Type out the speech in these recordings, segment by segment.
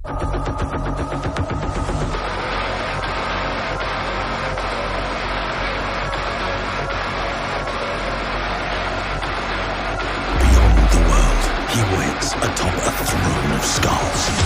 Beyond the world, he waits atop a throne of skulls.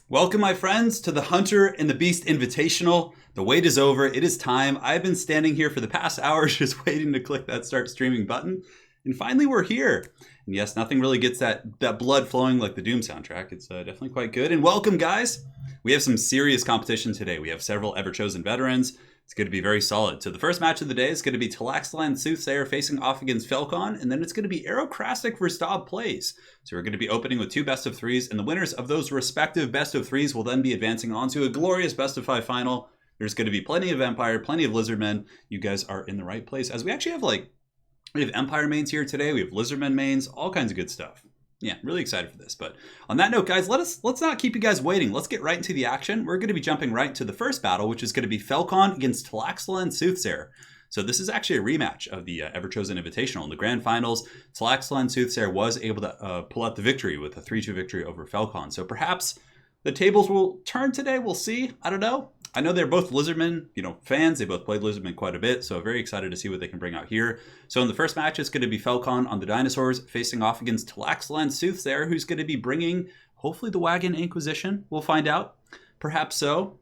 Welcome, my friends, to the Hunter and the Beast Invitational. The wait is over. It is time. I've been standing here for the past hour just waiting to click that start streaming button. And finally, we're here. And yes, nothing really gets that blood flowing like the Doom soundtrack. It's definitely quite good. And welcome, guys. We have some serious competition today. We have several ever-chosen veterans. It's going to be very solid. So the first match of the day is going to be Talaxlan Soothsayer facing off against Felcon, and then it's going to be Aerocrastic versus Staub Plays. So we're going to be opening with 2 best of 3s, and the winners of those respective best of 3s will then be advancing on to a glorious best of 5 final. There's going to be plenty of Empire, plenty of Lizardmen. You guys are in the right place, as we actually have we have Empire mains here today. We have Lizardmen mains, all kinds of good stuff. Yeah, really excited for this. But on that note, guys, let's not keep you guys waiting. Let's get right into the action. We're going to be jumping right into the first battle, which is going to be Felcon against Talaxlan Soothsayer. So this is actually a rematch of the Ever-Chosen Invitational. In the grand finals, Talaxlan Soothsayer was able to pull out the victory with a 3-2 victory over Felcon. So perhaps the tables will turn today. We'll see. I don't know. I know they're both Lizardmen, fans. They both played Lizardmen quite a bit, so very excited to see what they can bring out here. So in the first match, it's going to be Felcon on the Dinosaurs facing off against Talaxlan Soothsayer, who's going to be bringing, hopefully, the Wagon Inquisition. We'll find out. Perhaps so.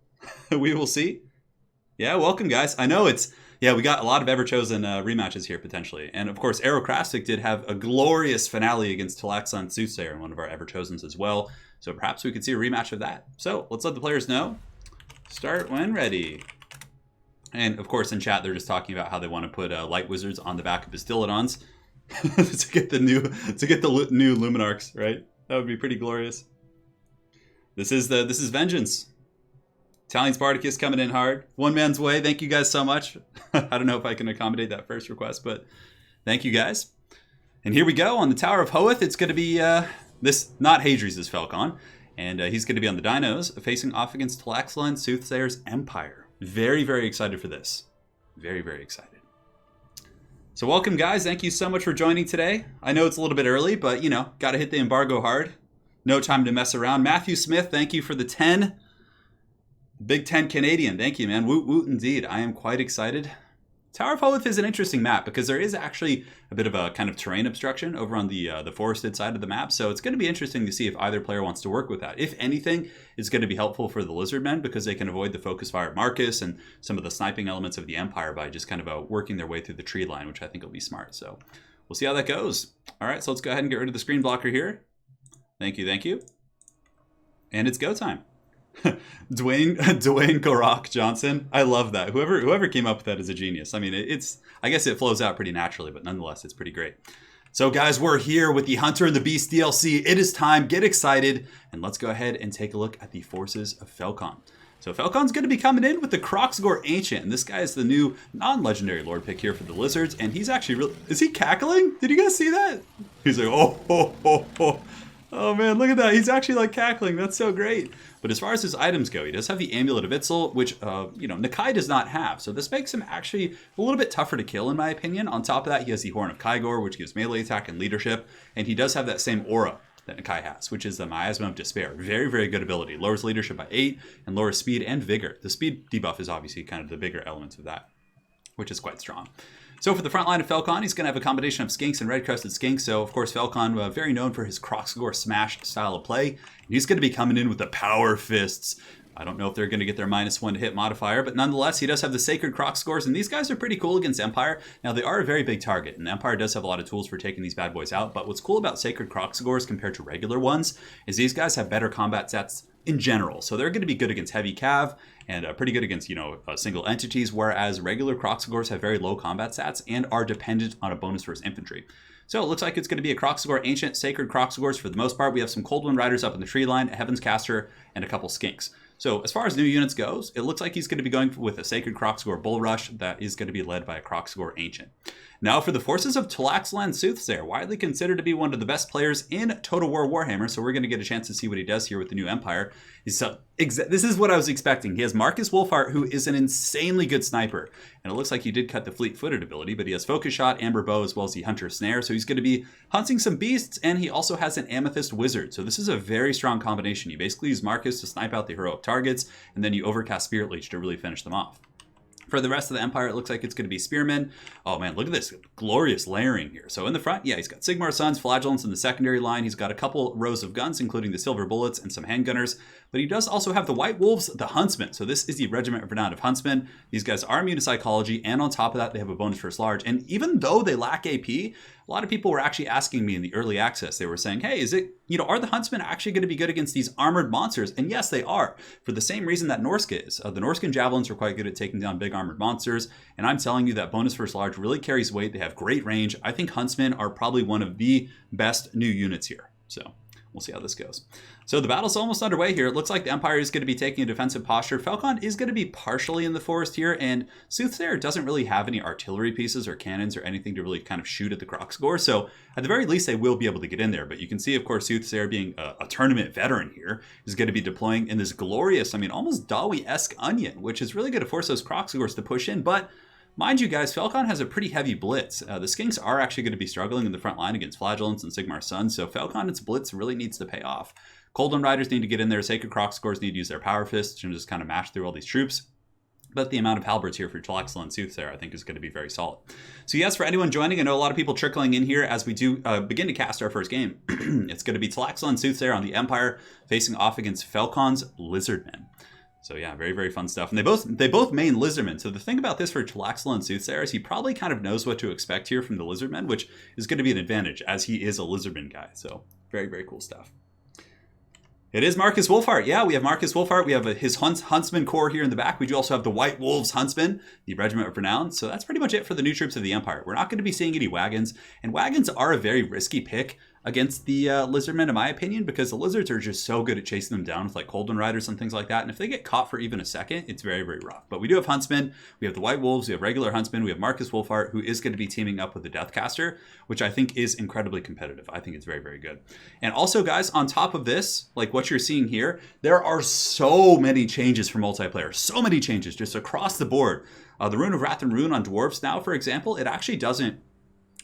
We will see. Yeah, welcome, guys. I know we got a lot of Ever-Chosen rematches here, potentially. And, of course, Aerocrastic did have a glorious finale against Talaxlan Soothsayer, one of our Ever-Chosens as well. So perhaps we could see a rematch of that. So let's let the players know. Start when ready. And of course in chat they're just talking about how they want to put light wizards on the back of Bastillodons to get the new Luminarchs, right? That would be pretty glorious. This is Vengeance. Italian Spartacus coming in hard. One man's way. Thank you guys so much. I don't know if I can accommodate that first request, but thank you guys. And here we go on the Tower of Hoeth. It's going to be this, not Hadri's' Felcon. And he's going to be on the Dinos, facing off against Tlaxlan Soothsayer's Empire. Very, very excited for this. Very, very excited. So welcome, guys. Thank you so much for joining today. I know it's a little bit early, but, you know, got to hit the embargo hard. No time to mess around. Matthew Smith, thank you for the 10. Big 10 Canadian. Thank you, man. Woot, woot, indeed. I am quite excited. Tower of Hoth is an interesting map because there is actually a bit of a kind of terrain obstruction over on the forested side of the map. So it's going to be interesting to see if either player wants to work with that. If anything, it's going to be helpful for the Lizardmen because they can avoid the focus fire of Marcus and some of the sniping elements of the Empire by just kind of working their way through the tree line, which I think will be smart. So we'll see how that goes. All right, so let's go ahead and get rid of the screen blocker here. Thank you, thank you. And it's go time. Dwayne Gorak Johnson. I love that. Whoever came up with that is a genius. I mean, I guess it flows out pretty naturally, but nonetheless, it's pretty great. So guys, we're here with the Hunter and the Beast DLC. It is time. Get excited. And let's go ahead and take a look at the forces of Felcon. So Felcon's going to be coming in with the Kroxgor Ancient. And this guy is the new non-legendary Lord pick here for the Lizards. And he's actually really... Is he cackling? Did you guys see that? He's like, oh. Oh man, look at that. He's actually like cackling. That's so great. But as far as his items go, he does have the Amulet of Itzel, which, Nakai does not have. So this makes him actually a little bit tougher to kill, in my opinion. On top of that, he has the Horn of Kygor, which gives melee attack and leadership. And he does have that same aura that Nakai has, which is the Miasma of Despair. Very, very good ability. Lowers leadership by 8 and lowers speed and vigor. The speed debuff is obviously kind of the bigger elements of that, which is quite strong. So for the front line of Felcon, he's going to have a combination of Skinks and Red-Crested Skinks. So, of course, Felcon, very known for his Kroxgor Smash style of play. And he's going to be coming in with the Power Fists. I don't know if they're going to get their -1 to hit modifier, but nonetheless, he does have the Sacred Kroxgors, and these guys are pretty cool against Empire. Now, they are a very big target, and Empire does have a lot of tools for taking these bad boys out, but what's cool about Sacred Kroxgors compared to regular ones is these guys have better combat stats in general. So they're going to be good against heavy cav and pretty good against, single entities, whereas regular Kroxgors have very low combat stats and are dependent on a bonus versus infantry. So it looks like it's going to be a Kroxgor Ancient, Sacred Kroxgors for the most part. We have some Cold Wind Riders up in the tree line, a Heaven's Caster, and a couple Skinks. So as far as new units goes, it looks like he's going to be going with a Sacred Kroxgor Bull Rush that is going to be led by a Kroxgor Ancient. Now for the forces of Tlaxlan Soothsayer, widely considered to be one of the best players in Total War Warhammer, so we're going to get a chance to see what he does here with the new Empire. This is what I was expecting. He has Marcus Wolfheart, who is an insanely good sniper, and it looks like he did cut the Fleet-Footed ability, but he has Focus Shot, Amber Bow, as well as the Hunter Snare, so he's going to be hunting some beasts, and he also has an Amethyst Wizard, so this is a very strong combination. You basically use Marcus to snipe out the heroic targets, and then you overcast Spirit Leech to really finish them off. For the rest of the Empire, it looks like it's going to be Spearmen. Oh man, look at this glorious layering here. So in the front, yeah, he's got Sigmar Sons, Flagellants in the secondary line. He's got a couple rows of guns, including the Silver Bullets and some handgunners. But he does also have the White Wolves, the Huntsmen. So this is the Regiment of Renown of Huntsmen. These guys are immune to psychology, and on top of that, they have a bonus first large. And even though they lack AP, a lot of people were actually asking me in the early access. They were saying, hey, are the Huntsmen actually going to be good against these armored monsters? And yes, they are, for the same reason that Norska is. The Norskan Javelins are quite good at taking down big armored monsters. And I'm telling you that bonus first large really carries weight. They have great range. I think Huntsmen are probably one of the best new units here. So we'll see how this goes. So the battle's almost underway here. It looks like the Empire is going to be taking a defensive posture. Felcon is going to be partially in the forest here, and Soothsayer doesn't really have any artillery pieces or cannons or anything to really kind of shoot at the Kroxgor. So at the very least, they will be able to get in there. But you can see, of course, Soothsayer being a tournament veteran here is going to be deploying in this glorious, almost Dawi-esque onion, which is really going to force those Kroxgors to push in. But mind you guys, Felcon has a pretty heavy blitz. The Skinks are actually going to be struggling in the front line against Flagellants and Sigmar Sons, so Felcon its blitz really needs to pay off. Cold Wind Riders need to get in there, Sacred Kroxgors need to use their Power Fists and just kind of mash through all these troops. But the amount of halberds here for Tlaxlan Soothsayer, I think, is going to be very solid. So yes, for anyone joining, I know a lot of people trickling in here as we do begin to cast our first game. It's going to be Tlaxlan Soothsayer on the Empire facing off against Felcon's Lizardmen. So yeah, very, very fun stuff. And they both main Lizardmen. So the thing about this for Tlaxlan Soothsayer is he probably kind of knows what to expect here from the Lizardmen, which is going to be an advantage as he is a Lizardman guy. So very, very cool stuff. It is Marcus Wolfheart. Yeah, we have Marcus Wolfheart. We have his Huntsman Corps here in the back. We do also have the White Wolves Huntsmen, the Regiment of Renown. So that's pretty much it for the new troops of the Empire. We're not going to be seeing any wagons, and wagons are a very risky pick against the Lizardmen, in my opinion, because the Lizards are just so good at chasing them down with like Cold Wind Riders and things like that. And if they get caught for even a second, it's very, very rough. But we do have Huntsmen, we have the White Wolves, we have regular Huntsmen, we have Marcus Wolfheart, who is going to be teaming up with the Deathcaster, which I think is incredibly competitive. I think it's very, very good. And also, guys, on top of this, like what you're seeing here, there are so many changes for multiplayer. So many changes just across the board. The Rune of Wrath and Rune on Dwarves now, for example, it actually doesn't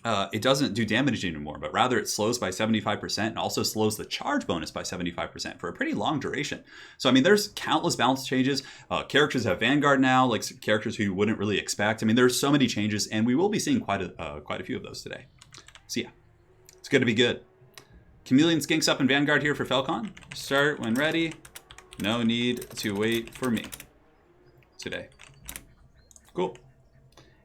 do damage anymore, but rather it slows by 75% and also slows the charge bonus by 75% for a pretty long duration. So, I mean, there's countless balance changes. Characters have Vanguard now, like characters who you wouldn't really expect. I mean, there's so many changes, and we will be seeing quite a few of those today. So, yeah, it's going to be good. Chameleon Skinks up in Vanguard here for Falcon. Start when ready. No need to wait for me today. Cool.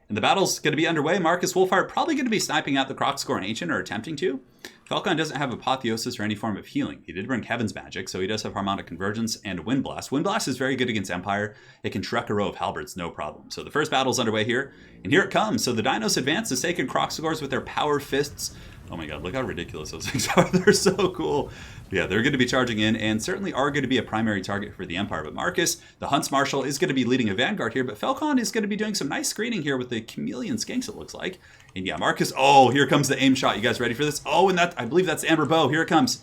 And the battle's going to be underway. Marcus Wolfheart probably going to be sniping out the Crocscore Ancient, or attempting to. Falcon doesn't have Apotheosis or any form of healing. He did bring Heaven's Magic, so he does have Harmonic Convergence and Wind Blast. Wind Blast is very good against Empire. It can truck a row of halberds, no problem. So the first battle's underway here, and here it comes. So the Dinos advance the Sacred Crocscores with their Power Fists. Oh my god, look how ridiculous those things are. They're so cool. Yeah, they're going to be charging in and certainly are going to be a primary target for the Empire. But Marcus, the Hunts Marshal, is going to be leading a Vanguard here. But Falcon is going to be doing some nice screening here with the Chameleon Skinks, it looks like. And yeah, Marcus, oh, here comes the aim shot. You guys ready for this? Oh, and that, I believe that's Amber Bow. Here it comes.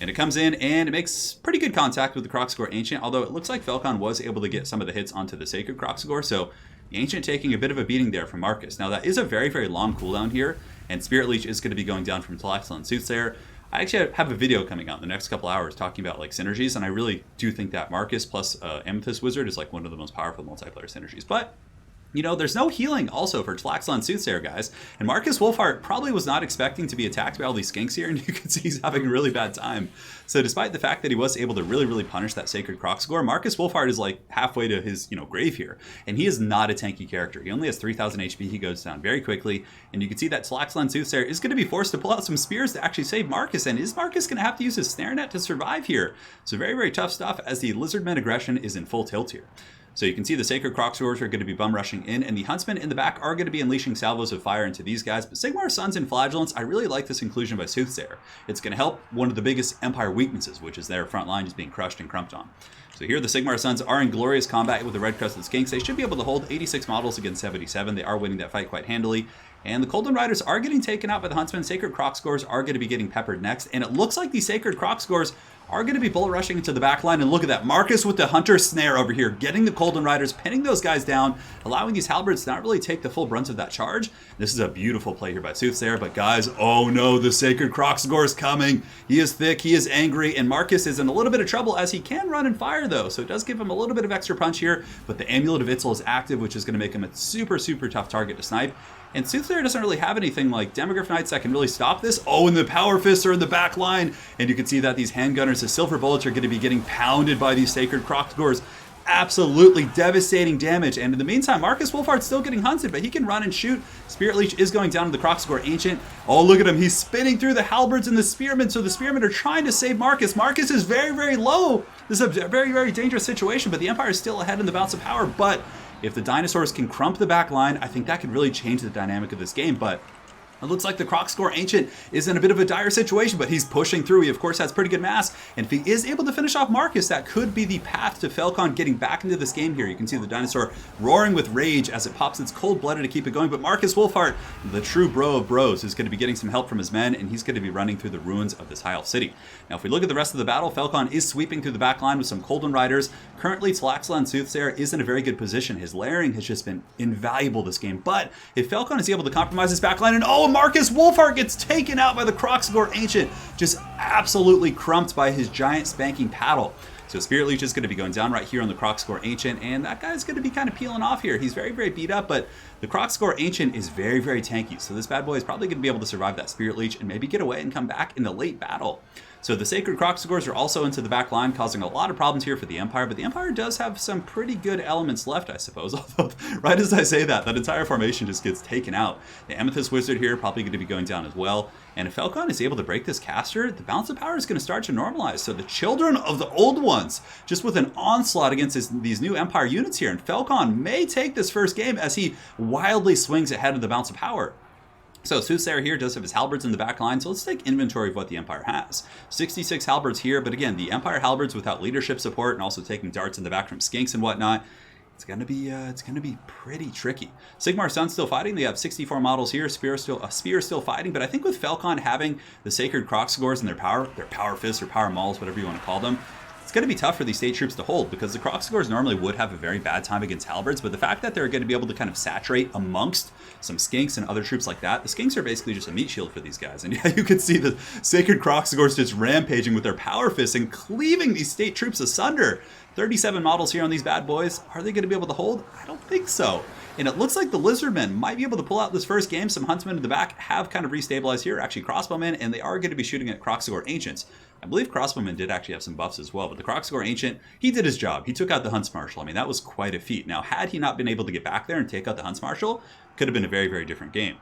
And it comes in and it makes pretty good contact with the Crocscore Ancient. Although it looks like Falcon was able to get some of the hits onto the Sacred Crocscore. So the Ancient taking a bit of a beating there from Marcus. Now that is a very, very long cooldown here. And Spirit Leech is going to be going down from Talaxel and Soothsayer. I actually have a video coming out in the next couple hours talking about like synergies, and I really do think that Marcus plus Amethyst Wizard is like one of the most powerful multiplayer synergies. But you know, there's no healing also for Talaxel and Soothsayer, guys. And Marcus Wolfheart probably was not expecting to be attacked by all these skinks here, and you can see he's having a really bad time. So despite the fact that he was able to really, really punish that Sacred Crocscore, Marcus Wolfheart is like halfway to his, grave here. And he is not a tanky character. He only has 3,000 HP. He goes down very quickly. And you can see that Talaxel and Soothsayer is going to be forced to pull out some spears to actually save Marcus. And is Marcus going to have to use his snare net to survive here? So very, very tough stuff as the Lizardmen aggression is in full tilt here. So you can see the Sacred Crocscores are going to be bum rushing in, and the Huntsmen in the back are going to be unleashing salvos of fire into these guys. But Sigmar Sons and Flagellants, I really like this inclusion by Soothsayer. It's going to help one of the biggest Empire weaknesses, which is their front line just being crushed and crumped on. So here the Sigmar Sons are in glorious combat with the Red Crested Skinks. They should be able to hold 86 models against 77. They are winning that fight quite handily. And the Cold Wind Riders are getting taken out by the Huntsmen. Sacred Crocscores are going to be getting peppered next. And it looks like these Sacred Crocscores are going to be bullet rushing into the back line. And look at that. Marcus with the Hunter Snare over here, getting the Cold Wind Riders, pinning those guys down, allowing these halberds to not really take the full brunt of that charge. This is a beautiful play here by Soothsayer. But guys, oh no, the Sacred Crocscore is coming. He is thick, he is angry, and Marcus is in a little bit of trouble as he can run and fire though. So it does give him a little bit of extra punch here. But the Amulet of Itzel is active, which is going to make him a super, super tough target to snipe. And Soothsayer doesn't really have anything like Demogryph Knights that can really stop this. Oh, and the Power Fists are in the back line. And you can see that these handgunners, the Silver Bullets, are going to be getting pounded by these Sacred Crocscores. Absolutely devastating damage. And in the meantime, Marcus Wolfheart's still getting hunted, but he can run and shoot. Spirit Leech is going down to the Crocscore Ancient. Oh, look at him. He's spinning through the halberds and the spearmen. So the spearmen are trying to save Marcus. Marcus is very, very low. This is a very, very dangerous situation, but the Empire is still ahead in the Bounce of Power. But if the dinosaurs can crump the back line, I think that could really change the dynamic of this game. But it looks like the Crocscore Ancient is in a bit of a dire situation, but he's pushing through. He, of course, has pretty good mass. And if he is able to finish off Marcus, that could be the path to Falcon getting back into this game here. You can see the dinosaur roaring with rage as it pops its cold-blooded to keep it going. But Marcus Wolfheart, the true bro of bros, is going to be getting some help from his men, and he's going to be running through the ruins of this High Elf city. Now, if we look at the rest of the battle, Falcon is sweeping through the back line with some Cold Wind Riders. Currently, Talaxel and Soothsayer is in a very good position. His layering has just been invaluable this game. But if Falcon is able to compromise his back line, and oh, Marcus Wolfheart gets taken out by the Crocscore Ancient, just absolutely crumped by his giant spanking paddle. So Spirit Leech is going to be going down right here on the Crocscore Ancient, and that guy's going to be kind of peeling off here. He's very, very beat up, but the Crocscore Ancient is very, very tanky. So this bad boy is probably going to be able to survive that Spirit Leech and maybe get away and come back in the late battle. So the Sacred Crocscores are also into the back line, causing a lot of problems here for the Empire, but the Empire does have some pretty good elements left, I suppose. Although, right as I say that, that entire formation just gets taken out. The Amethyst Wizard here probably going to be going down as well. And if Falcon is able to break this caster, the balance of power is going to start to normalize. So the Children of the Old Ones, just with an onslaught against these new Empire units here. And Falcon may take this first game as he wildly swings ahead of the balance of power. So Soothsayer here does have his halberds in the back line, so let's take inventory of what the Empire has. 66 halberds here, but again, the Empire halberds without leadership support and also taking darts in the back from skinks and whatnot, it's gonna be pretty tricky. Sigmar Sun's still fighting. They have 64 models here. Spear is still fighting, but I think with Falcon having the Sacred Crocsagores and their power fists or power mauls, whatever you want to call them, it's going to be tough for these state troops to hold because the Crocsagores normally would have a very bad time against halberds, but the fact that they're going to be able to kind of saturate amongst some skinks and other troops like that, the skinks are basically just a meat shield for these guys. And yeah, you can see the Sacred Crocsagores just rampaging with their power fists and cleaving these state troops asunder. 37 models here on these bad boys. Are they going to be able to hold? I don't think so. And it looks like the Lizardmen might be able to pull out this first game. Some Huntsmen in the back have kind of restabilized here, actually crossbowmen, and they are going to be shooting at Crocsagore Ancients. I believe crossbowmen did actually have some buffs as well, but the Crocsagore Ancient, he did his job. He took out the Hunts Marshal. I mean, that was quite a feat. Now, had he not been able to get back there and take out the Hunts Marshal, could have been a very, very different game.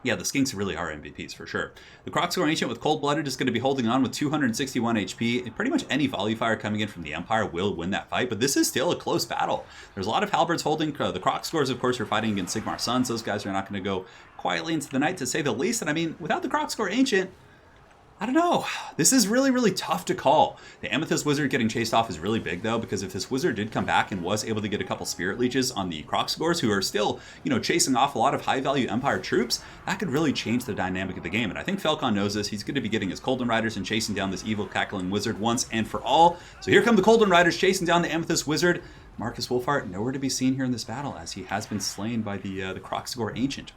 Yeah, the Skinks really are MVPs for sure. The Crocsagore Ancient with Cold-Blooded is going to be holding on with 261 HP. And pretty much any volley fire coming in from the Empire will win that fight, but this is still a close battle. There's a lot of halberds holding. The Crocsagores, of course, are fighting against Sigmar Suns. Those guys are not going to go quietly into the night, to say the least. And I mean, without the Crocsagore Ancient, I don't know. This is really, really tough to call. The Amethyst Wizard getting chased off is really big, though, because if this Wizard did come back and was able to get a couple Spirit Leeches on the Crocsagores, who are still, chasing off a lot of high-value Empire troops, that could really change the dynamic of the game. And I think Falcon knows this. He's going to be getting his Colden Riders and chasing down this evil cackling Wizard once and for all. So here come the Colden Riders chasing down the Amethyst Wizard. Marcus Wolfhart nowhere to be seen here in this battle, as he has been slain by the Crocsagore Ancient.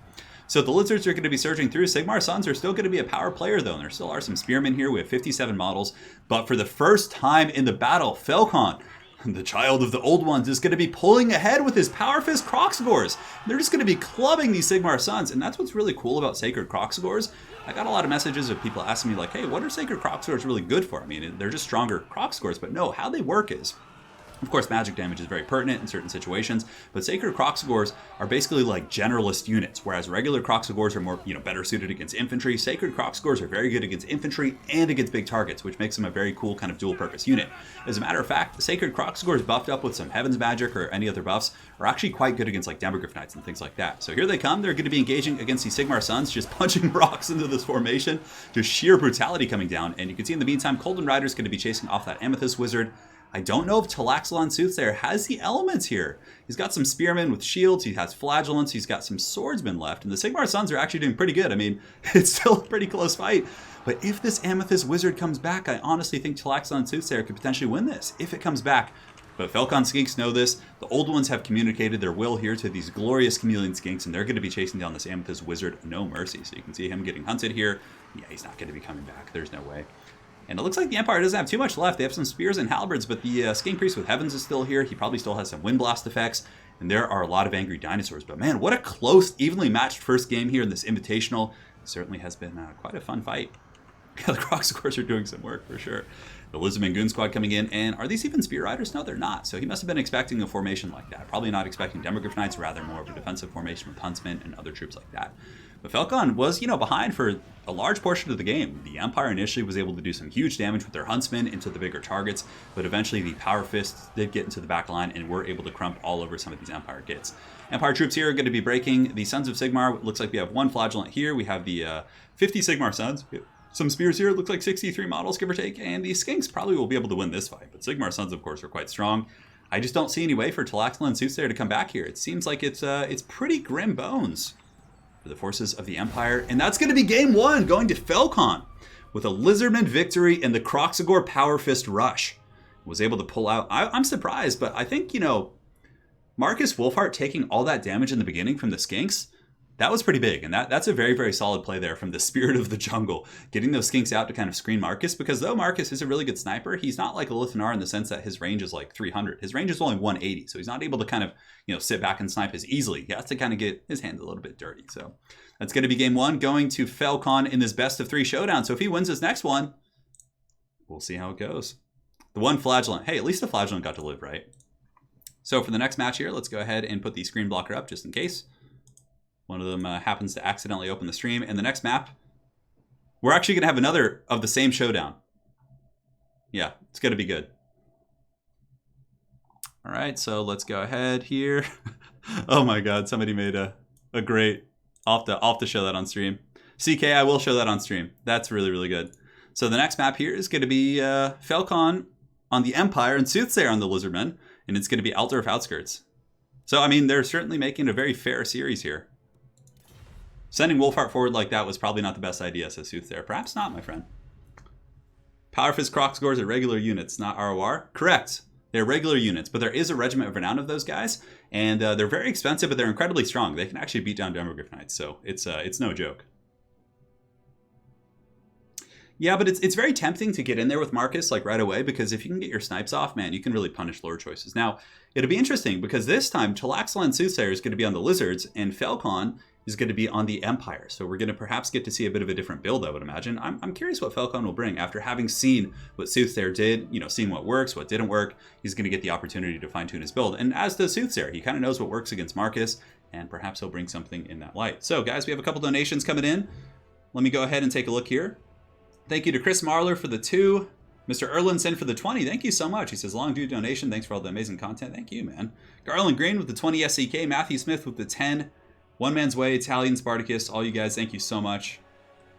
So the Lizards are going to be surging through. Sigmar Suns are still going to be a power player, though, and there still are some Spearmen here. We have 57 models. But for the first time in the battle, Falcon, the child of the old ones, is going to be pulling ahead with his Power Fist Crocsagores. They're just going to be clubbing these Sigmar Suns, and that's what's really cool about Sacred Crocsagores. I got a lot of messages of people asking me, like, hey, what are Sacred Crocsagores really good for? I mean, they're just stronger Crocsagores, but no, how they work is, of course, magic damage is very pertinent in certain situations, but Sacred Crocsagores are basically like generalist units, whereas regular Crocsagores are more, better suited against infantry. Sacred Crocsagores are very good against infantry and against big targets, which makes them a very cool kind of dual-purpose unit. As a matter of fact, the Sacred Crocsagores buffed up with some Heaven's Magic or any other buffs are actually quite good against like Demogryph Knights and things like that. So here they come. They're going to be engaging against these Sigmar Suns, just punching rocks into this formation, just sheer brutality coming down. And you can see in the meantime, Colden Rider's going to be chasing off that Amethyst Wizard. I don't know if Talaxalon Soothsayer has the elements here. He's got some Spearmen with shields, he has Flagellants, he's got some Swordsmen left, and the Sigmar Suns are actually doing pretty good. I mean, it's still a pretty close fight. But if this Amethyst Wizard comes back, I honestly think Talaxalon Soothsayer could potentially win this, if it comes back. But Falcon Skinks know this. The old ones have communicated their will here to these glorious Chameleon Skinks, and they're going to be chasing down this Amethyst Wizard no mercy. So you can see him getting hunted here. Yeah, he's not going to be coming back. There's no way. And it looks like the Empire doesn't have too much left. They have some spears and halberds, but the Skink Priest with Heavens is still here. He probably still has some Wind Blast effects, and there are a lot of angry dinosaurs. But man, what a close, evenly matched first game here in this Invitational. It certainly has been quite a fun fight. Yeah, the Crocsagores are doing some work for sure. The Lizardman Goon Squad coming in, and are these even Spear Riders? No, they're not. So he must have been expecting a formation like that. Probably not expecting Demogryph Knights, rather more of a defensive formation with Huntsmen and other troops like that. But Falcon was, behind for a large portion of the game. The Empire initially was able to do some huge damage with their Huntsmen into the bigger targets, but eventually the Power Fists did get into the back line and were able to crump all over some of these Empire kits. Empire troops here are going to be breaking the Sons of Sigmar. It looks like we have one Flagellant here. We have the 50 Sigmar Sons. Some spears here. It looks like 63 models, give or take. And the Skinks probably will be able to win this fight. But Sigmar Sons, of course, are quite strong. I just don't see any way for Talaxalon Soothsayer to come back here. It seems like it's pretty grim bones for the forces of the Empire. And that's going to be game one, going to Falcon with a Lizardman victory and the Crocsagore Power Fist Rush. Was able to pull out. I'm surprised, but I think, Marcus Wolfhart taking all that damage in the beginning from the Skinks, that was pretty big, and that's a very, very solid play there from the Spirit of the Jungle, getting those Skinks out to kind of screen Marcus, because though Marcus is a really good sniper, he's not like a Lithanar in the sense that his range is like 300. His range is only 180, so he's not able to kind of, sit back and snipe as easily. He has to kind of get his hands a little bit dirty. So that's going to be game one, going to Falcon in this best of three showdown. So if he wins this next one, we'll see how it goes. The one Flagellant. Hey, at least the Flagellant got to live, right? So for the next match here, let's go ahead and put the screen blocker up just in case one of them happens to accidentally open the stream. And the next map, we're actually going to have another of the same showdown. Yeah, it's going to be good. All right, so let's go ahead here. Oh my God, somebody made a great I'll have to show that on stream. CK, I will show that on stream. That's really, really good. So the next map here is going to be Falcon on the Empire and Soothsayer on the Lizardmen. And it's going to be Altdorf Outskirts. So, I mean, they're certainly making a very fair series here. Sending Wolfheart forward like that was probably not the best idea, says Soothsayer. Perhaps not, my friend. Power Fist Croc scores are regular units, not ROR. Correct. They're regular units, but there is a regiment of renown of those guys. And they're very expensive, but they're incredibly strong. They can actually beat down Demogryph Knights, so it's no joke. Yeah, but it's very tempting to get in there with Marcus like right away, because if you can get your snipes off, man, you can really punish lore choices. Now, it'll be interesting because this time Talaxalan Soothsayer is going to be on the Lizards and Falcon is going to be on the Empire. So we're going to perhaps get to see a bit of a different build, I would imagine. I'm curious what Falcon will bring after having seen what Soothsayer did, seeing what works, what didn't work. He's going to get the opportunity to fine-tune his build. And as the Soothsayer, he kind of knows what works against Marcus, and perhaps he'll bring something in that light. So guys, we have a couple donations coming in. Let me go ahead and take a look here. Thank you to Chris Marler for the 2. Mr. Erlinson for the 20. Thank you so much. He says, long due donation. Thanks for all the amazing content. Thank you, man. Garland Green with the 20 SEK. Matthew Smith with the 10. One Man's Way, Italian Spartacus. All you guys, thank you so much.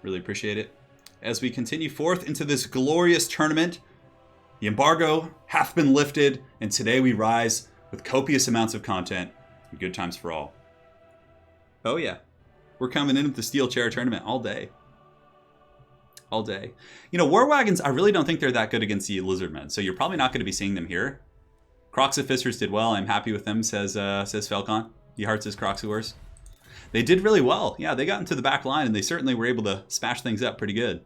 Really appreciate it. As we continue forth into this glorious tournament, the embargo hath been lifted, and today we rise with copious amounts of content and good times for all. Oh yeah. We're coming in with the Steel Chair tournament all day. All day. War Wagons, I really don't think they're that good against the Lizardmen, so you're probably not going to be seeing them here. Croxifisters did well. I'm happy with them, says Falcon. He hearts his Croxuors. They did really well. Yeah, they got into the back line, and they certainly were able to smash things up pretty good.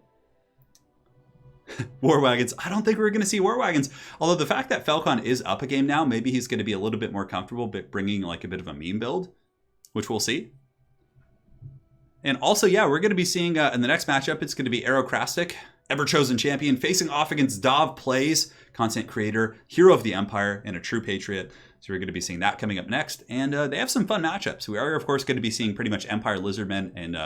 War Wagons. I don't think we're going to see War Wagons. Although the fact that Falcon is up a game now, maybe he's going to be a little bit more comfortable bringing like a bit of a meme build, which we'll see. And also, yeah, we're going to be seeing in the next matchup, it's going to be Aerocrastic, ever-chosen champion, facing off against Dov Plays, content creator, hero of the Empire, and a true patriot. So we're going to be seeing that coming up next. And they have some fun matchups. We are, of course, going to be seeing pretty much Empire Lizardmen and,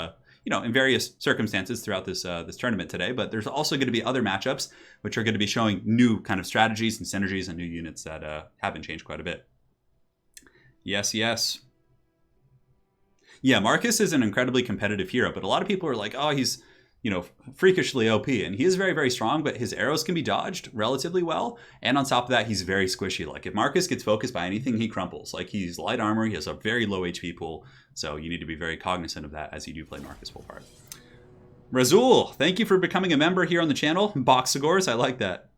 in various circumstances throughout this tournament today. But there's also going to be other matchups, which are going to be showing new kind of strategies and synergies and new units that haven't changed quite a bit. Yes, yes. Yeah, Marcus is an incredibly competitive hero, but a lot of people are like, oh, he's, freakishly OP. And he is very, very strong, but his arrows can be dodged relatively well. And on top of that, he's very squishy. Like if Marcus gets focused by anything, he crumples. Like he's light armor, he has a very low HP pool. So you need to be very cognizant of that as you do play Marcus Wolfheart. Razul, thank you for becoming a member here on the channel. Boxagors, I like that.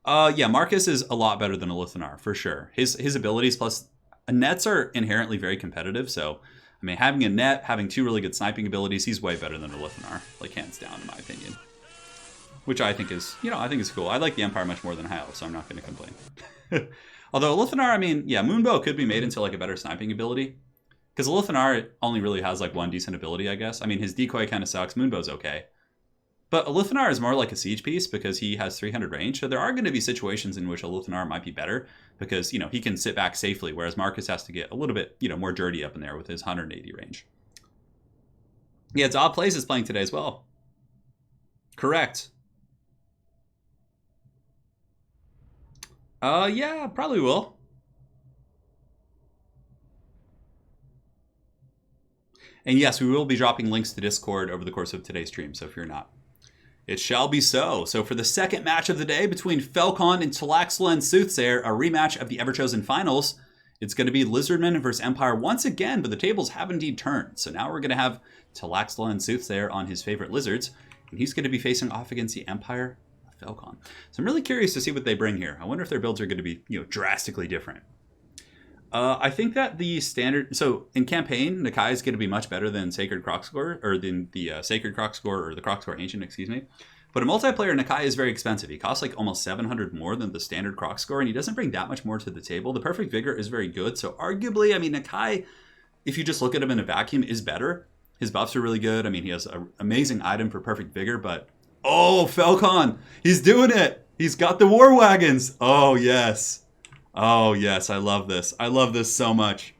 Yeah, Marcus is a lot better than a Lithanar, for sure. His abilities plus nets are inherently very competitive, so I mean, having a net, having 2 really good sniping abilities, he's way better than a Lithanar, like hands down, in my opinion. Which I think is, I think is cool. I like the Empire much more than High Elf, so I'm not going to complain. Although a Lithanar, I mean, yeah, Moonbow could be made into like a better sniping ability. Because a Lithanar only really has like one decent ability, I guess. I mean, his decoy kind of sucks. Moonbow's okay. But a Lithanar is more like a siege piece because he has 300 range. So there are going to be situations in which a Lithanar might be better because, he can sit back safely, whereas Marcus has to get a little bit, more dirty up in there with his 180 range. Yeah, it's Odd Plays is playing today as well. Correct. Yeah, probably will. And yes, we will be dropping links to Discord over the course of today's stream, so if you're not. It shall be so. So for the second match of the day between Falcon and Talaxalan Soothsayer, a rematch of the Ever-Chosen Finals, it's going to be Lizardmen versus Empire once again, but the tables have indeed turned. So now we're going to have Talaxalan Soothsayer on his favorite lizards, and he's going to be facing off against the Empire Falcon. So I'm really curious to see what they bring here. I wonder if their builds are going to be, drastically different. I think that the standard... So, in campaign, Nakai is going to be much better than Sacred Crocscore, or than the Sacred Crocscore, or the Crocscore Ancient, excuse me. But in multiplayer, Nakai is very expensive. He costs like almost 700 more than the standard Crocscore, and he doesn't bring that much more to the table. The Perfect Vigor is very good, so arguably, I mean, Nakai, if you just look at him in a vacuum, is better. His buffs are really good. I mean, he has an amazing item for Perfect Vigor, but... Oh, Falcon! He's doing it! He's got the War Wagons! Oh, yes. Oh, yes, I love this. I love this so much.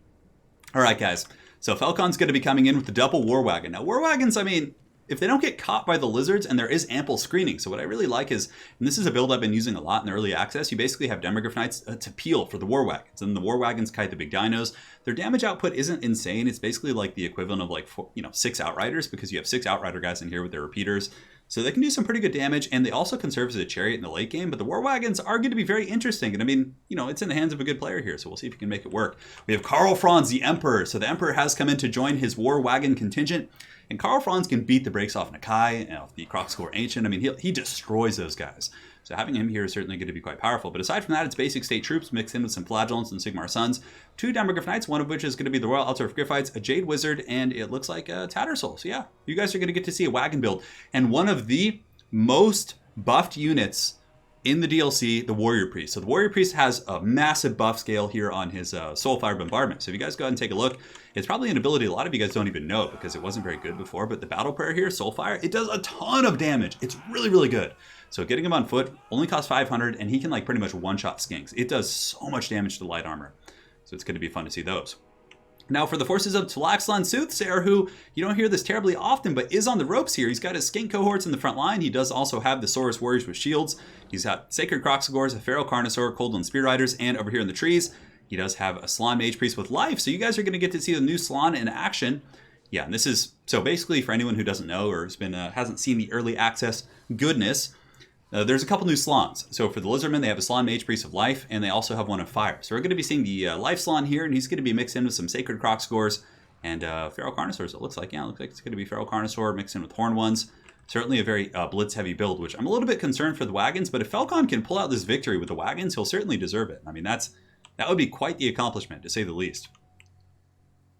All right, guys. So Falcon's going to be coming in with the double War Wagon. Now, War Wagons, I mean, if they don't get caught by the lizards, and there is ample screening. So what I really like is, and this is a build I've been using a lot in the early access, you basically have Demogorph Knights to peel for the War Wagons. And the War Wagons kite the big dinos. Their damage output isn't insane. It's basically like the equivalent of like 6 Outriders, because you have 6 Outrider guys in here with their repeaters. So they can do some pretty good damage, and they also can serve as a chariot in the late game, but the War Wagons are going to be very interesting. And I mean, it's in the hands of a good player here, so we'll see if he can make it work. We have Karl Franz, the Emperor. So the Emperor has come in to join his War Wagon contingent, and Karl Franz can beat the brakes off Nakai, the Kroxgor Ancient. I mean, he destroys those guys. So having him here is certainly going to be quite powerful. But aside from that, it's basic state troops mixed in with some Flagellants and Sigmar Sons. 2 Demogorph Knights, one of which is going to be the Royal Altdorf Griffites, a Jade Wizard, and it looks like a Tattersoul. So yeah, you guys are going to get to see a wagon build. And one of the most buffed units in the DLC, the Warrior Priest. So the Warrior Priest has a massive buff scale here on his Soulfire Bombardment. So if you guys go ahead and take a look, it's probably an ability a lot of you guys don't even know because it wasn't very good before, but the Battle Prayer here, Soulfire, it does a ton of damage. It's really, really good. So getting him on foot only costs 500, and he can like pretty much one-shot skinks. It does so much damage to light armor. So it's going to be fun to see those. Now for the forces of Tlaxlan Soothsayer, who you don't hear this terribly often, but is on the ropes here. He's got his skink cohorts in the front line. He does also have the Saurus Warriors with shields. He's got Sacred Kroxigors, a Feral Carnosaur, Coldland Spear Riders, and over here in the trees, he does have a Slann Mage Priest with life. So you guys are going to get to see the new Slann in action. Yeah, and this is, so basically for anyone who doesn't know or has been hasn't seen the early access goodness, there's a couple new Slans. So for the Lizardmen, they have a Slann Mage Priest of Life, and they also have one of Fire. So we're going to be seeing the Life Slann here, and he's going to be mixed in with some Sacred Kroxigors and Feral Carnosaurs, it looks like. Yeah, it looks like it's going to be Feral Carnosaur mixed in with Horn Ones. Certainly a very blitz-heavy build, which I'm a little bit concerned for the wagons, but if Falcon can pull out this victory with the wagons, he'll certainly deserve it. I mean, that would be quite the accomplishment, to say the least.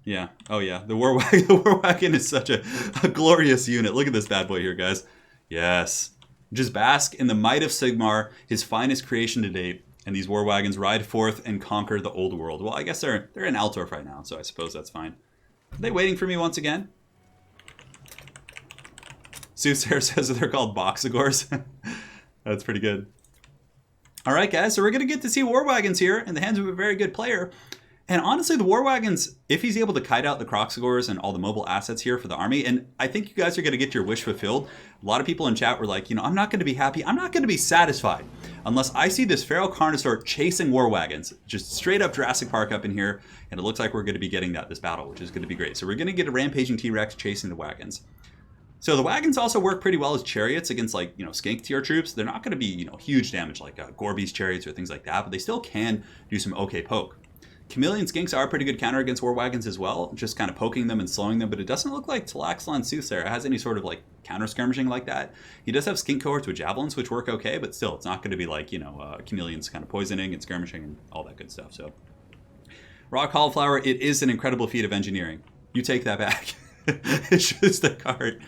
Yeah, oh yeah, the War Wagon is such a glorious unit. Look at this bad boy here, guys. Yes. Just bask in the might of Sigmar, his finest creation to date, and these War Wagons ride forth and conquer the old world. Well, I guess they're in Altdorf right now, so I suppose that's fine. Are they waiting for me once again? Soothsayer says that they're called Boxigors. That's pretty good. All right, guys, so we're going to get to see War Wagons here in the hands of a very good player. And honestly, the War Wagons, if he's able to kite out the Kroxigors and all the mobile assets here for the army, and I think you guys are going to get your wish fulfilled. A lot of people in chat were like, I'm not going to be happy. I'm not going to be satisfied unless I see this Feral Carnosaur chasing War Wagons. Just straight up Jurassic Park up in here. And it looks like we're going to be getting this battle, which is going to be great. So we're going to get a Rampaging T-Rex chasing the wagons. So the wagons also work pretty well as chariots against skink tier troops. They're not going to be huge damage like Gorby's chariots or things like that, but they still can do some okay poke. Chameleon Skinks are a pretty good counter against War Wagons as well, just kind of poking them and slowing them, but it doesn't look like Tlaxlan Soothsayer has any sort of counter skirmishing like that. He does have skink cohorts with javelins, which work okay, but still, it's not going to be like, Chameleon's kind of poisoning and skirmishing and all that good stuff. So, Raw Cauliflower, it is an incredible feat of engineering. You take that back. It's just a card.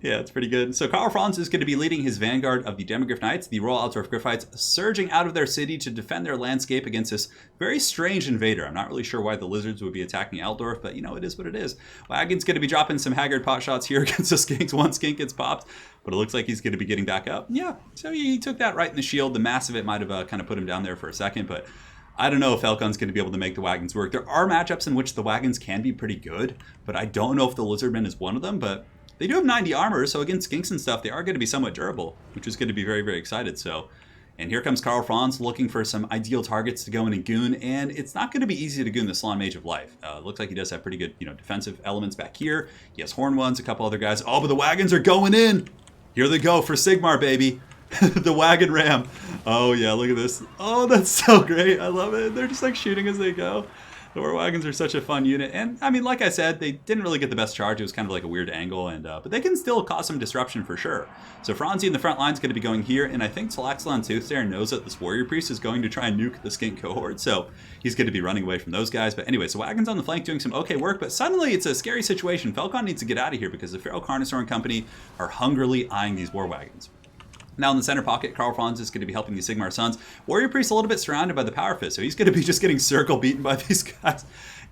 Yeah, it's pretty good. So Karl Franz is going to be leading his vanguard of the Demogorph Knights, the Royal Altdorf Griffites, surging out of their city to defend their landscape against this very strange invader. I'm not really sure why the lizards would be attacking Altdorf, but it is what it is. Wagon's going to be dropping some haggard pot shots here against the skinks. One skink gets popped, but it looks like he's going to be getting back up. Yeah, so he took that right in the shield. The mass of it might have kind of put him down there for a second, but I don't know if Falcon's going to be able to make the wagons work. There are matchups in which the wagons can be pretty good, but I don't know if the Lizardman is one of them, but they do have 90 armor, so against skinks and stuff, they are going to be somewhat durable, which is going to be very, very excited. So, and here comes Karl Franz looking for some ideal targets to go in and goon, and it's not going to be easy to goon the Slann Mage of Life. Looks like he does have pretty good, defensive elements back here. He has Horn Ones, a couple other guys. Oh, but the wagons are going in! Here they go for Sigmar, baby! The wagon ram. Oh, yeah, look at this. Oh, that's so great. I love it. They're just shooting as they go. The War Wagons are such a fun unit, and I mean, like I said, they didn't really get the best charge. It was kind of like a weird angle, and but they can still cause some disruption for sure. So Franzi in the front line is going to be going here, and I think Tlaxlan Soothsayer knows that this Warrior Priest is going to try and nuke the skink cohort, so he's going to be running away from those guys. But anyway, so Wagons on the flank doing some okay work, but suddenly it's a scary situation. Falcon needs to get out of here because the Feral Carnosaur and company are hungrily eyeing these War Wagons. Now in the center pocket, Karl Franz is going to be helping the Sigmar Sons. Warrior Priest a little bit surrounded by the Power Fist, so he's going to be just getting circle beaten by these guys.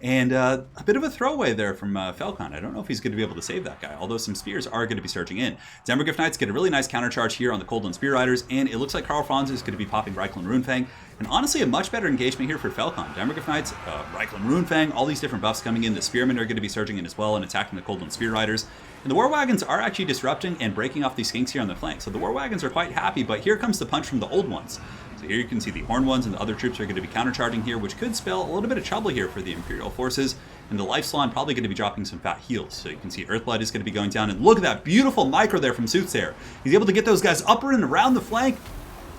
And a bit of a throwaway there from Falcon. I don't know if he's going to be able to save that guy, although some spears are going to be surging in. Demogryph Knights get a really nice countercharge here on the Coldland Spear Riders, and it looks like Karl Franz is going to be popping Reikland Runefang. And honestly, a much better engagement here for Falcon. Demogryph Knights, Reikland Runefang, all these different buffs coming in. The Spearmen are going to be surging in as well and attacking the Coldland Spear Riders. And the War Wagons are actually disrupting and breaking off these skinks here on the flank. So the War Wagons are quite happy, but here comes the punch from the old ones. So here you can see the Horn ones and the other troops are going to be countercharging here, which could spell a little bit of trouble here for the Imperial forces. And the Life Salon probably going to be dropping some fat heals. So you can see Earthblood is going to be going down. And look at that beautiful micro there from Soothsayer. He's able to get those guys up and around the flank.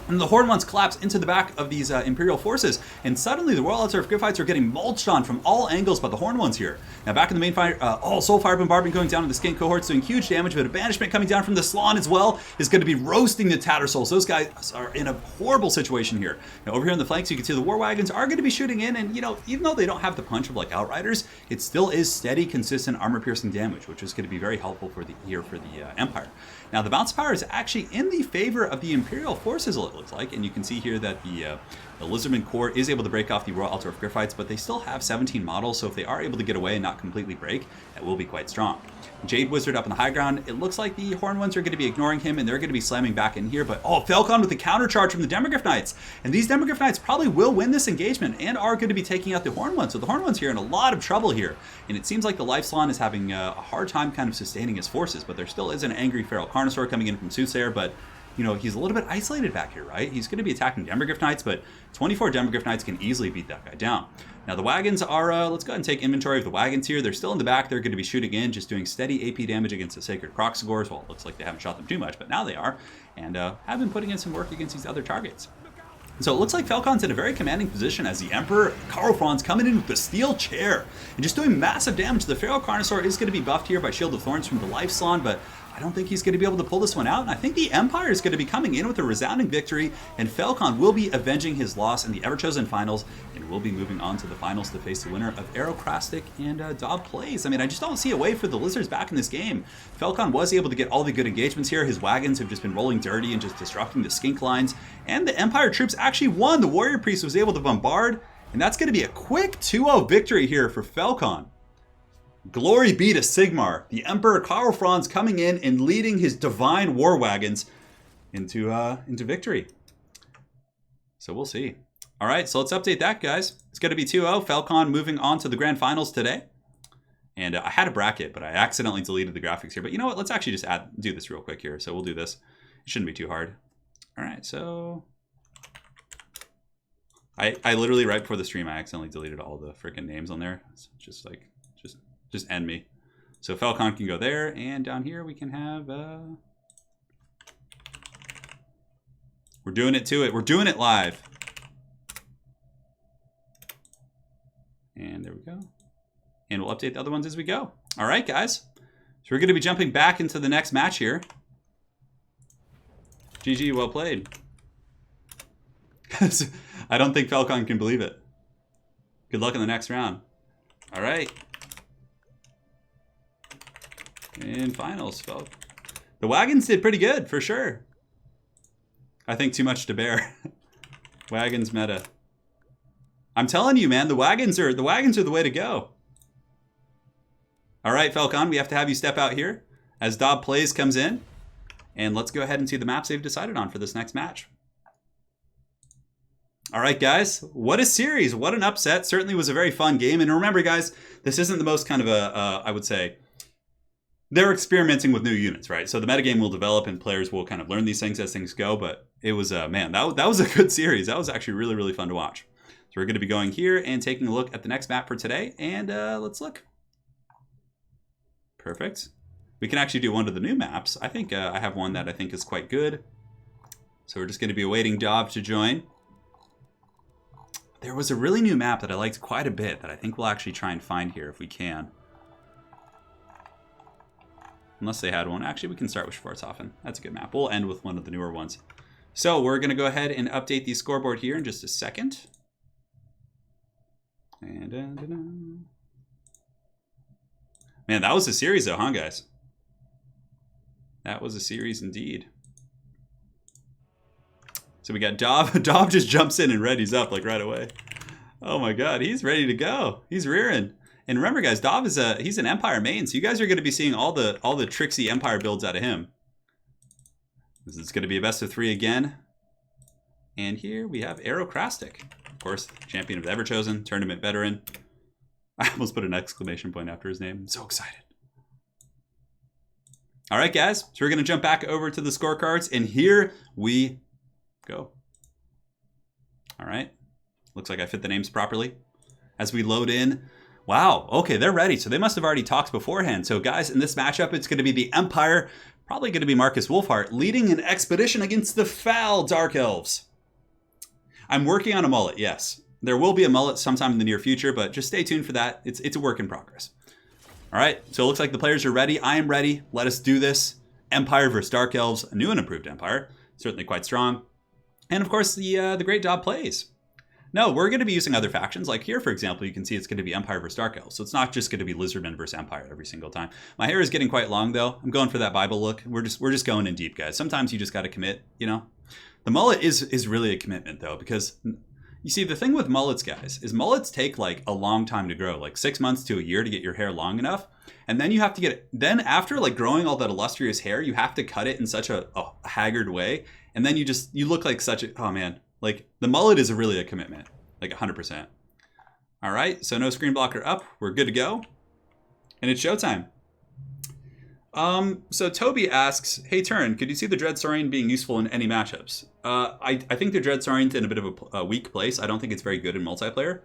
And the Horn ones collapse into the back of these Imperial forces, and suddenly the Royal Outserf Griffites are getting mulched on from all angles by the Horn ones here. Now back in the main fight, Soul Fire Bombardment going down to the Skink cohorts, doing huge damage, but a banishment coming down from the Slann as well is going to be roasting the Tattersouls. Those guys are in a horrible situation here. Now over here on the flanks, you can see the War Wagons are going to be shooting in, and even though they don't have the punch of like Outriders, it still is steady, consistent armor-piercing damage, which is going to be very helpful for the Empire. Now the bounce power is actually in the favor of the Imperial forces, it looks like, and you can see here that the Lizardman Corps is able to break off the Royal Altdorf Griffites, but they still have 17 models, so if they are able to get away and not completely break, that will be quite strong. Jade Wizard up in the high ground, it looks like the Horn ones are going to be ignoring him, and they're going to be slamming back in here, but Falcon with the counter charge from the Demogryph Knights, and these Demogryph Knights probably will win this engagement and are going to be taking out the Horn ones, so the Horn ones here are in a lot of trouble here, and it seems like the Life Salon is having a hard time kind of sustaining his forces, but there still is an angry Feral Carnosaur coming in from Soothsayer, but he's a little bit isolated back here, right? He's going to be attacking Demogryph Knights, but 24 Demogryph Knights can easily beat that guy down. Now the wagons are, let's go ahead and take inventory of the wagons here. They're still in the back. They're going to be shooting in, just doing steady AP damage against the Sacred Croxagores. Well, it looks like they haven't shot them too much, but now they are, and have been putting in some work against these other targets. So it looks like Falcon's in a very commanding position as the Emperor Karl Franz coming in with the steel chair and just doing massive damage. The Feral Carnosaur is going to be buffed here by Shield of Thorns from the Life Salon, but I don't think he's going to be able to pull this one out. And I think the Empire is going to be coming in with a resounding victory, and Falcon will be avenging his loss in the Ever-Chosen Finals, and will be moving on to the finals to face the winner of Aerocrastic and Dob Plays. I mean, I just don't see a way for the Lizards back in this game. Falcon was able to get all the good engagements here. His wagons have just been rolling dirty and just disrupting the skink lines, and the Empire troops actually won. The Warrior Priest was able to bombard, and that's going to be a quick 2-0 victory here for Falcon. Glory be to Sigmar, the Emperor Karl Franz coming in and leading his divine war wagons into victory. So we'll see. All right, so let's update that, guys. It's going to be 2-0. Falcon moving on to the grand finals today. And I had a bracket, but I accidentally deleted the graphics here. But you know what? Let's actually just do this real quick here. So we'll do this. It shouldn't be too hard. All right, so I literally right before the stream, I accidentally deleted all the freaking names on there. It's just like just end me. So Falcon can go there, and down here we can have we're doing it to it. We're doing it live. And there we go. And we'll update the other ones as we go. All right, guys. So we're going to be jumping back into the next match here. GG, well played. I don't think Falcon can believe it. Good luck in the next round. All right. And finals, Falcon. The wagons did pretty good, for sure. I think too much to bear. Wagons meta. I'm telling you, man, the wagons are the way to go. All right, Falcon, we have to have you step out here as Dob Plays comes in. And let's go ahead and see the maps they've decided on for this next match. All right, guys, what a series. What an upset. Certainly was a very fun game. And remember, guys, this isn't the most kind of I would say, they're experimenting with new units, right? So the metagame will develop and players will kind of learn these things as things go. But it was, man, that was a good series. That was actually really, really fun to watch. So we're going to be going here and taking a look at the next map for today. And let's look. Perfect. We can actually do one of the new maps. I think I have one that I think is quite good. So we're just going to be awaiting Dob to join. There was a really new map that I liked quite a bit that I think we'll actually try and find here if we can. Unless they had one. Actually, we can start with Schwarzhofen. That's a good map. We'll end with one of the newer ones. So we're going to go ahead and update the scoreboard here in just a second. And man, that was a series though, huh, guys? That was a series indeed. So we got Dob. Dob just jumps in and readies up like right away. Oh my god, he's ready to go. He's rearing. And remember, guys, Dov is he's an Empire main, so you guys are going to be seeing all the tricksy Empire builds out of him. This is going to be a best of 3 again. And here we have Aerocrastic, of course, champion of the Everchosen, tournament veteran. I almost put an exclamation point after his name. I'm so excited. All right, guys, so we're going to jump back over to the scorecards, and here we go. All right, looks like I fit the names properly. As we load in, wow, okay, they're ready. So they must have already talked beforehand. So guys, in this matchup, it's going to be the Empire, probably going to be Marcus Wolfhart, leading an expedition against the foul Dark Elves. I'm working on a mullet, yes. There will be a mullet sometime in the near future, but just stay tuned for that. It's a work in progress. All right, so it looks like the players are ready. I am ready. Let us do this. Empire versus Dark Elves, a new and improved Empire. Certainly quite strong. And of course, the great Dob plays. No, we're going to be using other factions. Like here, for example, you can see it's going to be Empire versus Dark Elves. So it's not just going to be Lizardmen versus Empire every single time. My hair is getting quite long, though. I'm going for that Bible look. We're just going in deep, guys. Sometimes you just got to commit, you know. The mullet is really a commitment, though, because you see, the thing with mullets, guys, is mullets take like a long time to grow, like 6 months to a year to get your hair long enough. And then you have to get it. Then after like growing all that illustrious hair, you have to cut it in such a haggard way. And then you look like such a, oh man, like the mullet is really a commitment, like 100%. All right, so no screen blocker up. We're good to go. And it's showtime. So Toby asks, hey Turin, could you see the Dread Saurian being useful in any matchups? I think the Dread Saurian's in a bit of a weak place. I don't think it's very good in multiplayer.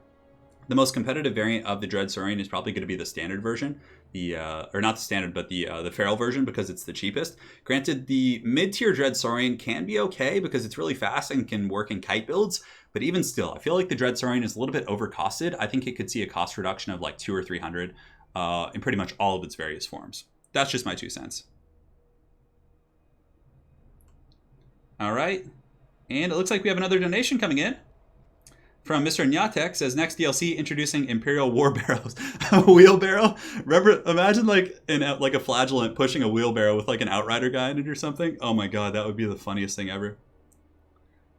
The most competitive variant of the Dread Saurian is probably going to be the standard version, or not the standard, but the feral version, because it's the cheapest. Granted, the mid-tier Dread Saurian can be okay because it's really fast and can work in kite builds, but even still, I feel like the Dread Saurian is a little bit overcosted. I think it could see a cost reduction of like 200 or 300 in pretty much all of its various forms. That's just my 2 cents. All right, and it looks like we have another donation coming in from Mr. Nyatek. Says next DLC introducing Imperial War Barrows. A wheelbarrow? Remember, imagine like a flagellant pushing a wheelbarrow with like an Outrider guy in it or something. Oh my god, that would be the funniest thing ever.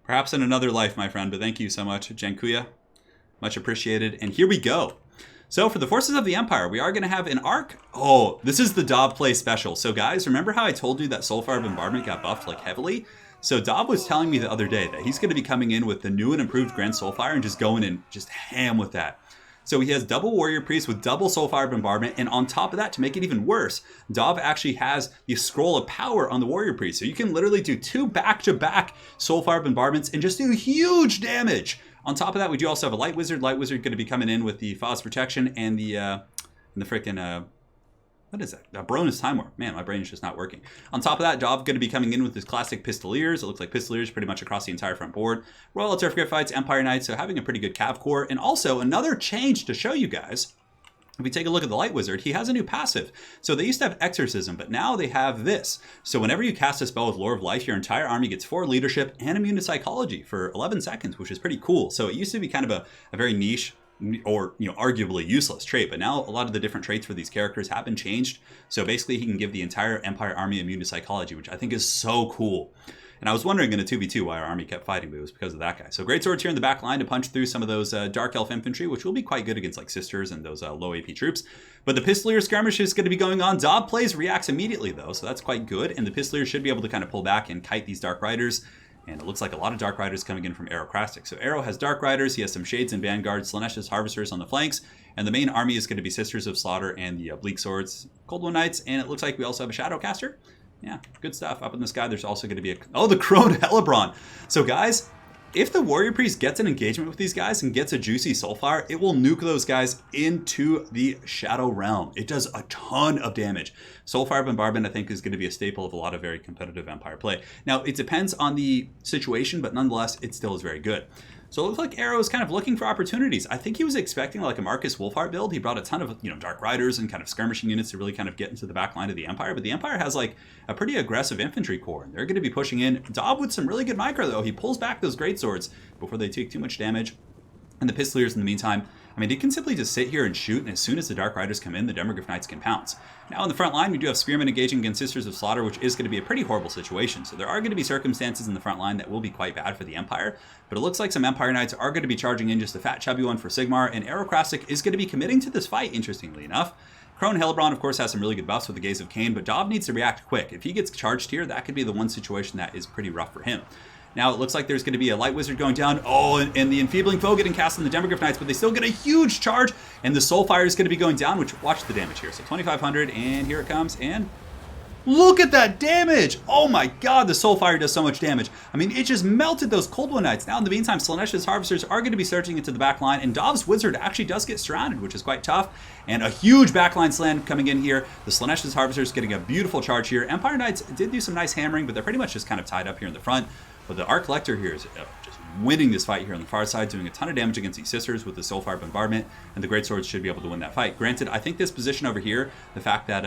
Perhaps in another life, my friend, but thank you so much, Jankuya. Much appreciated. And here we go. So for the Forces of the Empire, we are going to have an arc. Oh, this is the Dob play special. So guys, remember how I told you that Soulfire Bombardment got buffed like heavily? So Dob was telling me the other day that he's going to be coming in with the new and improved Grand Soulfire and just going in just ham with that. So he has double Warrior Priest with double Soulfire Bombardment, and on top of that, to make it even worse, Dob actually has the Scroll of Power on the Warrior Priest. So you can literally do 2 back-to-back Soulfire Bombardments and just do huge damage. On top of that, we do also have a Light Wizard. Light Wizard going to be coming in with the Foz Protection and the freaking, what is that? Baroness Time Warp. Man, my brain is just not working. On top of that, Dob going to be coming in with his classic Pistoliers. It looks like Pistoliers pretty much across the entire front board. Royal Turf Fights, Empire Knights, so having a pretty good Cav Core. And also, another change to show you guys. If we take a look at the Light Wizard, he has a new passive. So they used to have Exorcism, but now they have this. So whenever you cast a spell with Lore of Life, your entire army gets 4 leadership and immune to psychology for 11 seconds, which is pretty cool. So it used to be kind of a very niche or arguably useless trait, but now a lot of the different traits for these characters have been changed. So basically he can give the entire Empire army immune to psychology, which I think is so cool. And I was wondering in a 2v2 why our army kept fighting, but it was because of that guy. So great swords here in the back line to punch through some of those Dark Elf infantry, which will be quite good against like Sisters and those low AP troops. But the Pistolier skirmish is going to be going on. Dob plays, reacts immediately though, so that's quite good. And the Pistolier should be able to kind of pull back and kite these Dark Riders. And it looks like a lot of Dark Riders coming in from Aerocrastic. So Aero has Dark Riders, he has some Shades and Vanguard, Slaanesha's Harvesters on the flanks, and the main army is going to be Sisters of Slaughter and the Bleak Swords, Cold One Knights, and it looks like we also have a Shadowcaster. Yeah, good stuff. Up in the sky, there's also going to be the Crone Hellebron. So guys, if the Warrior Priest gets an engagement with these guys and gets a juicy Soulfire, it will nuke those guys into the Shadow Realm. It does a ton of damage. Soulfire Bombardment, I think, is going to be a staple of a lot of very competitive Empire play. Now, it depends on the situation, but nonetheless, it still is very good. So it looks like Arrow is kind of looking for opportunities. I think he was expecting like a Marcus Wolfhart build. He brought a ton of Dark Riders and kind of skirmishing units to really kind of get into the back line of the Empire. But the Empire has like a pretty aggressive infantry core, and they're going to be pushing in. Dob with some really good micro though. He pulls back those great swords before they take too much damage. And the Pistoliers in the meantime I mean, he can simply just sit here and shoot, and as soon as the Dark Riders come in, the Demogryph Knights can pounce. Now, in the front line, we do have Spearmen engaging against Sisters of Slaughter, which is going to be a pretty horrible situation. So there are going to be circumstances in the front line that will be quite bad for the Empire, but it looks like some Empire Knights are going to be charging in, just a fat, chubby one for Sigmar, and Aerocrastic is going to be committing to this fight, interestingly enough. Crone Hellebron, of course, has some really good buffs with the Gaze of Cain, but Dov needs to react quick. If he gets charged here, that could be the one situation that is pretty rough for him. Now, it looks like there's going to be a Light Wizard going down. Oh, and the Enfeebling Foe getting cast on the Demogryph Knights, but they still get a huge charge, and the Soulfire is going to be going down, which, watch the damage here. So 2,500, and here it comes, and look at that damage! Oh my god, the Soulfire does so much damage. I mean, it just melted those Cold One Knights. Now, in the meantime, Slaanesha's Harvesters are going to be surging into the back line, and Dov's Wizard actually does get surrounded, which is quite tough. And a huge backline slam coming in here. The Slaanesha's Harvesters getting a beautiful charge here. Empire Knights did do some nice hammering, but they're pretty much just kind of tied up here in the front. But the Arc Lector here is just winning this fight here on the far side, doing a ton of damage against these Sisters with the Soulfire Bombardment, and the Great Swords should be able to win that fight. Granted, I think this position over here, the fact that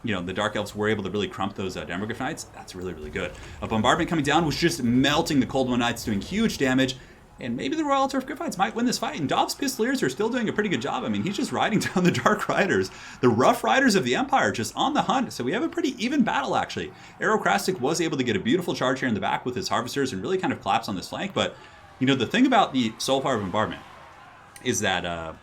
the Dark Elves were able to really crump those Demogryph Knights, that's really, really good. A Bombardment coming down was just melting the Cold One Knights, doing huge damage. And maybe the Royal Turf Gryphites might win this fight. And Dov's Pistoliers are still doing a pretty good job. I mean, he's just riding down the Dark Riders. The Rough Riders of the Empire just on the hunt. So we have a pretty even battle, actually. Aerocrastic was able to get a beautiful charge here in the back with his Harvesters and really kind of collapse on this flank. But, you know, the thing about the Soulfire Bombardment is that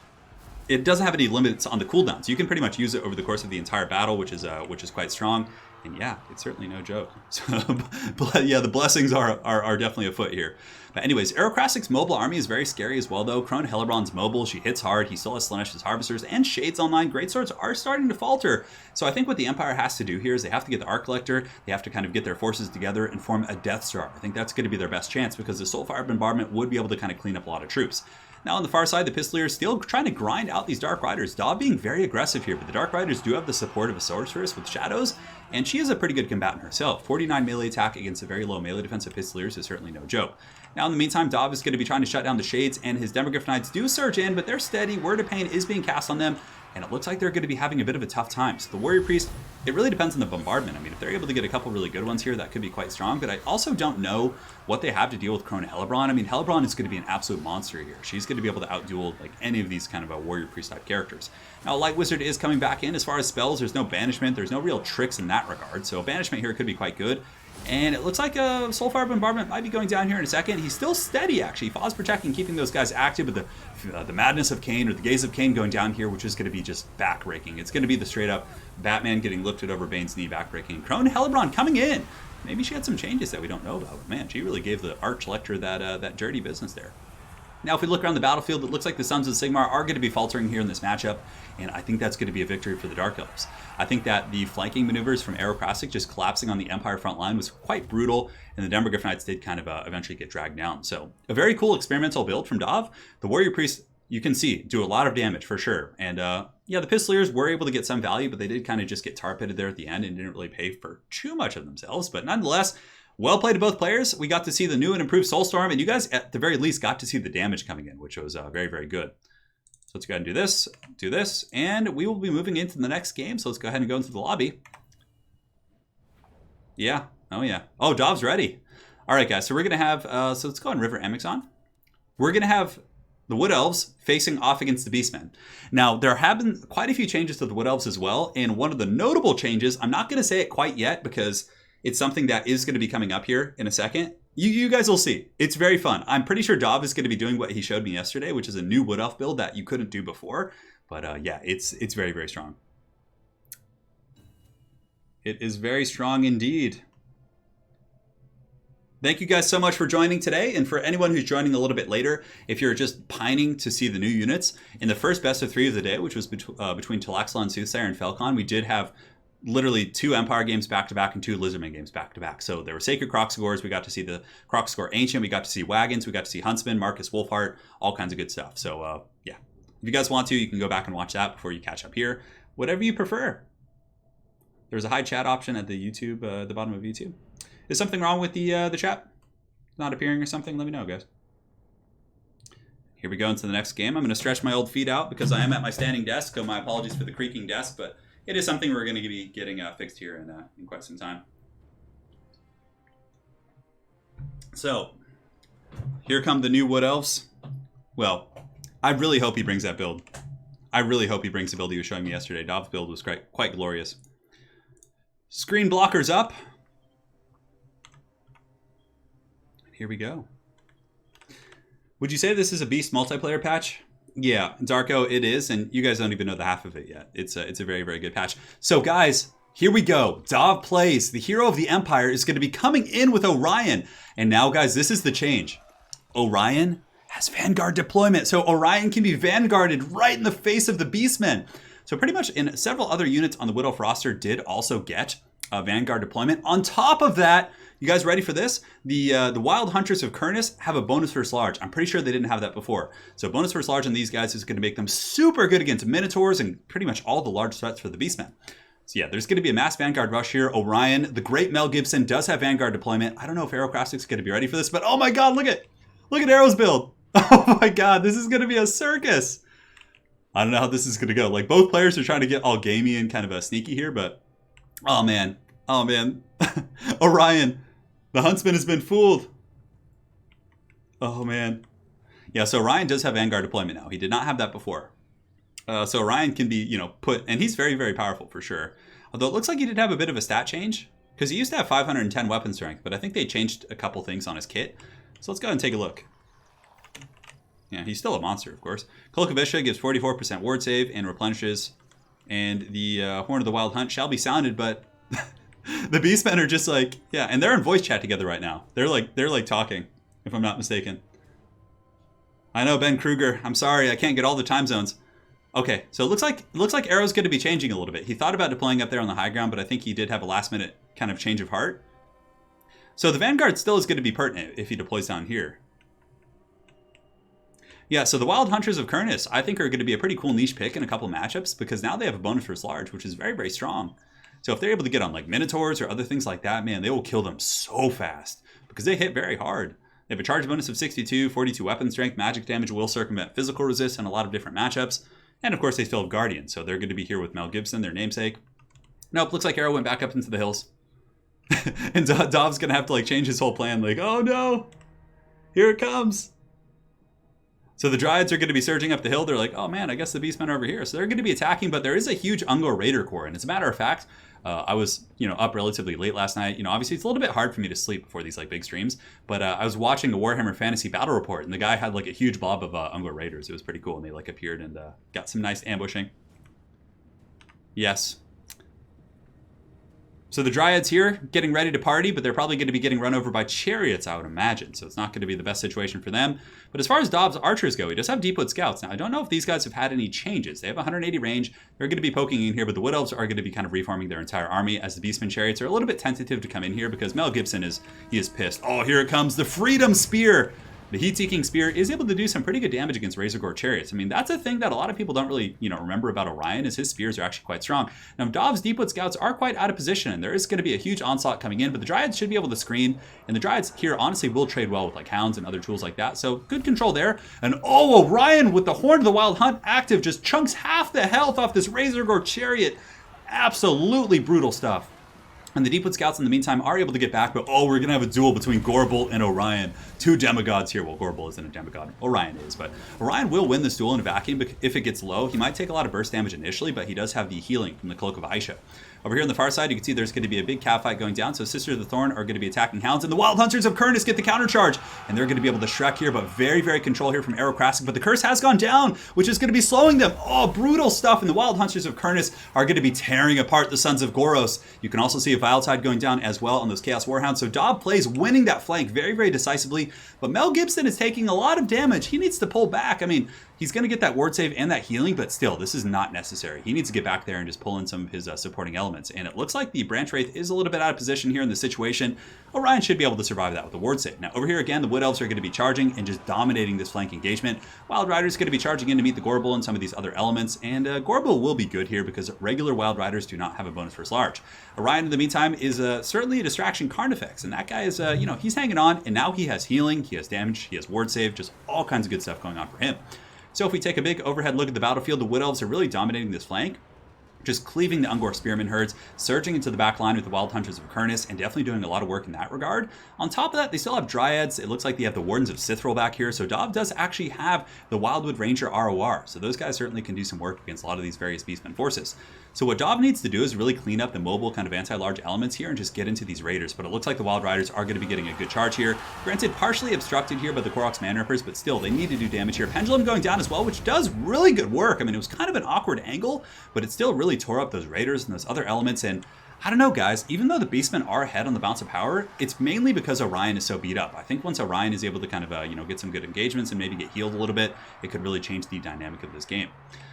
it doesn't have any limits on the cooldowns. You can pretty much use it over the course of the entire battle, which is quite strong. And yeah, it's certainly no joke. So, but yeah, the blessings are definitely afoot here. But anyways, Aerocrastic's mobile army is very scary as well, though. Crone Hellebron's mobile. She hits hard. He still has Slaanesha's Harvesters and Shades online. Greatswords are starting to falter. So I think what the Empire has to do here is they have to get the Arc Collector. They have to kind of get their forces together and form a Death Star. I think that's going to be their best chance because the Soulfire Bombardment would be able to kind of clean up a lot of troops. Now on the far side, the Pistoliers still trying to grind out these Dark Riders. Dov being very aggressive here, but the Dark Riders do have the support of a Sorceress with Shadows, and she is a pretty good combatant herself. 49 melee attack against a very low melee defense of Pistoliers is certainly no joke. Now in the meantime, Dov is going to be trying to shut down the Shades, and his Demogryph Knights do surge in, but they're steady. Word of Pain is being cast on them, and it looks like they're going to be having a bit of a tough time. So the Warrior Priest, it really depends on the bombardment. I mean, if they're able to get a couple really good ones here, that could be quite strong. But I also don't know what they have to deal with Crone Hellebron. I mean, Hellebron is going to be an absolute monster here. She's going to be able to outduel like any of these kind of Warrior Priest type characters. Now, Light Wizard is coming back in. As far as spells, there's no banishment. There's no real tricks in that regard. So banishment here could be quite good. And it looks like a Soulfire Bombardment might be going down here in a second. He's still steady, actually. Phos protecting, keeping those guys active, but the Madness of Cain or the Gaze of Cain going down here, which is going to be just backbreaking. It's going to be the straight-up Batman getting lifted over Bane's knee, backbreaking. Crone Hellebron coming in. Maybe she had some changes that we don't know about, but man, she really gave the Arch Lector that dirty business there. Now, if we look around the battlefield, it looks like the Sons of Sigmar are going to be faltering here in this matchup, and I think that's going to be a victory for the Dark Elves. I think that the flanking maneuvers from Aerocrastic just collapsing on the Empire front line was quite brutal, and the Demogryph Knights did kind of eventually get dragged down. So, a very cool experimental build from Dov. The Warrior Priest, you can see, do a lot of damage for sure. And yeah, the Pistoliers were able to get some value, but they did kind of just get tar pitted there at the end and didn't really pay for too much of themselves. But nonetheless, well played to both players. We got to see the new and improved Soulstorm, and you guys, at the very least, got to see the damage coming in, which was very, very good. So let's go ahead and do this, and we will be moving into the next game. So let's go ahead and go into the lobby. Yeah. Oh, yeah. Oh, Dov's ready. All right, guys. So we're going to have, so let's go on River Amixon. We're going to have the Wood Elves facing off against the Beastmen. Now, there have been quite a few changes to the Wood Elves as well, and one of the notable changes, I'm not going to say it quite yet because it's something that is going to be coming up here in a second. You guys will see. It's very fun. I'm pretty sure Dov is going to be doing what he showed me yesterday, which is a new Wood Elf build that you couldn't do before. But yeah, it's very, very strong. It is very strong indeed. Thank you guys so much for joining today. And for anyone who's joining a little bit later, if you're just pining to see the new units, in the first best of 3 of the day, which was between Talaxalon, Soothsayer, and Felcon, we did have literally 2 Empire games back-to-back and 2 Lizardman games back-to-back. So there were Sacred Croxagores, we got to see the Croxagore Ancient, we got to see Wagons, we got to see Huntsman, Marcus Wolfheart, all kinds of good stuff. So yeah, if you guys want to, you can go back and watch that before you catch up here. Whatever you prefer. There's a hide chat option at the YouTube, the bottom of YouTube. Is something wrong with the chat? Not appearing or something? Let me know, guys. Here we go into the next game. I'm going to stretch my old feet out because I am at my standing desk, so my apologies for the creaking desk, but it is something we're going to be getting fixed here in quite some time. So, here come the new Wood Elves. Well, I really hope he brings that build. I really hope he brings the build he was showing me yesterday. Dov's build was quite glorious. Screen blockers up. Here we go. Would you say this is a Beast multiplayer patch? Yeah, Darko, it is, and you guys don't even know the half of it yet. It's a very, very good patch. So guys, here we go. Dov plays. The hero of the Empire is going to be coming in with Orion. And now, guys, this is the change. Orion has Vanguard deployment. So Orion can be Vanguarded right in the face of the Beastmen. So pretty much in several other units on the Wood Elf roster did also get Vanguard deployment. On top of that, you guys ready for this? The Wild Hunters of Kurnus have a bonus first large. I'm pretty sure they didn't have that before. So bonus first large on these guys is going to make them super good against Minotaurs and pretty much all the large threats for the Beastmen. So yeah, there's going to be a mass Vanguard rush here. Orion, the great Mel Gibson, does have Vanguard deployment. I don't know if Aerocrastic's going to be ready for this, but oh my god, look at Arrow's build. Oh my god, this is going to be a circus. I don't know how this is going to go. Like, both players are trying to get all gamey and kind of sneaky here, but oh man. Orion, the Huntsman has been fooled. Oh man. Yeah, so Orion does have Vanguard deployment now. He did not have that before. So Orion can be, put, and he's very, very powerful for sure. Although it looks like he did have a bit of a stat change, because he used to have 510 weapon strength, but I think they changed a couple things on his kit. So let's go ahead and take a look. Yeah, he's still a monster, of course. Cloak of Isha gives 44% ward save and replenishes. And the Horn of the Wild Hunt shall be sounded, but the Beastmen are just like, yeah, and they're in voice chat together right now. They're like talking, if I'm not mistaken. I know, Ben Kruger. I'm sorry, I can't get all the time zones. Okay, so it looks like Arrow's going to be changing a little bit. He thought about deploying up there on the high ground, but I think he did have a last minute kind of change of heart. So the Vanguard still is going to be pertinent if he deploys down here. Yeah, so the Wild Hunters of Kurnus, I think, are going to be a pretty cool niche pick in a couple matchups, because now they have a bonus first large, which is very, very strong. So if they're able to get on like Minotaurs or other things like that, man, they will kill them so fast, because they hit very hard. They have a charge bonus of 62, 42 weapon strength, magic damage, will circumvent physical resist in a lot of different matchups. And of course, they still have Guardian, so they're going to be here with Mel Gibson, their namesake. Nope, looks like Arrow went back up into the hills. And Dov's going to have to like change his whole plan, like, oh no, here it comes. So the Dryads are going to be surging up the hill. They're like, oh man, I guess the Beastmen are over here. So they're going to be attacking, but there is a huge Ungor Raider core. And as a matter of fact, I was, up relatively late last night. Obviously it's a little bit hard for me to sleep before these like big streams, but I was watching a Warhammer Fantasy Battle Report, and the guy had like a huge blob of Ungor Raiders. It was pretty cool, and they like appeared and got some nice ambushing. Yes. So the Dryads here, getting ready to party, but they're probably going to be getting run over by chariots, I would imagine. So it's not going to be the best situation for them. But as far as Dov's archers go, he does have Deepwood Scouts. Now, I don't know if these guys have had any changes. They have 180 range. They're going to be poking in here, but the Wood Elves are going to be kind of reforming their entire army, as the Beastmen chariots are a little bit tentative to come in here because Mel Gibson is pissed. Oh, here it comes, the Freedom Spear. The Heat-Seeking Spear is able to do some pretty good damage against Razorgore Chariots. I mean, that's a thing that a lot of people don't really, remember about Orion, is his spears are actually quite strong. Now, Dov's Deepwood Scouts are quite out of position, and there is going to be a huge onslaught coming in, but the Dryads should be able to screen, and the Dryads here honestly will trade well with like Hounds and other tools like that, so good control there. And oh, Orion with the Horn of the Wild Hunt active just chunks half the health off this Razorgore Chariot. Absolutely brutal stuff. And the Deepwood Scouts, in the meantime, are able to get back, but oh, we're going to have a duel between Gorbel and Orion. Two demigods here. Well, Gorbel isn't a demigod. Orion is, but Orion will win this duel in a vacuum if it gets low. He might take a lot of burst damage initially, but he does have the healing from the Cloak of Aisha. Over here on the far side, you can see there's going to be a big cat fight going down, so Sisters of the Thorn are going to be attacking Hounds, and the Wild Hunters of Kurnus get the counter charge, and they're going to be able to Shrek here, but very, very control here from Aerocrastic, but the curse has gone down, which is going to be slowing them. Oh, brutal stuff, and the Wild Hunters of Kurnus are going to be tearing apart the Sons of Goros. You can also see a Vile Tide going down as well on those Chaos Warhounds, so Dov plays winning that flank very, very decisively, but Mel Gibson is taking a lot of damage. He needs to pull back. I mean, he's going to get that ward save and that healing, but still, this is not necessary. He needs to get back there and just pull in some of his supporting elements. And it looks like the Branch Wraith is a little bit out of position here in the situation. Orion should be able to survive that with the ward save. Now, over here again, the Wood Elves are going to be charging and just dominating this flank engagement. Wild Riders going to be charging in to meet the Gorbel and some of these other elements. And Gorbel will be good here because regular Wild Riders do not have a bonus first large. Orion, in the meantime, is certainly a distraction Carnifex. And that guy is, he's hanging on. And now he has healing, he has damage, he has ward save, just all kinds of good stuff going on for him. So if we take a big overhead look at the battlefield, the Wood Elves are really dominating this flank. just cleaving the Ungor Spearman herds, surging into the back line with the Wild Hunters of Avernus, and definitely doing a lot of work in that regard. On top of that, they still have Dryads. It looks like they have the Wardens of Sithril back here, so Dov does actually have the Wildwood Ranger ROR, so those guys certainly can do some work against a lot of these various Beastmen forces. So what Dov needs to do is really clean up the mobile kind of anti-large elements here and just get into these raiders, but it looks like the Wild Riders are going to be getting a good charge here. Granted, partially obstructed here by the Koroks Man Rippers, but still, they need to do damage here. Pendulum going down as well, which does really good work. I mean, it was kind of an awkward angle, but it still really tore up those raiders and those other elements, and I don't know, guys, even though the Beastmen are ahead on the bounce of power, it's mainly because Orion is so beat up. I think once Orion is able to kind of, get some good engagements and maybe get healed a little bit, it could really change the dynamic of this game.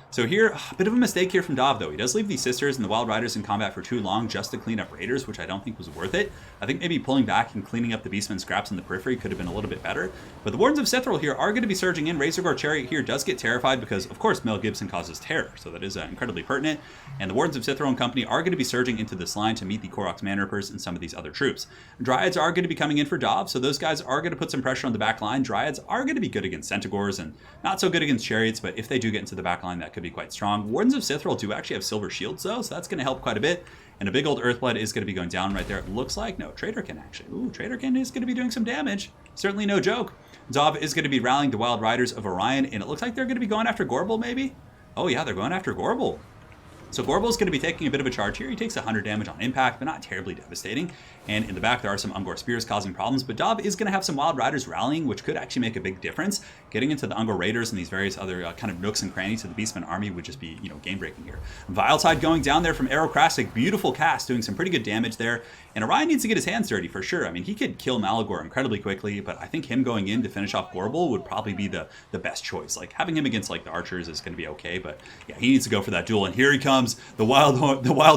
So here, a bit of a mistake here from Dov, though. He does leave these Sisters and the Wild Riders in combat for too long just to clean up Raiders, which I don't think was worth it. I think maybe pulling back and cleaning up the Beastmen scraps in the periphery could have been a little bit better. But the Wardens of Sithril here are going to be surging in. Razorgore Chariot here does get terrified because, of course, Mel Gibson causes terror, so that is incredibly pertinent. And the Wardens of Sithril and company are going to be surging into this line to meet the Koroks Man Rippers and some of these other troops. Dryads are going to be coming in for Dov, so those guys are going to put some pressure on the back line. Dryads are going to be good against Centaurs and not so good against Chariots, but if they do get into the back line, that could be quite strong. Wardens of Sithril do actually have silver shields, though, so that's going to help quite a bit. And a big old Earthblood is going to be going down right there. It looks like, no, Traderkin actually. Ooh, Traderkin is going to be doing some damage. Certainly no joke. Dov is going to be rallying the Wild Riders of Orion, and it looks like they're going to be going after Gorbel, maybe? Oh, yeah, they're going after Gorbel. So Gorbel is going to be taking a bit of a charge here. He takes 100 damage on impact, but not terribly devastating. And in the back, there are some Ungor Spears causing problems, but Dov is going to have some Wild Riders rallying, which could actually make a big difference. Getting into the Ungor Raiders and these various other kind of nooks and crannies of the Beastmen army would just be, game-breaking here. Viletide going down there from Aerocrastic. Beautiful cast, doing some pretty good damage there. And Orion needs to get his hands dirty for sure. I mean, he could kill Malagor incredibly quickly, but I think him going in to finish off Gorbel would probably be the best choice. Like, having him against, like, the archers is going to be okay, but yeah, he needs to go for that duel. And here he comes. The Wild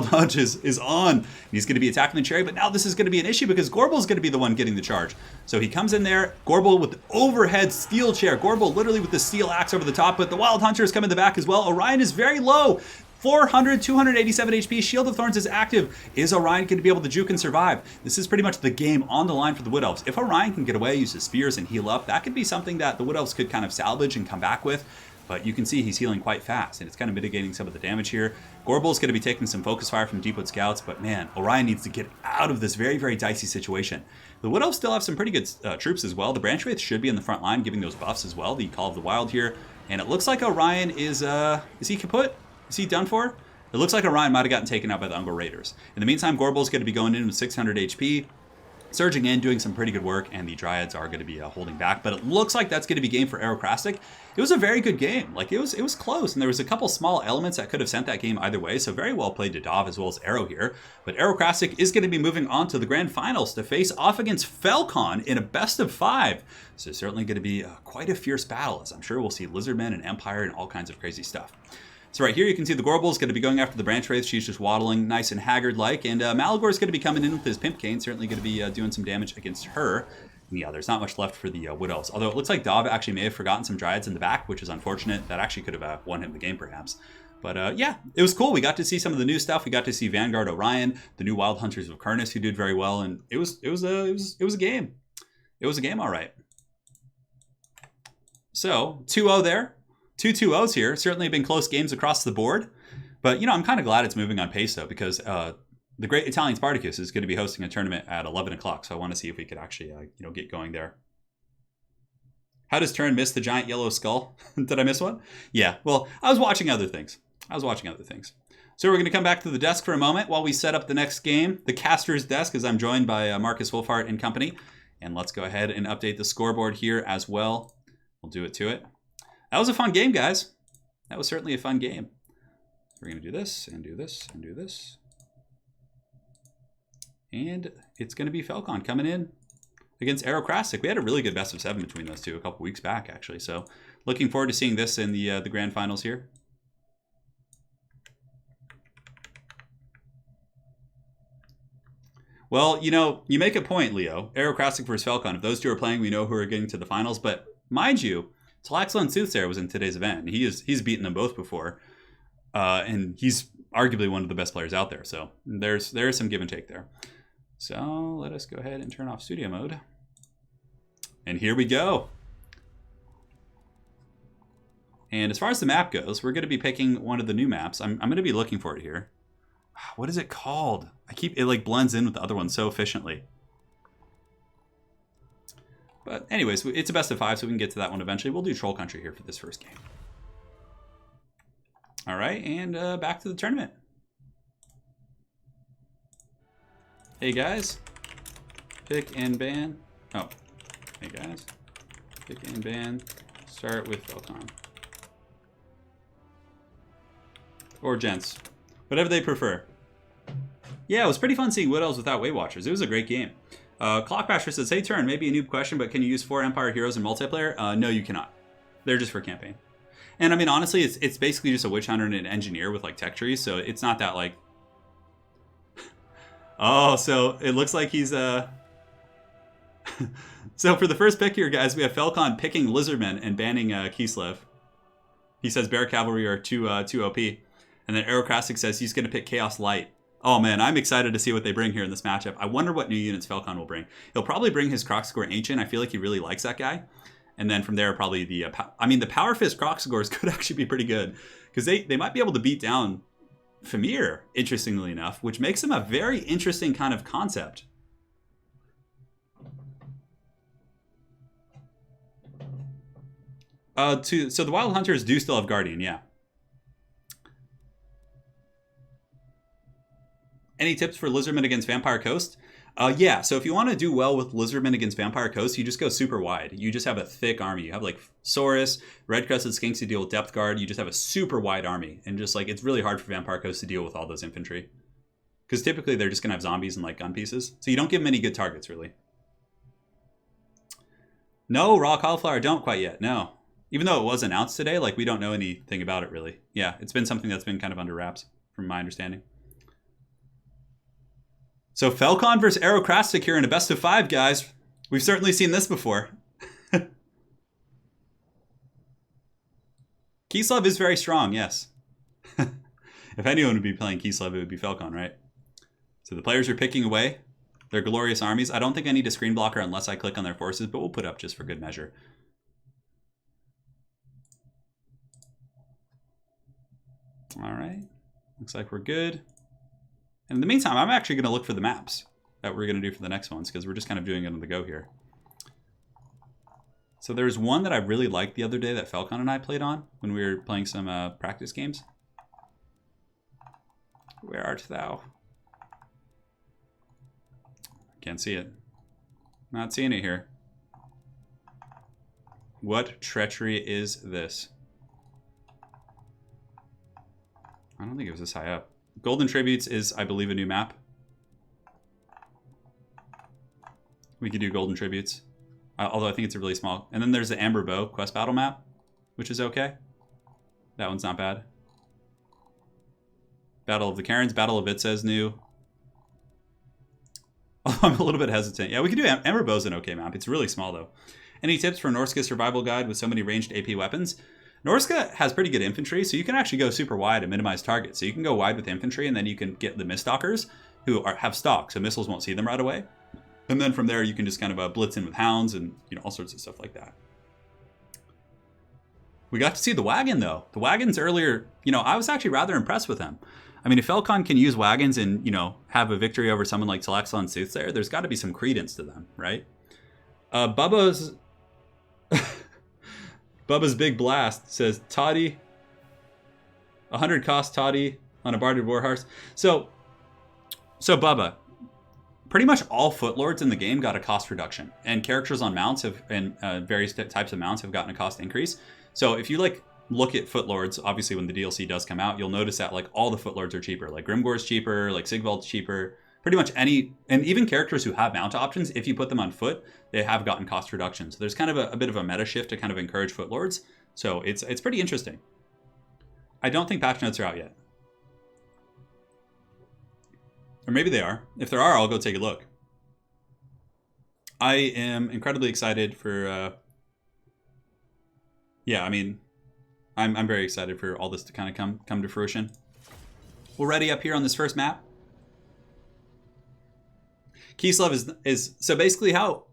Hunt is on. He's going to be attacking the chariot, but now this is going to be an issue because Gorbel is going to be the one getting the charge. So he comes in there, Gorbel with the overhead steel chair. Gorbel literally with the steel axe over the top, but the Wild Hunters come in the back as well. Orion is very low. 400, 287 HP. Shield of Thorns is active. Is Orion going to be able to juke and survive? This is pretty much the game on the line for the Wood Elves. If Orion can get away, use his spears, and heal up, that could be something that the Wood Elves could kind of salvage and come back with. But you can see he's healing quite fast, and it's kind of mitigating some of the damage here. Gorbel's going to be taking some focus fire from Deepwood Scouts, but man, Orion needs to get out of this very, very dicey situation. The Wood Elves still have some pretty good troops as well. The Branch Wraith should be in the front line, giving those buffs as well. The Call of the Wild here. And it looks like Orion is he kaput? Is he done for? It looks like Orion might have gotten taken out by the Ungor Raiders. In the meantime, Gorbel's going to be going in with 600 HP. Surging in, doing some pretty good work, and the Dryads are going to be holding back. But it looks like that's going to be game for Aerocrastic. It was a very good game. Like, it was close, and there was a couple small elements that could have sent that game either way. So very well played to Dov as well as Aero here. But Aerocrastic is going to be moving on to the grand finals to face off against Falcon in a best of 5. So certainly going to be quite a fierce battle, as I'm sure we'll see Lizardmen and Empire and all kinds of crazy stuff. So right here you can see the Gorbel is going to be going after the Branch Wraith. She's just waddling nice and haggard-like. And Malagor is going to be coming in with his Pimp Cane, certainly going to be doing some damage against her. And yeah, there's not much left for the Wood Elves. Although it looks like Dov actually may have forgotten some Dryads in the back, which is unfortunate. That actually could have won him the game, perhaps. But yeah, it was cool. We got to see some of the new stuff. We got to see Vanguard Orion, the new Wild Hunters of Avernus, who did very well. And it was a game. It was a game, all right. So 2-0 there. 2-2-0s here. Certainly been close games across the board. But, I'm kind of glad it's moving on pace, though, because the Great Italian Spartacus is going to be hosting a tournament at 11 o'clock. So I want to see if we could actually, get going there. How does Turin miss the giant yellow skull? Did I miss one? Yeah, well, I was watching other things. So we're going to come back to the desk for a moment while we set up the next game, the caster's desk, as I'm joined by Marcus Wolfhart and company. And let's go ahead and update the scoreboard here as well. We'll do it to it. That was a fun game, guys. That was certainly a fun game. We're going to do this, and do this, and do this. And it's going to be Falcon coming in against Aerocrastic. We had a really good best of 7 between those two a couple weeks back, actually. So looking forward to seeing this in the grand finals here. Well, you make a point, Leo. Aerocrastic versus Falcon. If those two are playing, we know who are getting to the finals. But mind you, Talaxel and Soothsayer was in today's event. He's beaten them both before. And he's arguably one of the best players out there. So there's some give and take there. So let us go ahead and turn off studio mode. And here we go. And as far as the map goes, we're going to be picking one of the new maps. I'm going to be looking for it here. What is it called? It like blends in with the other one so efficiently. But anyways, it's a best of 5, so we can get to that one eventually. We'll do Troll Country here for this first game. All right, and back to the tournament. Hey guys, pick and ban. Oh, hey guys, pick and ban. Start with Falcon. Or gents, whatever they prefer. Yeah, it was pretty fun seeing Wood Elves without Weight Watchers. It was a great game. Clockbasher says, hey Turin, maybe a noob question, but can you use 4 Empire heroes in multiplayer? No, you cannot. They're just for campaign. And I mean, honestly, it's basically just a Witch Hunter and an Engineer with like tech trees, so it's not that like... Oh, so it looks like he's... So for the first pick here, guys, we have Falcon picking Lizardmen and banning Kislev. He says Bear Cavalry are too OP. And then Aerocrastic says he's going to pick Chaos Light. Oh man, I'm excited to see what they bring here in this matchup. I wonder what new units Falcon will bring. He'll probably bring his Crocscore Ancient. I feel like he really likes that guy. And then from there, probably the... the Power Fist Crocscores could actually be pretty good. Because they might be able to beat down Famir, interestingly enough, which makes him a very interesting kind of concept. So the Wild Hunters do still have Guardian, yeah. Any tips for Lizardmen against Vampire Coast? Yeah, so if you want to do well with Lizardmen against Vampire Coast, you just go super wide. You just have a thick army. You have like Saurus, Red Crested Skinks to deal with Depth Guard. You just have a super wide army. And just like, it's really hard for Vampire Coast to deal with all those infantry. Because typically they're just going to have zombies and like gun pieces. So you don't give them any good targets, really. No, Raw Cauliflower don't quite yet, no. Even though it was announced today, like we don't know anything about it, really. Yeah, it's been something that's been kind of under wraps, from my understanding. So Falcon versus Aerocrastic here in a best of 5, guys. We've certainly seen this before. Kislev is very strong, yes. If anyone would be playing Kislev, it would be Falcon, right? So the players are picking away their glorious armies. I don't think I need a screen blocker unless I click on their forces, but we'll put up just for good measure. All right. Looks like we're good. And in the meantime, I'm actually going to look for the maps that we're going to do for the next ones because we're just kind of doing it on the go here. So there's one that I really liked the other day that Falcon and I played on when we were playing some practice games. Where art thou? Can't see it. Not seeing it here. What treachery is this? I don't think it was this high up. Golden Tributes is, I believe, a new map. We could do Golden Tributes. Although I think it's a really small. And then there's the Amber Bow Quest Battle map, which is okay. That one's not bad. Battle of the Karens. Battle of Itza is new. Oh, I'm a little bit hesitant. Yeah, we could do Amber Bow's an okay map. It's really small, though. Any tips for Norska Survival Guide with so many ranged AP weapons? Norska has pretty good infantry, so you can actually go super wide and minimize targets. So you can go wide with infantry, and then you can get the Miststalkers, who have stock, so missiles won't see them right away. And then from there, you can just kind of blitz in with hounds and all sorts of stuff like that. We got to see the wagon, though. The wagons earlier, I was actually rather impressed with them. I mean, if Falcon can use wagons and, have a victory over someone like Talaxon Soothsayer, there's got to be some credence to them, right? Bubba's Big Blast says, Toddy, 100 cost Toddy on a Barded Warhorse. So Bubba, pretty much all Footlords in the game got a cost reduction, and characters on mounts and various types of mounts have gotten a cost increase. So if you look at Footlords, obviously when the DLC does come out, you'll notice that all the Footlords are cheaper. Like Grimgore's cheaper, like Sigvald's cheaper. Pretty much any, and even characters who have mount options, if you put them on foot, they have gotten cost reductions. So there's kind of a bit of a meta shift to kind of encourage Footlords. So it's pretty interesting. I don't think patch notes are out yet. Or maybe they are. If there are, I'll go take a look. I am incredibly excited for, I'm very excited for all this to kind of come to fruition. We're ready up here on this first map. Kislev is so basically how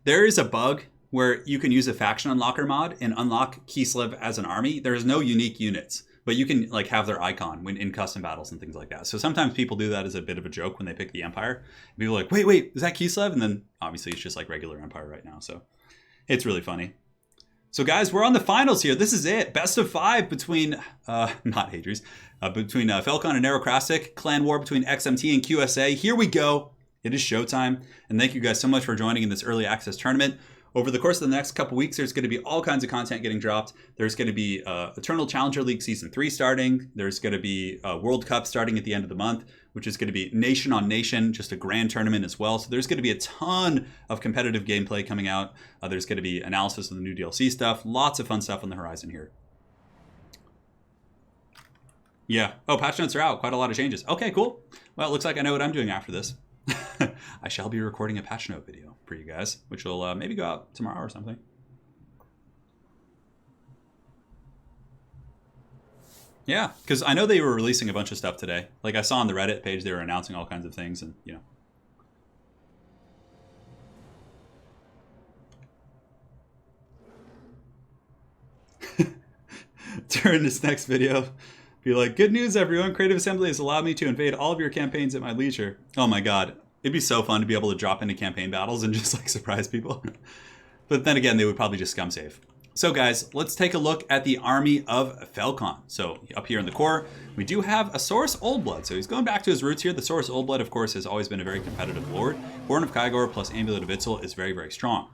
there is a bug where you can use a faction unlocker mod and unlock Kislev as an army. There's no unique units, but you can like have their icon when in custom battles and things like that. So sometimes people do that as a bit of a joke when they pick the Empire. People are like, wait, is that Kislev? And then obviously it's just like regular Empire right now. So it's really funny. So guys, we're on the finals here. This is it. Best of 5 between, not Hadries, between Felcon and Aerocrastic. Clan war between XMT and QSA. Here we go. It is showtime. And thank you guys so much for joining in this early access tournament. Over the course of the next couple weeks, there's going to be all kinds of content getting dropped. There's going to be Eternal Challenger League Season 3 starting. There's going to be World Cup starting at the end of the month, which is going to be Nation on Nation, just a grand tournament as well. So there's going to be a ton of competitive gameplay coming out. There's going to be analysis of the new DLC stuff. Lots of fun stuff on the horizon here. Yeah. Oh, patch notes are out. Quite a lot of changes. Okay, cool. Well, it looks like I know what I'm doing after this. I shall be recording a patch note video for you guys, which will maybe go out tomorrow or something. Yeah, because I know they were releasing a bunch of stuff today. Like I saw on the Reddit page, they were announcing all kinds of things, and you know. During this next video, be like, good news, everyone. Creative Assembly has allowed me to invade all of your campaigns at my leisure. Oh my god. It'd be so fun to be able to drop into campaign battles and just like surprise people. But then again, they would probably just scum save. So guys, let's take a look at the army of Felcon. So up here in the core, we do have a Saurus Oldblood. So he's going back to his roots here. The Saurus Oldblood, of course, has always been a very competitive lord. Born of Kygor plus Amulet of Itzel is very, very strong.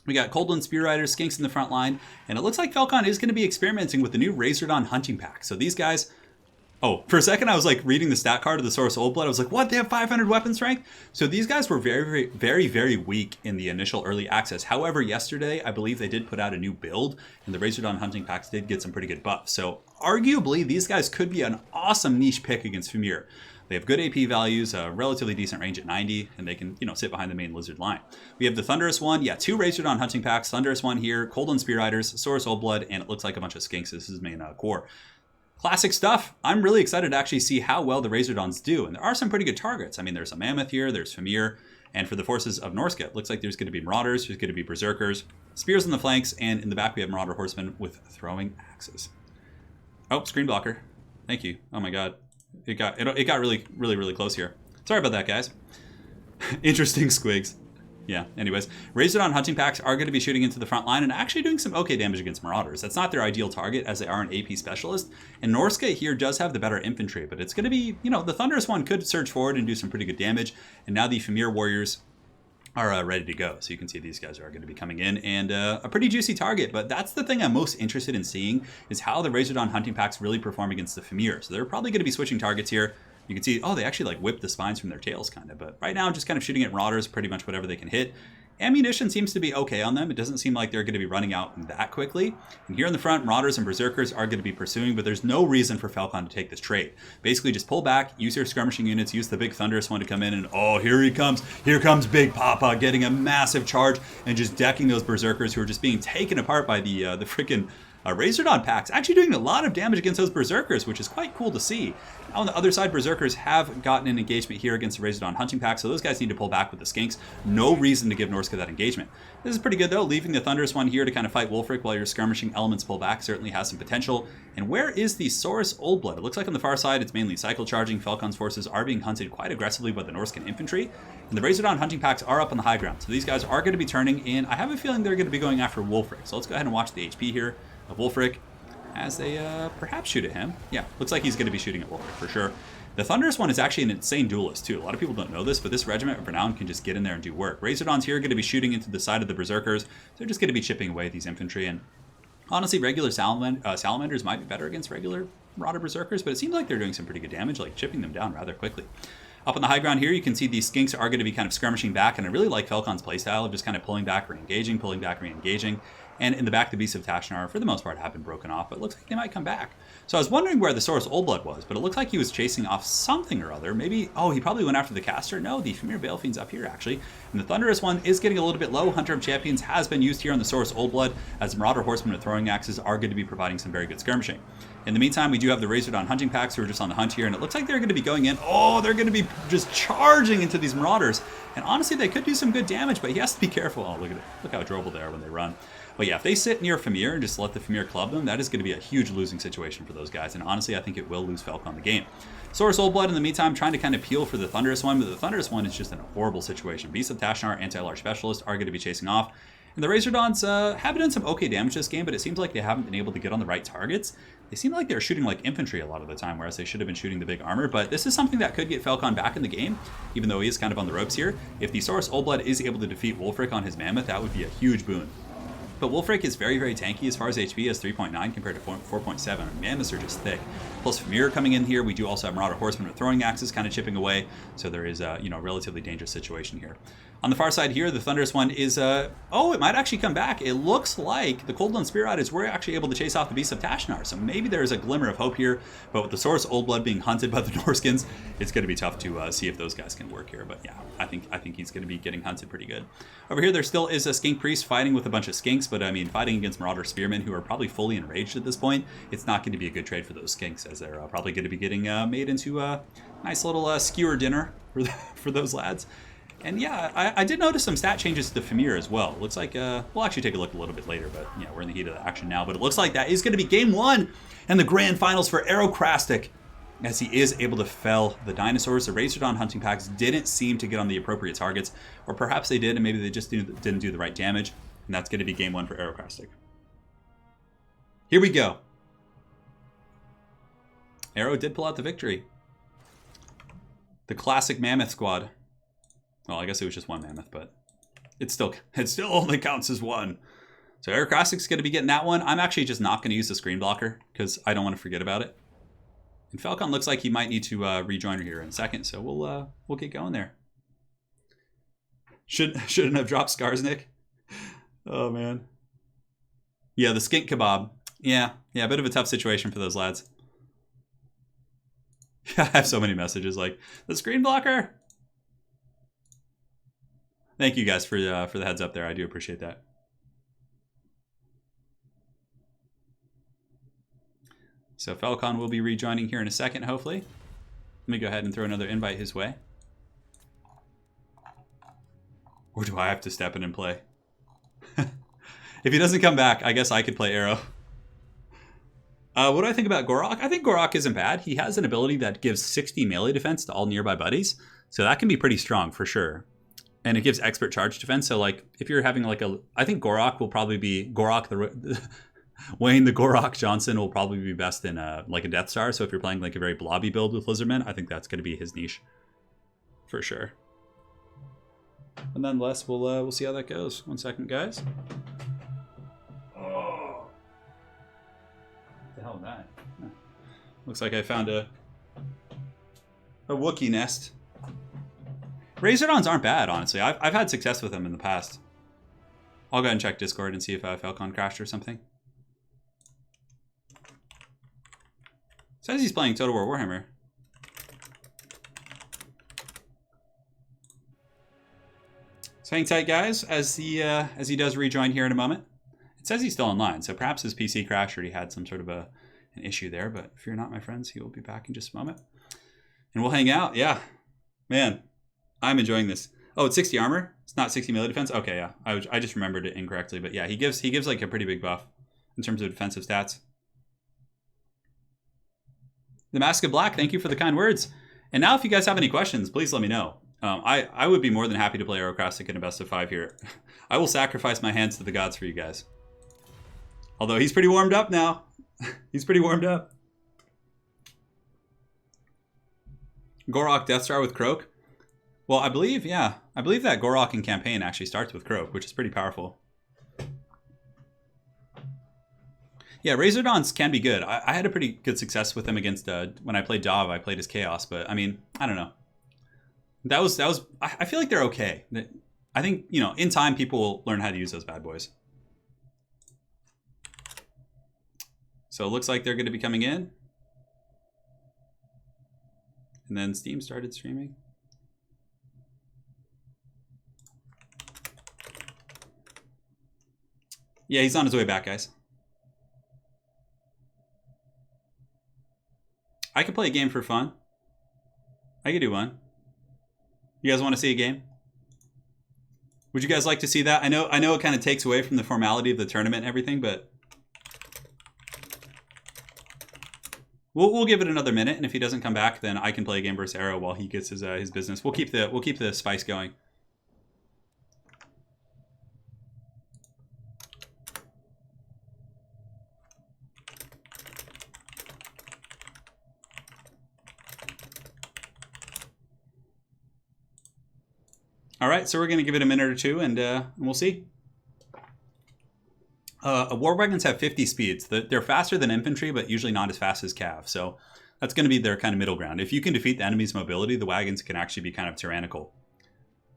We got Coldland Spear Riders, Skinks in the front line, and it looks like Felcon is going to be experimenting with the new Razordon Hunting Pack. So these guys... Oh, for a second I was like reading the stat card of the Saurus Oldblood. I was like, what? They have 500 weapon strength? So these guys were very weak in the initial early access. However, yesterday, I believe they did put out a new build, and the Razordon Hunting Packs did get some pretty good buffs. So arguably, these guys could be an awesome niche pick against Fimir. They have good AP values, a relatively decent range at 90, and they can, you know, sit behind the main lizard line. We have the Thunderous one. Yeah, 2 Razordon Hunting Packs. Thunderous one here, Coldland Spear Riders, Saurus Oldblood, and it looks like a bunch of Skinks. This is his main core. Classic stuff. I'm really excited to actually see how well the Razordons do. And there are some pretty good targets. I mean, there's a Mammoth here, there's Fimir, and for the forces of Norsca, looks like there's going to be Marauders, there's going to be Berserkers, Spears on the flanks, and in the back we have Marauder Horsemen with throwing axes. Oh, screen blocker. Thank you. Oh my god. It got really close here. Sorry about that, guys. Interesting squigs. Yeah, anyways, Razordon Hunting Packs are going to be shooting into the front line and actually doing some okay damage against Marauders. That's not their ideal target as they are an AP specialist. And Norsca here does have the better infantry, but it's going to be, you know, the Thunderous one could surge forward and do some pretty good damage. And now the Fimir Warriors are ready to go. So you can see these guys are going to be coming in and a pretty juicy target. But that's the thing I'm most interested in seeing is how the Razordon Hunting Packs really perform against the Fimir. So they're probably going to be switching targets here. You can see, oh, they actually like whip the spines from their tails kind of. But right now, just kind of shooting at Marauders, pretty much whatever they can hit. Ammunition seems to be okay on them. It doesn't seem like they're going to be running out that quickly. And here in the front, Marauders and Berserkers are going to be pursuing, but there's no reason for Felcon to take this trade. Basically, just pull back, use your skirmishing units, use the big Thunderous one to come in, and oh, here he comes. Here comes Big Papa getting a massive charge and just decking those Berserkers who are just being taken apart by the freaking Razordon packs, actually doing a lot of damage against those Berserkers, which is quite cool to see. Now on the other side, Berserkers have gotten an engagement here against the Razordon Hunting Pack, so those guys need to pull back with the Skinks. No reason to give Norsca that engagement. This is pretty good though, leaving the Thunderous one here to kind of fight Wulfric while your skirmishing elements pull back certainly has some potential. And where is the Saurus Oldblood? It looks like on the far side it's mainly cycle charging. Felcon's forces are being hunted quite aggressively by the Norscan infantry. And the Razordon Hunting Packs are up on the high ground, so these guys are going to be turning, and I have a feeling they're going to be going after Wulfric. So let's go ahead and watch the HP here of Wulfric as they perhaps shoot at him. Yeah, looks like he's going to be shooting at Wulfric for sure. The Thunderous one is actually an insane duelist too. A lot of people don't know this, but this Regiment of Renown can just get in there and do work. Razordons here are going to be shooting into the side of the Berserkers. They're just going to be chipping away at these infantry, and honestly, regular Salamanders might be better against regular Marauder Berserkers, but it seems like they're doing some pretty good damage, like chipping them down rather quickly. Up on the high ground here, you can see these Skinks are going to be kind of skirmishing back, and I really like Felcon's playstyle of just kind of pulling back, re-engaging, pulling back, re-engaging. And in the back, the Beasts of Tashnar, for the most part, have been broken off, but it looks like they might come back. So I was wondering where the Saurus Oldblood was, but it looks like he was chasing off something or other. Maybe, oh, he probably went after the caster. No, the Famir Balefiend's up here, actually. And the Thunderous one is getting a little bit low. Hunter of Champions has been used here on the Saurus Oldblood, as Marauder Horsemen with throwing axes are going to be providing some very good skirmishing. In the meantime, we do have the Razordon hunting packs who are just on the hunt here, and it looks like they're going to be going in. Oh, they're going to be just charging into these Marauders. And honestly, they could do some good damage, but he has to be careful. Oh, look at it. Look how adorable they are when they run. But yeah, if they sit near Famir and just let the Famir club them, that is going to be a huge losing situation for those guys. And honestly, I think it will lose Falcon the game. Saurus Oldblood, in the meantime, trying to kind of peel for the Thunderous one, but the Thunderous one is just in a horrible situation. Beasts of Tashnar, Anti-Large Specialist are going to be chasing off. And the Razordons have done some okay damage this game, but it seems like they haven't been able to get on the right targets. They seem like they're shooting like infantry a lot of the time, whereas they should have been shooting the big armor. But this is something that could get Falcon back in the game, even though he is kind of on the ropes here. If the Saurus Oldblood is able to defeat Wulfric on his Mammoth, that would be a huge boon. But Wulfric is very, very tanky as far as HP, as 3.9 compared to 4.7. Mammoths are just thick. Plus Famir coming in here. We do also have Marauder Horsemen with throwing axes kind of chipping away. So there is a relatively dangerous situation here. On the far side here, the Thunderous one is, oh, it might actually come back. It looks like the Cold Blood Spear Riders were actually able to chase off the Beasts of Tashnar. So maybe there is a glimmer of hope here. But with the Saurus Oldblood being hunted by the Norskins, it's going to be tough to see if those guys can work here. But yeah, I think he's going to be getting hunted pretty good. Over here, there still is a Skink Priest fighting with a bunch of Skinks. But I mean, fighting against Marauder Spearmen, who are probably fully enraged at this point, it's not going to be a good trade for those Skinks, as they're probably going to be getting made into a nice little skewer dinner for those lads. And yeah, I did notice some stat changes to Famir as well. Looks like, we'll actually take a look a little bit later, but yeah, we're in the heat of the action now. But it looks like that is going to be game one and the grand finals for Aerocrastic, as he is able to fell the dinosaurs. The Razordon hunting packs didn't seem to get on the appropriate targets, or perhaps they did, and maybe they just didn't do the right damage. And that's going to be game one for Aerocrastic. Here we go. Aero did pull out the victory. The classic Mammoth squad. Well, I guess it was just one Mammoth, but it still only counts as one. So Aerocrastic's going to be getting that one. I'm actually just not going to use the screen blocker because I don't want to forget about it. And Falcon looks like he might need to rejoin here in a second, so we'll get going there. Shouldn't have dropped Skarsnik. Oh man. Yeah, the skink kebab. Yeah, a bit of a tough situation for those lads. I have so many messages like the screen blocker. Thank you guys for the heads up there. I do appreciate that. So Falcon will be rejoining here in a second, hopefully. Let me go ahead and throw another invite his way. Or do I have to step in and play? If he doesn't come back, I guess I could play Arrow. What do I think about Gorok? I think Gorok isn't bad. He has an ability that gives 60 melee defense to all nearby buddies. So that can be pretty strong for sure. And it gives expert charge defense. So like if you're having like I think Gorok will probably be Wayne the Gorok Johnson will probably be best in like a Death Star. So if you're playing like a very blobby build with Lizardmen, I think that's going to be his niche for sure. But nonetheless, we'll see how that goes. 1 second, guys. Oh, what the hell is that? Huh. Looks like I found a Wookiee nest. Razordons aren't bad, honestly. I've had success with them in the past. I'll go ahead and check Discord and see if Falcon crashed or something. Says he's playing Total War Warhammer. So hang tight, guys, as he does rejoin here in a moment. It says he's still online, so perhaps his PC crashed or he had some sort of an issue there. But fear not, my friends, he will be back in just a moment, and we'll hang out. Yeah, man. I'm enjoying this. Oh, it's 60 armor? It's not 60 melee defense? Okay, yeah. I just remembered it incorrectly. But yeah, he gives like a pretty big buff in terms of defensive stats. The Mask of Black, thank you for the kind words. And now if you guys have any questions, please let me know. I would be more than happy to play Aerocrastic in a best of 5 here. I will sacrifice my hands to the gods for you guys. Although he's pretty warmed up now. He's pretty warmed up. Gorok Death Star with Croak. Well, I believe that Gorok in campaign actually starts with Croak, which is pretty powerful. Yeah, Razordons can be good. I had a pretty good success with them against when I played Dav. I played as Chaos, but I mean, I don't know. That was. I feel like they're okay. I think in time people will learn how to use those bad boys. So it looks like they're going to be coming in. And then Steam started streaming. Yeah, he's on his way back, guys. I could play a game for fun. I could do one. You guys want to see a game? Would you guys like to see that? I know it kind of takes away from the formality of the tournament and everything, but we'll give it another minute, and if he doesn't come back, then I can play a game versus Arrow while he gets his business. We'll keep the spice going. All right, so we're going to give it a minute or two, and we'll see. War wagons have 50 speeds. They're faster than infantry, but usually not as fast as cav. So that's going to be their kind of middle ground. If you can defeat the enemy's mobility, the wagons can actually be kind of tyrannical.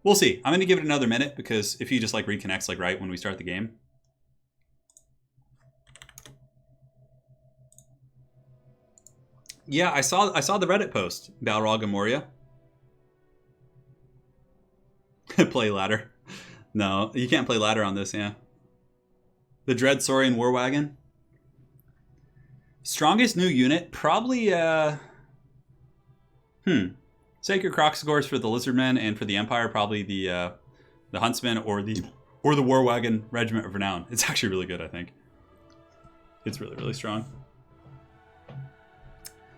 We'll see. I'm going to give it another minute, because if he just like reconnects like right when we start the game. Yeah, I saw the Reddit post, Balrog and Moria. Play ladder. No, you can't play ladder on this, yeah. The Dread Saurian War Wagon. Strongest new unit? Probably, Sacred Crocscores for the Lizardmen, and for the Empire, probably the Huntsman or the War Wagon Regiment of Renown. It's actually really good, I think. It's really, really strong.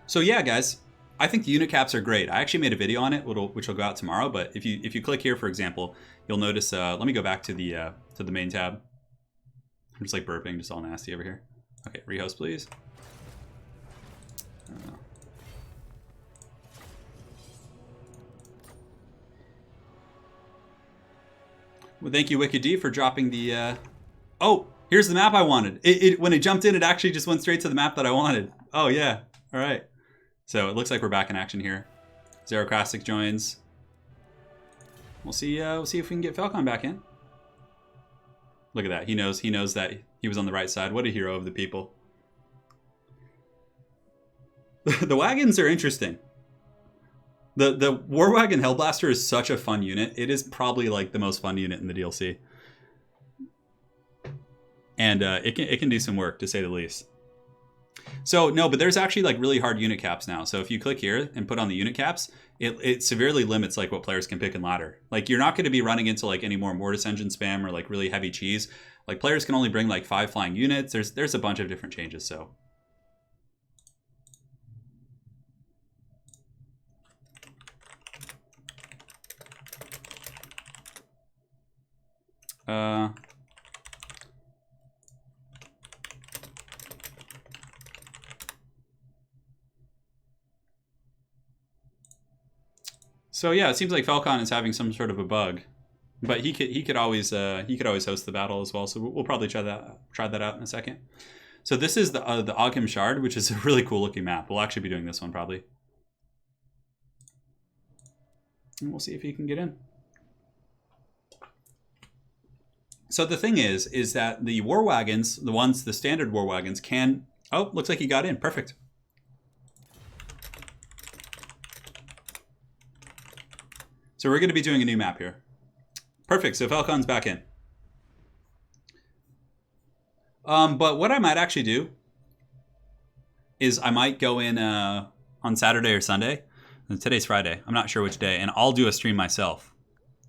So yeah, guys. I think the unit caps are great. I actually made a video on it, which will go out tomorrow. But if you click here, for example, you'll notice. Let me go back to the main tab. I'm just like burping, just all nasty over here. Okay, rehost, please. Well, thank you, Wicked D, for dropping the. Oh, here's the map I wanted. When it jumped in, it actually just went straight to the map that I wanted. Oh yeah, all right. So it looks like we're back in action here. Zerocrastic joins. We'll see if we can get Falcon back in. Look at that. He knows that he was on the right side. What a hero of the people. The wagons are interesting. The War Wagon Hellblaster is such a fun unit. It is probably like the most fun unit in the DLC. And it can do some work, to say the least. So no, but there's actually like really hard unit caps now. So if you click here and put on the unit caps, it severely limits like what players can pick in ladder. Like you're not going to be running into like any more Mortis Engine spam or like really heavy cheese. Like players can only bring like 5 flying units. There's a bunch of different changes. So So yeah, it seems like Falcon is having some sort of a bug, but he could always host the battle as well. So we'll probably try that out in a second. So this is the Ogham Shard, which is a really cool looking map. We'll actually be doing this one probably, and we'll see if he can get in. So the thing is that the war wagons, the standard war wagons can. Oh, looks like he got in. Perfect. So we're going to be doing a new map here. Perfect. So Falcon's back in. But what I might actually do is I might go in on Saturday or Sunday. And today's Friday. I'm not sure which day. And I'll do a stream myself.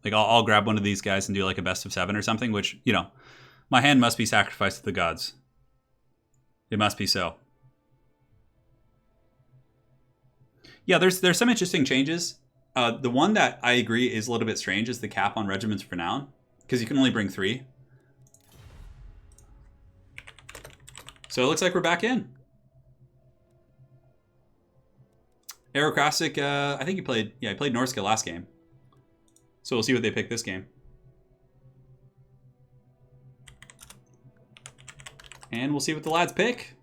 Like I'll grab one of these guys and do like a best of 7 or something, which, you know, my hand must be sacrificed to the gods. It must be so. Yeah, there's some interesting changes. The one that I agree is a little bit strange is the cap on regiments for now, because you can only bring 3. So it looks like we're back in. Aerocrastic, I think he played Norska last game. So we'll see what they pick this game. And we'll see what the lads pick.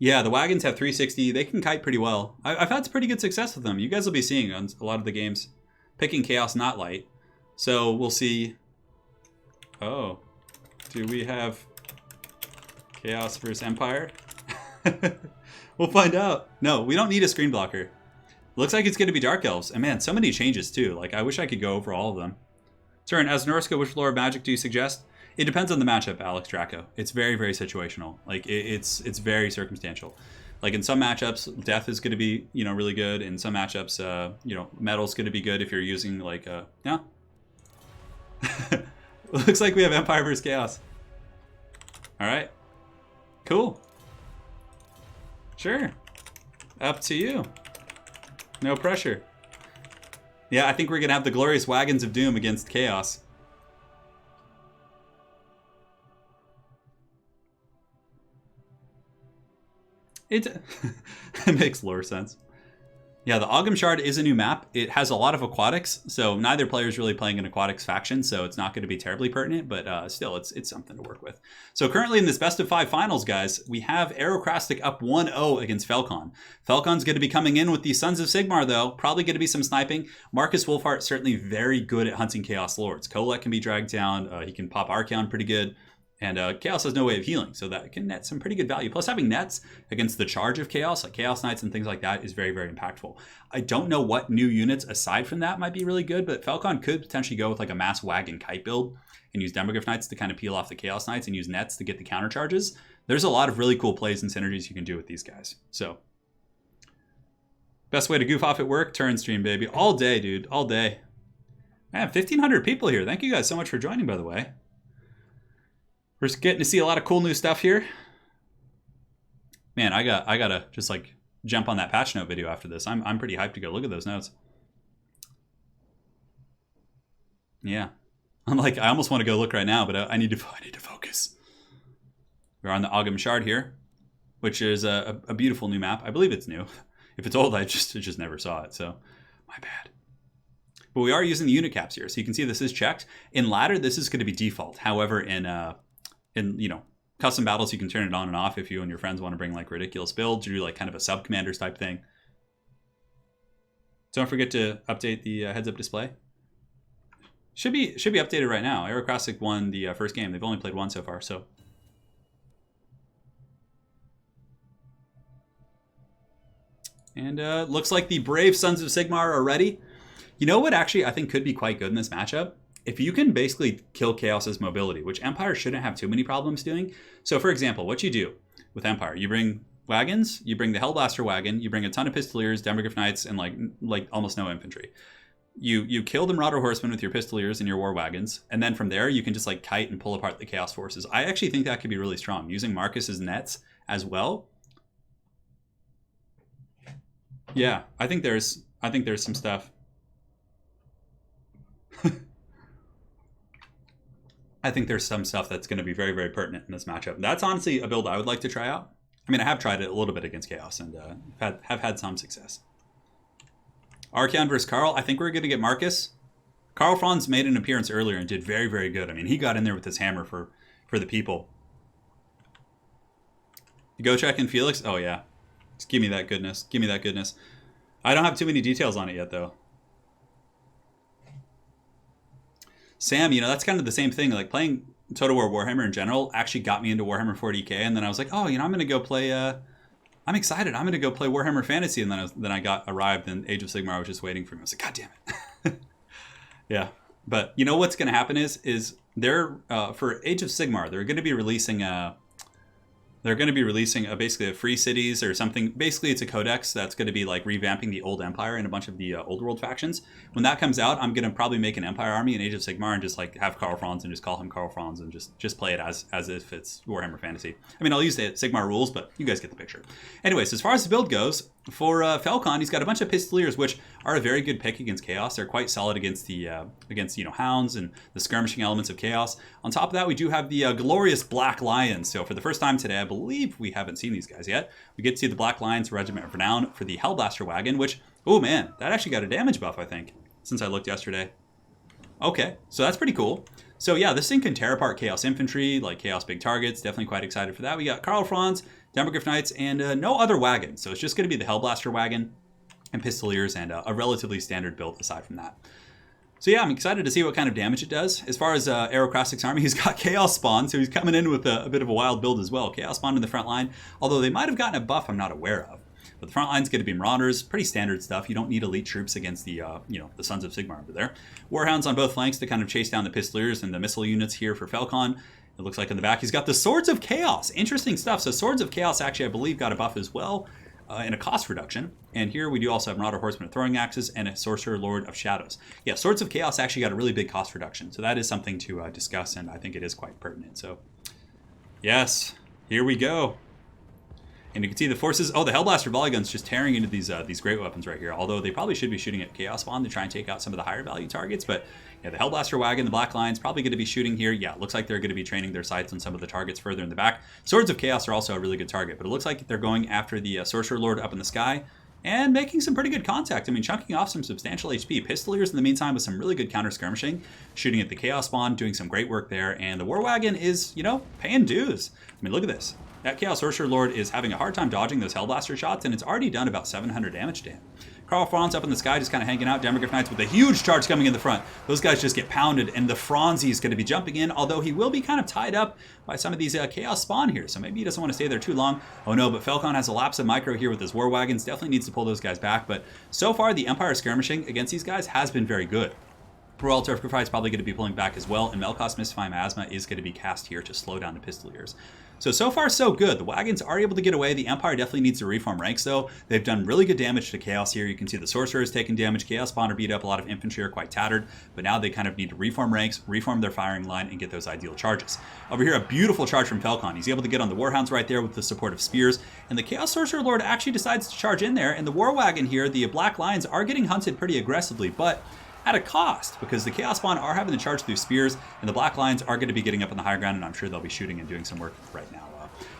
Yeah, the wagons have 360. They can kite pretty well. I've had some pretty good success with them. You guys will be seeing on a lot of the games. Picking Chaos, not Light. So we'll see. Oh. Do we have Chaos versus Empire. We'll find out. No, we don't need a screen blocker. Looks like it's going to be Dark Elves. And man, so many changes too. Like, I wish I could go over all of them. Turin, as Norsko, which lore of Magic do you suggest? It depends on the matchup, Alex Draco. It's very, very situational. Like, it's very circumstantial. Like, in some matchups, Death is going to be, you know, really good. In some matchups, you know, Metal's going to be good if you're using, like, yeah. Looks like we have Empire versus Chaos. All right. Cool. Sure. Up to you. No pressure. Yeah, I think we're going to have the glorious Wagons of Doom against Chaos. It makes lore sense. Yeah, the Ogham Shard is a new map. It has a lot of aquatics, so neither player is really playing an aquatics faction, so it's not going to be terribly pertinent, but still, it's something to work with. So currently in this best of 5 finals, guys, we have Aerocrastic up 1-0 against Falcon. Falcon's going to be coming in with the Sons of Sigmar, though. Probably going to be some sniping. Marcus Wolfhart certainly very good at hunting Chaos Lords. Kolek can be dragged down. He can pop Archaon pretty good. And Chaos has no way of healing, so that can net some pretty good value. Plus, having nets against the charge of Chaos, like Chaos Knights and things like that, is very, very impactful. I don't know what new units aside from that might be really good, but Falcon could potentially go with like a Mass Wagon Kite build and use Demogryph Knights to kind of peel off the Chaos Knights and use nets to get the counter charges. There's a lot of really cool plays and synergies you can do with these guys. So, best way to goof off at work? Turn stream, baby. All day, dude. All day. Man, 1,500 people here. Thank you guys so much for joining, by the way. We're just getting to see a lot of cool new stuff here. Man, I gotta just like jump on that patch note video after this. I'm pretty hyped to go look at those notes. Yeah, I'm like, I almost want to go look right now, but I need to focus. We're on the Ogham Shard here, which is a beautiful new map. I believe it's new. If it's old, I just never saw it, so my bad. But we are using the unit caps here, so you can see this is checked. In ladder, this is going to be default. However, in you know, custom battles, you can turn it on and off if you and your friends want to bring like ridiculous builds or do like kind of a sub commanders type thing. Don't forget to update the heads up display. Should be updated right now. Aerocrastic won the first game. They've only played one so far, so. And looks like the brave Sons of Sigmar are ready. You know what actually I think could be quite good in this matchup? If you can basically kill Chaos's mobility, which Empire shouldn't have too many problems doing. So for example, what you do with Empire, you bring wagons, you bring the Hellblaster wagon, you bring a ton of Pistoliers, Demogryph Knights, and like almost no infantry. You kill the Marauder Horsemen with your Pistoliers and your War Wagons, and then from there you can just like kite and pull apart the Chaos forces. I actually think that could be really strong, using Marcus's nets as well. Yeah, I think there's some stuff. I think there's some stuff that's going to be very, very pertinent in this matchup. That's honestly a build I would like to try out. I mean, I have tried it a little bit against Chaos and have had some success. Archaon versus Karl. I think we're going to get Marcus. Karl Franz made an appearance earlier and did very, very good. I mean, he got in there with his hammer for the people. Go check in Felix. Oh, yeah. Just give me that goodness. Give me that goodness. I don't have too many details on it yet, though. Sam, you know, that's kind of the same thing. Like playing Total War Warhammer in general actually got me into Warhammer 40k, and then I was like, oh, you know, I'm going to go play. I'm excited. I'm going to go play Warhammer Fantasy, and then I got arrived in Age of Sigmar. I was just waiting for me. I was like, God damn it. Yeah, but you know what's going to happen is they're for Age of Sigmar, they're going to be releasing basically a free cities or something. Basically, it's a codex that's going to be like revamping the old Empire and a bunch of the old world factions. When that comes out, I'm going to probably make an Empire army in Age of Sigmar and just like have Karl Franz and just call him Karl Franz and just play it as if it's Warhammer Fantasy. I mean, I'll use the Sigmar rules, but you guys get the picture. Anyways, as far as the build goes, for Falcon, he's got a bunch of Pistoliers, which are a very good pick against Chaos. They're quite solid against the Hounds and the skirmishing elements of Chaos. On top of that, we do have the glorious Black Lions. So for the first time today, I believe we haven't seen these guys yet. We get to see the Black Lions Regiment of Renown for the Hellblaster wagon, which, oh man, that actually got a damage buff, I think, since I looked yesterday. Okay, so that's pretty cool. So yeah, this thing can tear apart Chaos Infantry, like Chaos big targets. Definitely quite excited for that. We got Karl Franz, Demogryph Knights, and no other wagon. So it's just going to be the Hellblaster wagon and Pistoliers and a relatively standard build aside from that. So yeah, I'm excited to see what kind of damage it does. As far as Aerocrastic's army, he's got Chaos Spawn, so he's coming in with a bit of a wild build as well. Chaos Spawn in the front line, although they might have gotten a buff I'm not aware of. But the front line's going to be Marauders, pretty standard stuff. You don't need elite troops against the, the Sons of Sigmar over there. Warhounds on both flanks to kind of chase down the Pistoliers and the missile units here for Falcon. It looks like in the back he's got the Swords of Chaos. Interesting stuff. So Swords of Chaos actually, I believe, got a buff as well and a cost reduction. And here we do also have Marauder Horseman of Throwing Axes and a Sorcerer Lord of Shadows. Yeah, Swords of Chaos actually got a really big cost reduction. So that is something to discuss, and I think it is quite pertinent. So, yes, here we go. And you can see the forces. Oh, the Hellblaster volley guns just tearing into these great weapons right here. Although they probably should be shooting at Chaos Spawn to try and take out some of the higher value targets. But yeah, the Hellblaster wagon, the Black Lions, probably going to be shooting here. Yeah, it looks like they're going to be training their sights on some of the targets further in the back. Swords of Chaos are also a really good target, but it looks like they're going after the Sorcerer Lord up in the sky and making some pretty good contact. I mean, chunking off some substantial HP. Pistoliers in the meantime with some really good counter skirmishing, shooting at the Chaos Spawn, doing some great work there. And the War Wagon is, paying dues. I mean, look at this. That Chaos Sorcerer Lord is having a hard time dodging those Hellblaster shots, and it's already done about 700 damage to him. Karl Franz up in the sky just kind of hanging out. Demogryph Knights with a huge charge coming in the front. Those guys just get pounded, and the Franzi is going to be jumping in, although he will be kind of tied up by some of these Chaos Spawn here, so maybe he doesn't want to stay there too long. Oh no, but Falcon has a lapse of micro here with his War Wagons. Definitely needs to pull those guys back, but so far the Empire skirmishing against these guys has been very good. Royal Turf Fight is probably going to be pulling back as well, and Melkoth's Mystifying Miasma is going to be cast here to slow down the Pistoliers. So far so good. The wagons are able to get away. The Empire definitely needs to reform ranks though. They've done really good damage to Chaos here. You can see the Sorcerers taking damage. Chaos Spawn are beat up. A lot of infantry are quite tattered, but now they kind of need to reform ranks, reform their firing line, and get those ideal charges. Over here, a beautiful charge from Falcon. He's able to get on the Warhounds right there with the support of spears, and the Chaos Sorcerer Lord actually decides to charge in there, and the War Wagon here, the Black Lions, are getting hunted pretty aggressively, but at a cost, because the Chaos Spawn are having to charge through spears, and the Black Lions are going to be getting up on the higher ground, and I'm sure they'll be shooting and doing some work right now.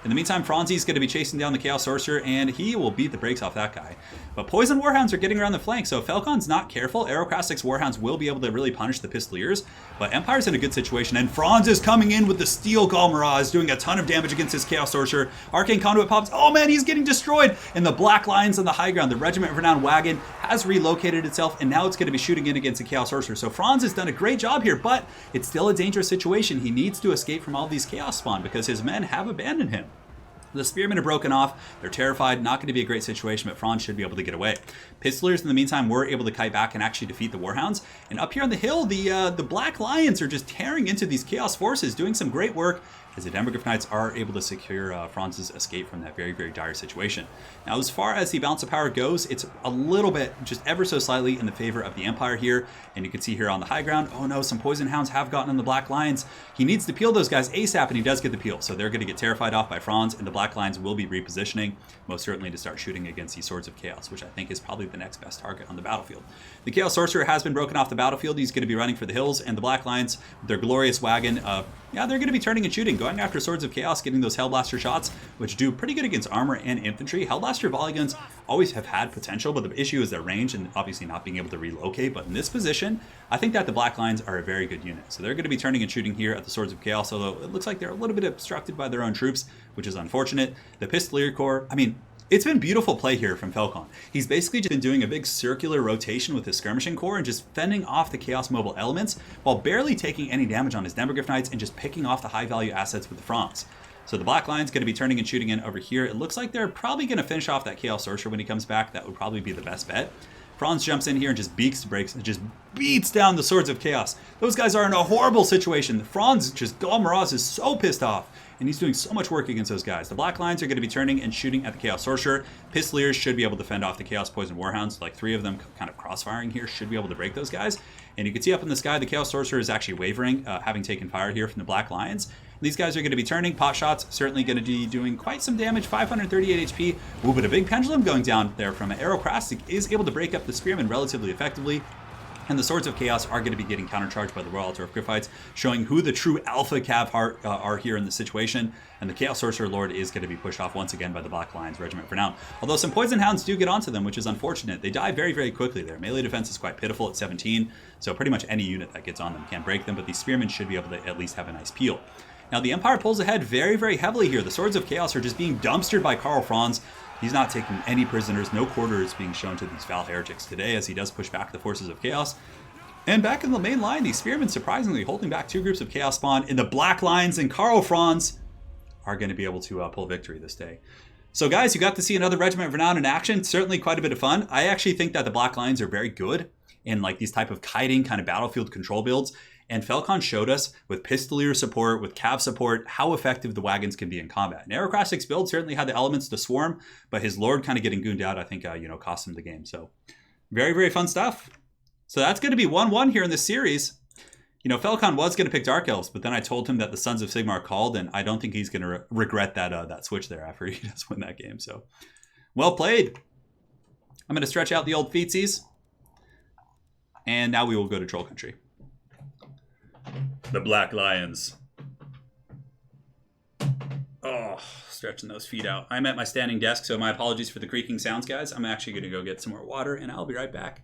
In the meantime, Franzi's going to be chasing down the Chaos Sorcerer, and he will beat the brakes off that guy. But Poison Warhounds are getting around the flank, so if Falcon's not careful, Aerocrastic's Warhounds will be able to really punish the Pistoliers. But Empire's in a good situation, and Franz is coming in with the Steel Galmaraz, doing a ton of damage against his Chaos Sorcerer. Arcane Conduit pops. Oh man, he's getting destroyed! And the Black Lions on the high ground, the Regiment of Renown wagon, has relocated itself, and now it's going to be shooting in against the Chaos Sorcerer. So Franz has done a great job here, but it's still a dangerous situation. He needs to escape from all these Chaos Spawn, because his men have abandoned him. The Spearmen are broken off. They're terrified. Not going to be a great situation, but Franz should be able to get away. Pistoliers, in the meantime, were able to kite back and actually defeat the Warhounds. And up here on the hill, the Black Lions are just tearing into these Chaos forces, doing some great work, as the Demogryph Knights are able to secure Franz's escape from that very, very dire situation. Now, as far as the balance of power goes, it's a little bit, just ever so slightly, in the favor of the Empire here. And you can see here on the high ground, oh no, some Poison Hounds have gotten on the Black Lions. He needs to peel those guys ASAP, and he does get the peel. So they're going to get terrified off by Franz, and the Black Lions will be repositioning, most certainly to start shooting against these Swords of Chaos, which I think is probably the next best target on the battlefield. The Chaos Sorcerer has been broken off the battlefield. He's going to be running for the hills, and the Black Lions, their glorious wagon, they're going to be turning and shooting, going after Swords of Chaos, getting those Hellblaster shots, which do pretty good against armor and infantry. Hellblaster volley guns always have had potential, but the issue is their range and obviously not being able to relocate. But in this position, I think that the Black Lions are a very good unit. So they're going to be turning and shooting here at the Swords of Chaos, although it looks like they're a little bit obstructed by their own troops, which is unfortunate. The Pistolier Corps, I mean, it's been beautiful play here from Falcon. He's basically just been doing a big circular rotation with his skirmishing corps and just fending off the Chaos mobile elements while barely taking any damage on his Demogryph Knights and just picking off the high value assets with the Franz. So the Black Lion's going to be turning and shooting in over here. It looks like they're probably going to finish off that Chaos Sorcerer when he comes back. That would probably be the best bet. Franz jumps in here and just just beats down the Swords of Chaos. Those guys are in a horrible situation. Franz, Galmaraz is so pissed off, and he's doing so much work against those guys. The Black Lions are going to be turning and shooting at the Chaos Sorcerer. Pistoliers should be able to fend off the Chaos Poison Warhounds. Like 3 of them kind of crossfiring here should be able to break those guys. And you can see up in the sky, the Chaos Sorcerer is actually wavering, having taken fire here from the Black Lions. These guys are going to be turning. Pot shots certainly going to be doing quite some damage. 538 HP. Ooh, but a big pendulum going down there from Aerocrastic is able to break up the Spearmen relatively effectively. And the Swords of Chaos are going to be getting countercharged by the Royal Altar of Griffites, showing who the true alpha cav are here in the situation. And the Chaos Sorcerer Lord is going to be pushed off once again by the Black Lions Regiment for now. Although some Poison Hounds do get onto them, which is unfortunate. They die very, very quickly there. Melee defense is quite pitiful at 17, so pretty much any unit that gets on them can break them, but these Spearmen should be able to at least have a nice peel. Now the Empire pulls ahead very, very heavily here. The Swords of Chaos are just being dumpstered by Karl Franz. He's not taking any prisoners. No quarter is being shown to these Val Heretics today, as he does push back the forces of Chaos. And back in the main line, the Spearmen surprisingly holding back two groups of Chaos Spawn in the Black Lines, and Karl Franz are going to be able to pull victory this day. So guys, you got to see another Regiment of Renown in action. Certainly quite a bit of fun. I actually think that the Black Lines are very good in like these type of kiting kind of battlefield control builds. And Falcon showed us with Pistolier support, with Cav support, how effective the wagons can be in combat. And Aerocrastic's build certainly had the elements to swarm, but his Lord kind of getting gooned out, I think, cost him the game. So very, very fun stuff. So that's going to be 1-1 here in this series. Falcon was going to pick Dark Elves, but then I told him that the Sons of Sigmar called, and I don't think he's going to regret that switch there after he does win that game. So, well played. I'm going to stretch out the old feetsies. And now we will go to Troll Country. The Black Lions. Oh, stretching those feet out. I'm at my standing desk, so my apologies for the creaking sounds, guys. I'm actually going to go get some more water, and I'll be right back.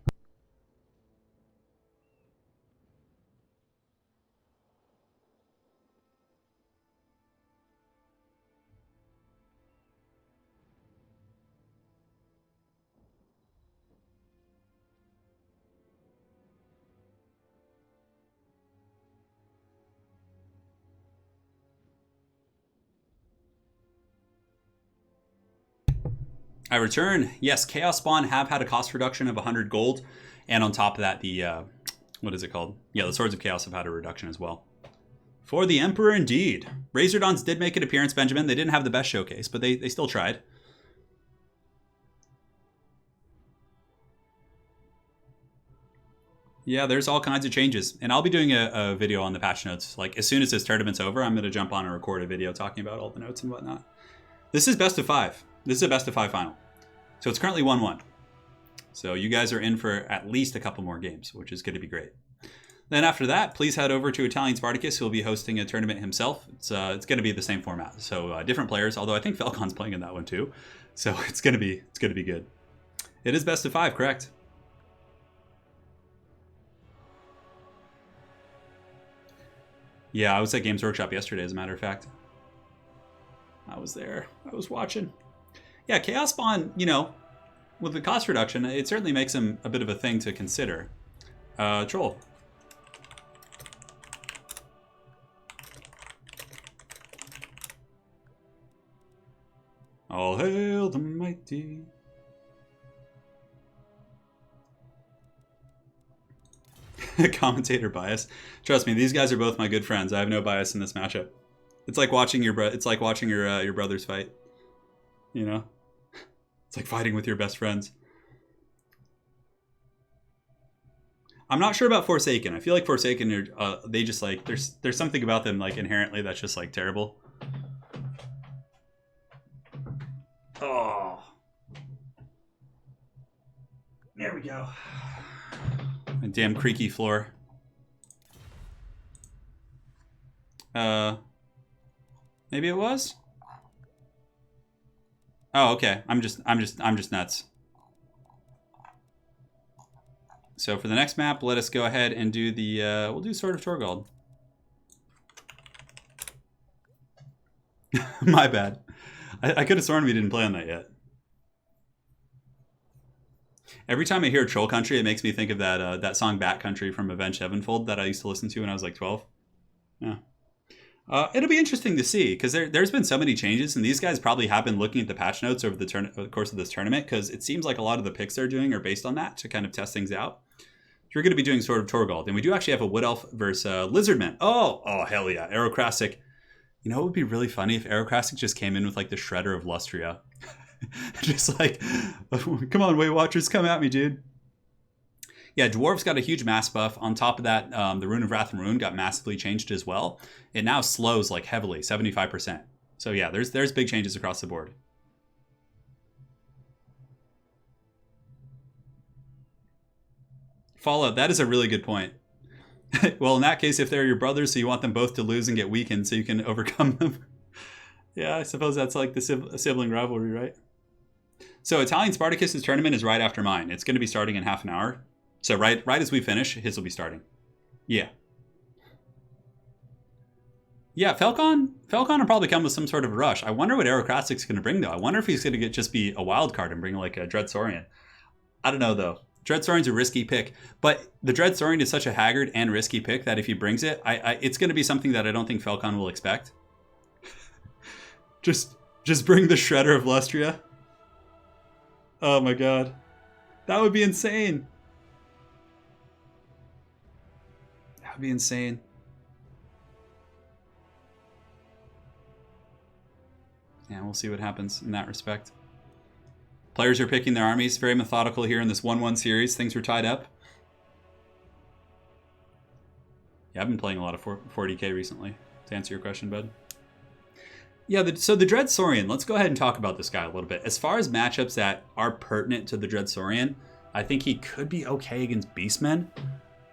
I return. Yes, Chaos Spawn have had a cost reduction of 100 gold. And on top of that, the, what is it called? Yeah, the Swords of Chaos have had a reduction as well. For the Emperor, indeed. Razordons did make an appearance, Benjamin. They didn't have the best showcase, but they still tried. Yeah, there's all kinds of changes. And I'll be doing a video on the patch notes. Like, as soon as this tournament's over, I'm going to jump on and record a video talking about all the notes and whatnot. This is best of 5. This is a best of 5 final. So it's currently 1-1. So you guys are in for at least a couple more games, which is going to be great. Then after that, please head over to Italian Spartacus, who will be hosting a tournament himself. It's going to be the same format. So different players, although I think Falcon's playing in that one too. So it's going to be good. It is best of 5, correct? Yeah, I was at Games Workshop yesterday, as a matter of fact. I was there. I was watching. Yeah, Chaos Spawn, with the cost reduction, it certainly makes him a bit of a thing to consider. Troll. All hail the mighty. Commentator bias. Trust me, these guys are both my good friends. I have no bias in this matchup. It's like watching your brothers fight. It's like fighting with your best friends. I'm not sure about Forsaken. I feel like Forsaken are they just like there's something about them like inherently that's just like terrible. Oh. There we go. My damn creaky floor. Maybe it was? Oh, okay. I'm just nuts. So for the next map, let us go ahead and do the we'll do Sword of Torgald. My bad. I could have sworn we didn't play on that yet. Every time I hear Troll Country, it makes me think of that song Bat Country from Avenged Sevenfold that I used to listen to when I was like 12. Yeah. It'll be interesting to see, because there's been so many changes, and these guys probably have been looking at the patch notes over the course of this tournament, because it seems like a lot of the picks they're doing are based on that to kind of test things out. So we're going to be doing Sword of Torgald, and we do actually have a Wood Elf versus Lizardman. Oh, hell yeah. Aerocrastic. You know what would be really funny if Aerocrastic just came in with like the Shredder of Lustria. Just like, come on, Weight Watchers, come at me, dude. Yeah, Dwarves got a huge mass buff. On top of that, the Rune of Wrath and Ruin got massively changed as well. It now slows like heavily, 75%. So yeah, there's big changes across the board. Fallout, that is a really good point. Well, in that case, if they're your brothers, so you want them both to lose and get weakened so you can overcome them. Yeah, I suppose that's like the sibling rivalry, right? So Italian Spartacus' tournament is right after mine. It's going to be starting in half an hour. So right as we finish, his will be starting. Yeah. Yeah, Falcon will probably come with some sort of a rush. I wonder what Aerocrastic's going to bring, though. I wonder if he's going to just be a wild card and bring like a Dread Saurian. I don't know, though. Dreadsaurian's a risky pick, but the Dreadsaurian is such a haggard and risky pick that if he brings it, it's going to be something that I don't think Falcon will expect. just bring the Shredder of Lustria. Oh my god. That would be insane. That would be insane. Yeah, we'll see what happens in that respect. Players are picking their armies. Very methodical here in this 1-1 series. Things were tied up. Yeah, I've been playing a lot of 40k recently, to answer your question, bud. Yeah, so the Dreadsaurian, let's go ahead and talk about this guy a little bit. As far as matchups that are pertinent to the Dreadsaurian, I think he could be okay against Beastmen.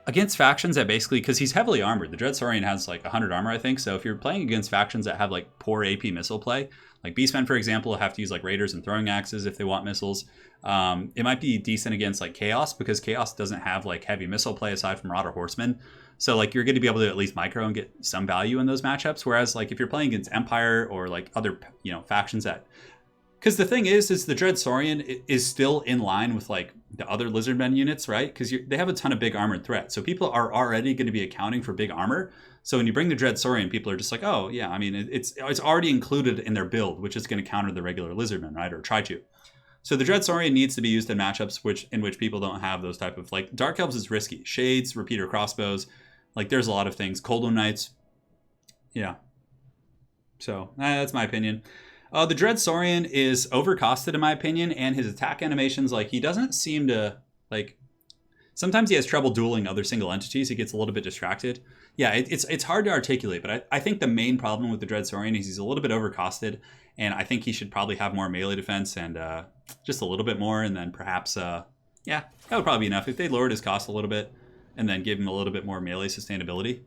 Against factions that basically, because he's heavily armored. The Dreadsaurian has like 100 armor, I think. So if you're playing against factions that have like poor AP missile play, like Beastmen, for example, have to use like Raiders and Throwing Axes if they want missiles. It might be decent against like Chaos, because Chaos doesn't have like heavy missile play aside from Marauder Horsemen. So like you're going to be able to at least micro and get some value in those matchups. Whereas like if you're playing against Empire or like other, factions that... Because the thing is the Dreadsaurian is still in line with like the other Lizardmen units, right? Because they have a ton of big armored threats. So people are already going to be accounting for big armor. So when you bring the Dreadsaurian, people are just like, oh yeah, I mean, it's already included in their build, which is going to counter the regular Lizardmen, right? Or try to. So the Dreadsaurian needs to be used in matchups in which people don't have those type of, like, Dark Elves is risky. Shades, Repeater Crossbows, like there's a lot of things. Coldon Knights. Yeah. So that's my opinion. The Dreadsaurian is overcosted in my opinion, and his attack animations, like, he doesn't seem to, like, sometimes he has trouble dueling other single entities. He gets a little bit distracted. Yeah, it's hard to articulate, but I think the main problem with the Dreadsaurian is he's a little bit overcosted, and I think he should probably have more melee defense and just a little bit more, and then perhaps, yeah, that would probably be enough. If they lowered his cost a little bit and then give him a little bit more melee sustainability.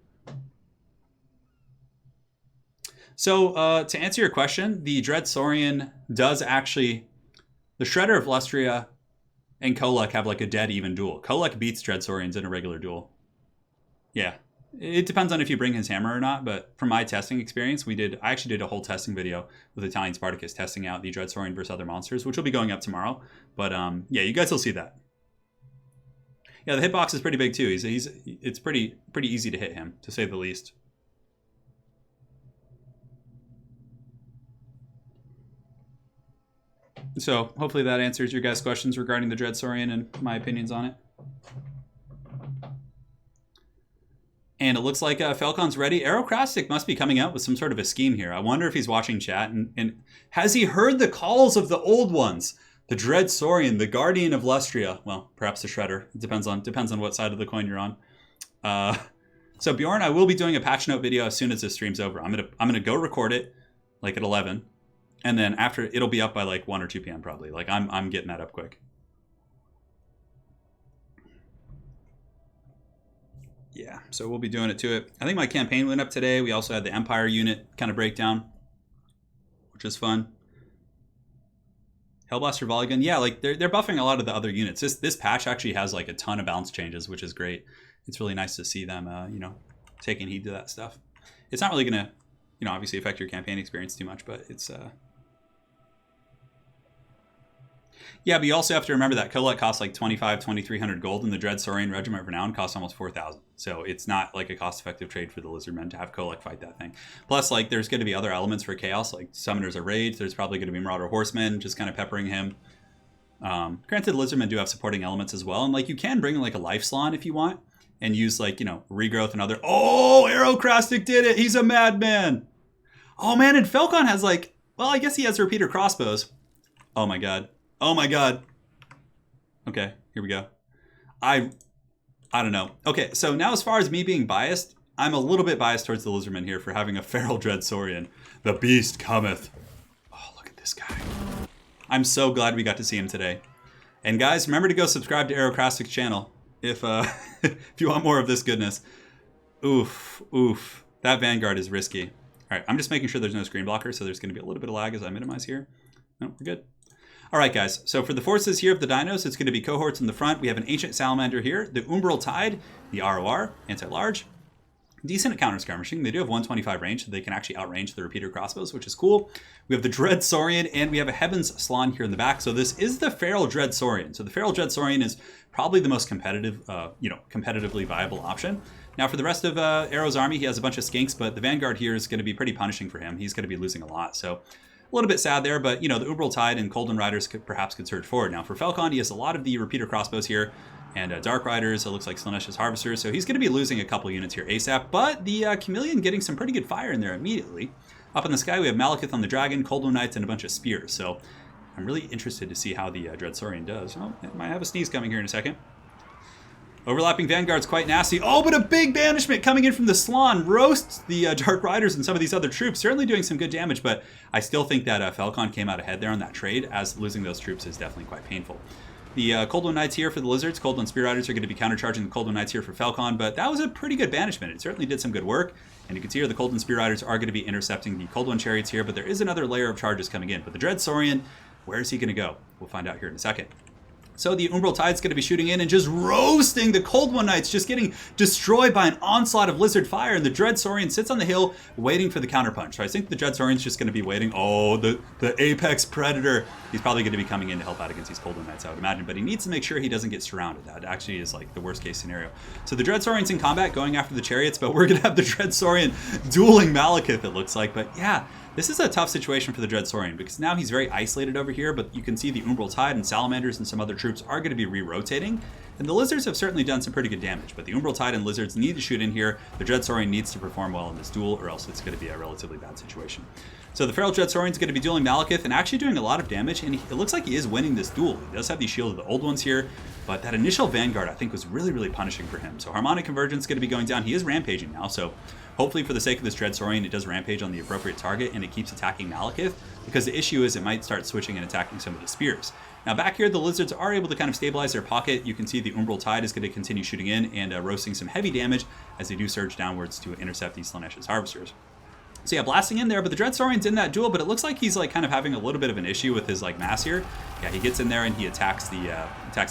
So to answer your question, the Dreadsaurian does actually... The Shredder of Lustria and Kolek have like a dead even duel. Kolek beats Dreadsaurians in a regular duel. Yeah. It depends on if you bring his hammer or not, but from my testing experience, I actually did a whole testing video with Italian Spartacus testing out the Dreadsaurian versus other monsters, which will be going up tomorrow. But yeah, you guys will see that. Yeah, the hitbox is pretty big too. It's pretty easy to hit him, to say the least. So hopefully that answers your guys' questions regarding the Dreadsaurian and my opinions on it. And it looks like Falcon's ready. Aerocrastic must be coming out with some sort of a scheme here. I wonder if he's watching chat and has he heard the calls of the old ones? The Dreadsaurian, the Guardian of Lustria. Well, perhaps the Shredder. It depends on what side of the coin you're on. So Bjorn, I will be doing a patch note video as soon as this stream's over. I'm gonna go record it like at 11, and then after it'll be up by like 1 or 2 p.m. probably. Like I'm getting that up quick. Yeah, so we'll be doing it to it. I think my campaign went up today. We also had the Empire unit kind of breakdown, which is fun. Hellblaster Volley Gun, yeah, like they're buffing a lot of the other units. This patch actually has like a ton of balance changes, which is great. It's really nice to see them, taking heed to that stuff. It's not really gonna, obviously affect your campaign experience too much, but it's yeah, but you also have to remember that Kolek costs like 2,300 gold, and the Dreadsaurian Regiment of Renown costs almost 4,000. So it's not like a cost-effective trade for the Lizardmen to have Kolek fight that thing. Plus, like, there's going to be other elements for Chaos, like Summoners of Rage. There's probably going to be Marauder Horsemen, just kind of peppering him. Granted, Lizardmen do have supporting elements as well, and like you can bring like a Life Salon if you want, and use like, Regrowth and other... Oh, Aerocrastic did it! He's a madman! Oh man, and Falcon has like... Well, I guess he has Repeater Crossbows. Oh my god. Oh my god. Okay, here we go. I don't know. Okay, so now as far as me being biased, I'm a little bit biased towards the Lizardmen here for having a feral Dreadsaurian. The beast cometh. Oh, look at this guy. I'm so glad we got to see him today. And guys, remember to go subscribe to Aerocrastic's channel if if you want more of this goodness. Oof, oof. That Vanguard is risky. All right, I'm just making sure there's no screen blocker, so there's going to be a little bit of lag as I minimize here. No, we're good. All right, guys. So for the forces here of the dinos, it's going to be cohorts in the front. We have an Ancient Salamander here, the Umbral Tide, the ROR, anti-large, decent at counter skirmishing. They do have 125 range, so they can actually outrange the repeater crossbows, which is cool. We have the Dread Saurian, and we have a Heaven's Salon here in the back. So this is the Feral Dread Saurian. So the Feral Dread Saurian is probably the most competitive, competitively viable option. Now for the rest of Arrow's army, he has a bunch of skinks, but the Vanguard here is going to be pretty punishing for him. He's going to be losing a lot, so a little bit sad there, but the Umbral Tide and Coldwind Riders perhaps could surge forward. Now for Falcon, he has a lot of the repeater crossbows here, and Dark Riders, it looks like Slaanesha's Harvesters, so he's going to be losing a couple units here ASAP, but the Chameleon getting some pretty good fire in there immediately. Up in the sky, we have Malekith on the Dragon, Coldwind Knights, and a bunch of Spears, so I'm really interested to see how the Dread Saurian does. Oh, it might have a sneeze coming here in a second. Overlapping Vanguard's quite nasty. Oh, but a big banishment coming in from the Slann roasts the Dark Riders and some of these other troops. Certainly doing some good damage, but I still think that Falcon came out ahead there on that trade, as losing those troops is definitely quite painful. The Coldwind Knights here for the Lizards. Coldwind Spear Riders are going to be countercharging the Coldwind Knights here for Falcon, but that was a pretty good banishment. It certainly did some good work, and you can see here the Coldwind Spear Riders are going to be intercepting the Coldwind Chariots here, but there is another layer of charges coming in. But the Dread Saurian, where is he going to go? We'll find out here in a second. So the Umbral Tide's going to be shooting in and just roasting the Coldwind Knights, just getting destroyed by an onslaught of Lizard Fire, and the Dread Saurian sits on the hill waiting for the counterpunch. So I think the Dread Saurian's just going to be waiting. Oh, the Apex Predator. He's probably going to be coming in to help out against these Coldwind Knights, I would imagine, but he needs to make sure he doesn't get surrounded. That actually is like the worst case scenario. So the Dread Saurian's in combat going after the Chariots, but we're going to have the Dread Saurian dueling Malekith, it looks like. But yeah, this is a tough situation for the Dread Saurian because now he's very isolated over here, but you can see the Umbral Tide and Salamanders and some other troops are going to be re-rotating. And the Lizards have certainly done some pretty good damage, but the Umbral Tide and Lizards need to shoot in here. The Dread Saurian needs to perform well in this duel, or else it's going to be a relatively bad situation. So the Feral Dread Saurian is going to be dueling Malekith and actually doing a lot of damage, and it looks like he is winning this duel. He does have the Shield of the Old Ones here, but that initial Vanguard I think was really, really punishing for him. So Harmonic Convergence is going to be going down. He is rampaging now, so hopefully for the sake of this Dread Saurian, it does rampage on the appropriate target and it keeps attacking Malekith, because the issue is it might start switching and attacking some of the spears. Now back here, the Lizards are able to kind of stabilize their pocket. You can see the Umbral Tide is going to continue shooting in and roasting some heavy damage as they do surge downwards to intercept these Slaanesha's Harvesters. So yeah, blasting in there, but the Dread Saurian's in that duel, but it looks like he's like kind of having a little bit of an issue with his like mass here. Yeah, he gets in there and he attacks the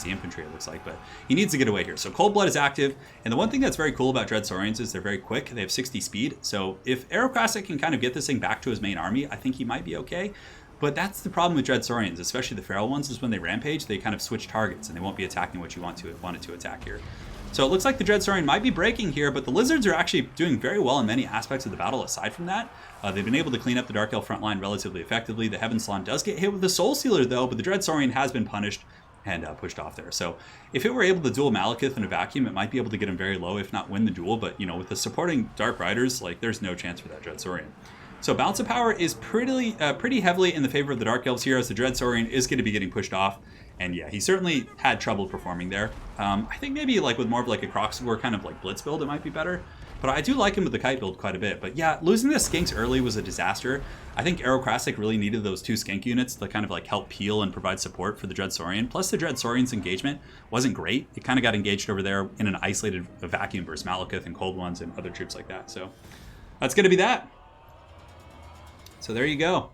infantry, it looks like, but he needs to get away here. So Cold Blood is active, and the one thing that's very cool about Dread Saurians is they're very quick. They have 60 speed, so if Aerocrastic can kind of get this thing back to his main army, I think he might be okay. But that's the problem with Dread Saurians, especially the feral ones, is when they rampage, they kind of switch targets and they won't be attacking what you want it to attack here. So it looks like the Dread Saurian might be breaking here, but the Lizards are actually doing very well in many aspects of the battle aside from that. They've been able to clean up the Dark Elf front line relatively effectively. The Heaven Salon does get hit with the Soul Sealer though, but the Dread Saurian has been punished and pushed off there. So if it were able to duel Malekith in a vacuum, it might be able to get him very low, if not win the duel. But with the supporting Dark Riders, like there's no chance for that Dread Saurian. So balance of power is pretty heavily in the favor of the Dark Elves here, as the Dread Saurian is going to be getting pushed off. And yeah, he certainly had trouble performing there. I think maybe like with more of like a Crocsword kind of like blitz build, it might be better. But I do like him with the kite build quite a bit. But yeah, losing the skinks early was a disaster. I think Aerocrastic really needed those 2 skink units to kind of like help peel and provide support for the Dread Saurian. Plus the Dread Saurian's engagement wasn't great. It kind of got engaged over there in an isolated vacuum versus Malekith and Cold Ones and other troops like that. So that's going to be that. So there you go.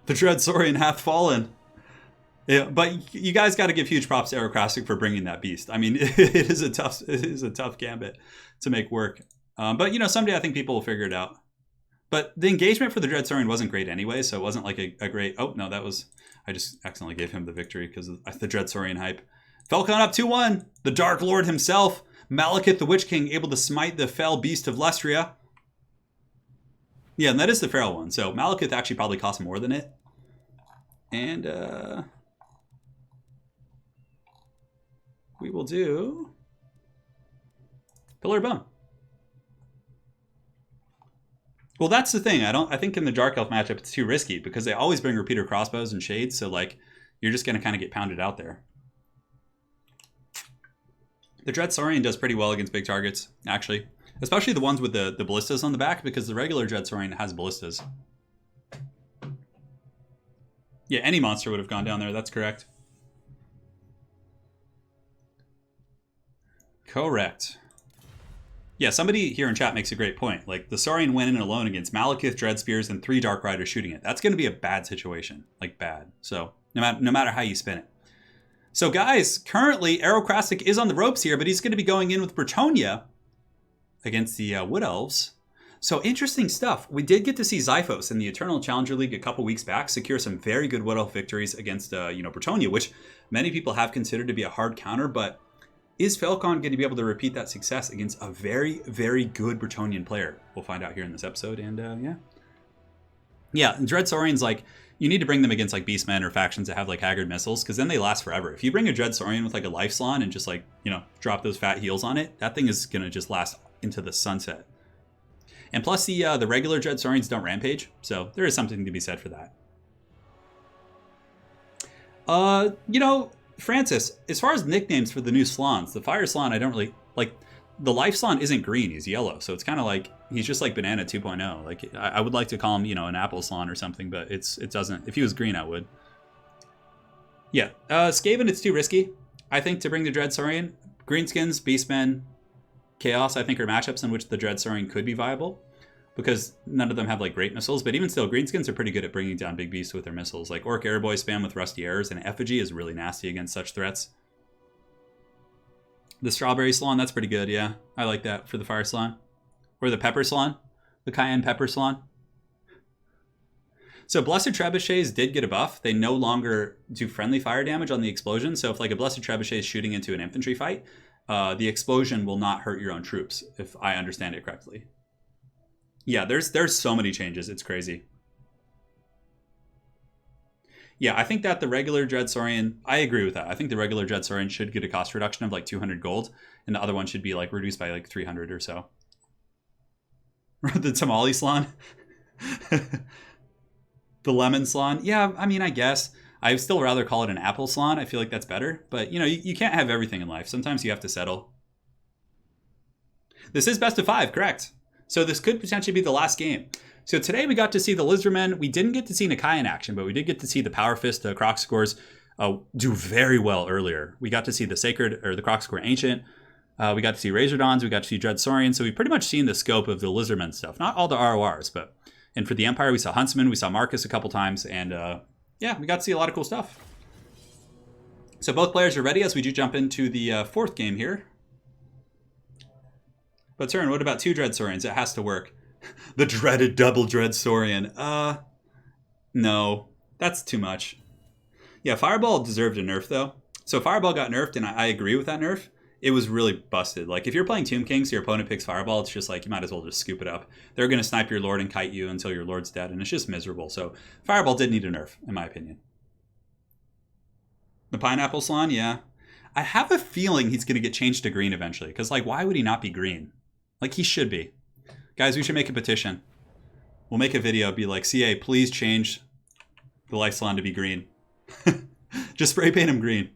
The Dread Saurian hath fallen. Yeah, but you guys got to give huge props to Aerocrastic for bringing that beast. I mean, it is a tough gambit to make work. But someday I think people will figure it out. But the engagement for the Dread Saurian wasn't great anyway, so it wasn't like a great. Oh no, I just accidentally gave him the victory because of the Dread Saurian hype. Falcon up 2-1. The Dark Lord himself, Malekith the Witch King, able to smite the fell beast of Lestria. Yeah, and that is the feral one. So Malekith actually probably cost more than it. And we will do Pillar of Bone. Well, that's the thing. I think in the Dark Elf matchup it's too risky because they always bring repeater crossbows and shades, so like you're just gonna kind of get pounded out there. The Dread Saurian does pretty well against big targets, actually. Especially the ones with the ballistas on the back, because the regular Dread Saurian has ballistas. Yeah, any monster would have gone down there, that's correct. Correct. Yeah, somebody here in chat makes a great point. Like, the Saurian went in alone against Malekith, Dread Spears, and 3 Dark Riders shooting it. That's going to be a bad situation. Like, bad. So, no matter how you spin it. So, guys, currently, Aerocrastic is on the ropes here, but he's going to be going in with Bretonia against the Wood Elves. So interesting stuff. We did get to see Xiphos in the Eternal Challenger League a couple weeks back secure some very good Wood Elf victories against, Bretonnia, which many people have considered to be a hard counter. But is Falcon going to be able to repeat that success against a very, very good Bretonian player? We'll find out here in this episode. And and Dread Saurians, like, you need to bring them against like Beastmen or factions that have like Haggard missiles, because then they last forever. If you bring a Dread Saurian with like a Life Salon and just like, drop those fat heals on it, that thing is going to just last into the sunset. And plus the regular Dread Saurians don't rampage, so there is something to be said for that. Francis, as far as nicknames for the new Slans, the Fire Slan, I don't really like. The Life Slan isn't green, he's yellow, so it's kind of like he's just like Banana 2.0. Like I would like to call him, an Apple Slan or something, but it doesn't. If he was green, I would. Yeah, Skaven, it's too risky, I think, to bring the Dread Saurian. Greenskins, Beastmen, Chaos, I think, are matchups in which the Dread Saurian could be viable, because none of them have like great missiles. But even still, Greenskins are pretty good at bringing down big beasts with their missiles. Like Orc Airboy spam with Rusty Arrows, and Effigy is really nasty against such threats. The Strawberry Slan, that's pretty good, yeah. I like that for the Fire Slan. Or the Pepper Slan, the Cayenne Pepper Slan. So Blessed Trebuchets did get a buff. They no longer do friendly fire damage on the explosion. So if like a Blessed Trebuchet is shooting into an infantry fight, the explosion will not hurt your own troops, if I understand it correctly. Yeah, there's so many changes. It's crazy. Yeah, I think that the regular Dread Saurian, I agree with that. I think the regular Dread Saurian should get a cost reduction of like 200 gold, and the other one should be like reduced by like 300 or so. The Tamale Slan. The Lemon Slan. Yeah, I mean, I guess. I'd still rather call it an Apple Slan. I feel like that's better. But, you can't have everything in life. Sometimes you have to settle. This is best of 5, correct? So this could potentially be the last game. So today we got to see the Lizardmen. We didn't get to see Nakai in action, but we did get to see the Power Fist, the Crocscores, do very well earlier. We got to see the Sacred, or the Crocscore Ancient. We got to see Razordons. We got to see Dread Saurian. So we've pretty much seen the scope of the Lizardmen stuff. Not all the RORs, but... And for the Empire, we saw Huntsman. We saw Marcus a couple times. And we got to see a lot of cool stuff. So both players are ready as we do jump into the fourth game here. But Turin, what about 2 Dread Saurians? It has to work. The dreaded double Dread Saurian. No, that's too much. Yeah, Fireball deserved a nerf, though. So Fireball got nerfed, and I agree with that nerf. It was really busted. Like, if you're playing Tomb King, so your opponent picks Fireball, it's just like, you might as well just scoop it up. They're going to snipe your Lord and kite you until your Lord's dead, and it's just miserable. So Fireball did need a nerf, in my opinion. The Pineapple Slan, yeah. I have a feeling he's going to get changed to green eventually, because, like, why would he not be green? Like, he should be. Guys, we should make a petition. We'll make a video, be like, CA, please change the Life Salon to be green. Just spray paint him green.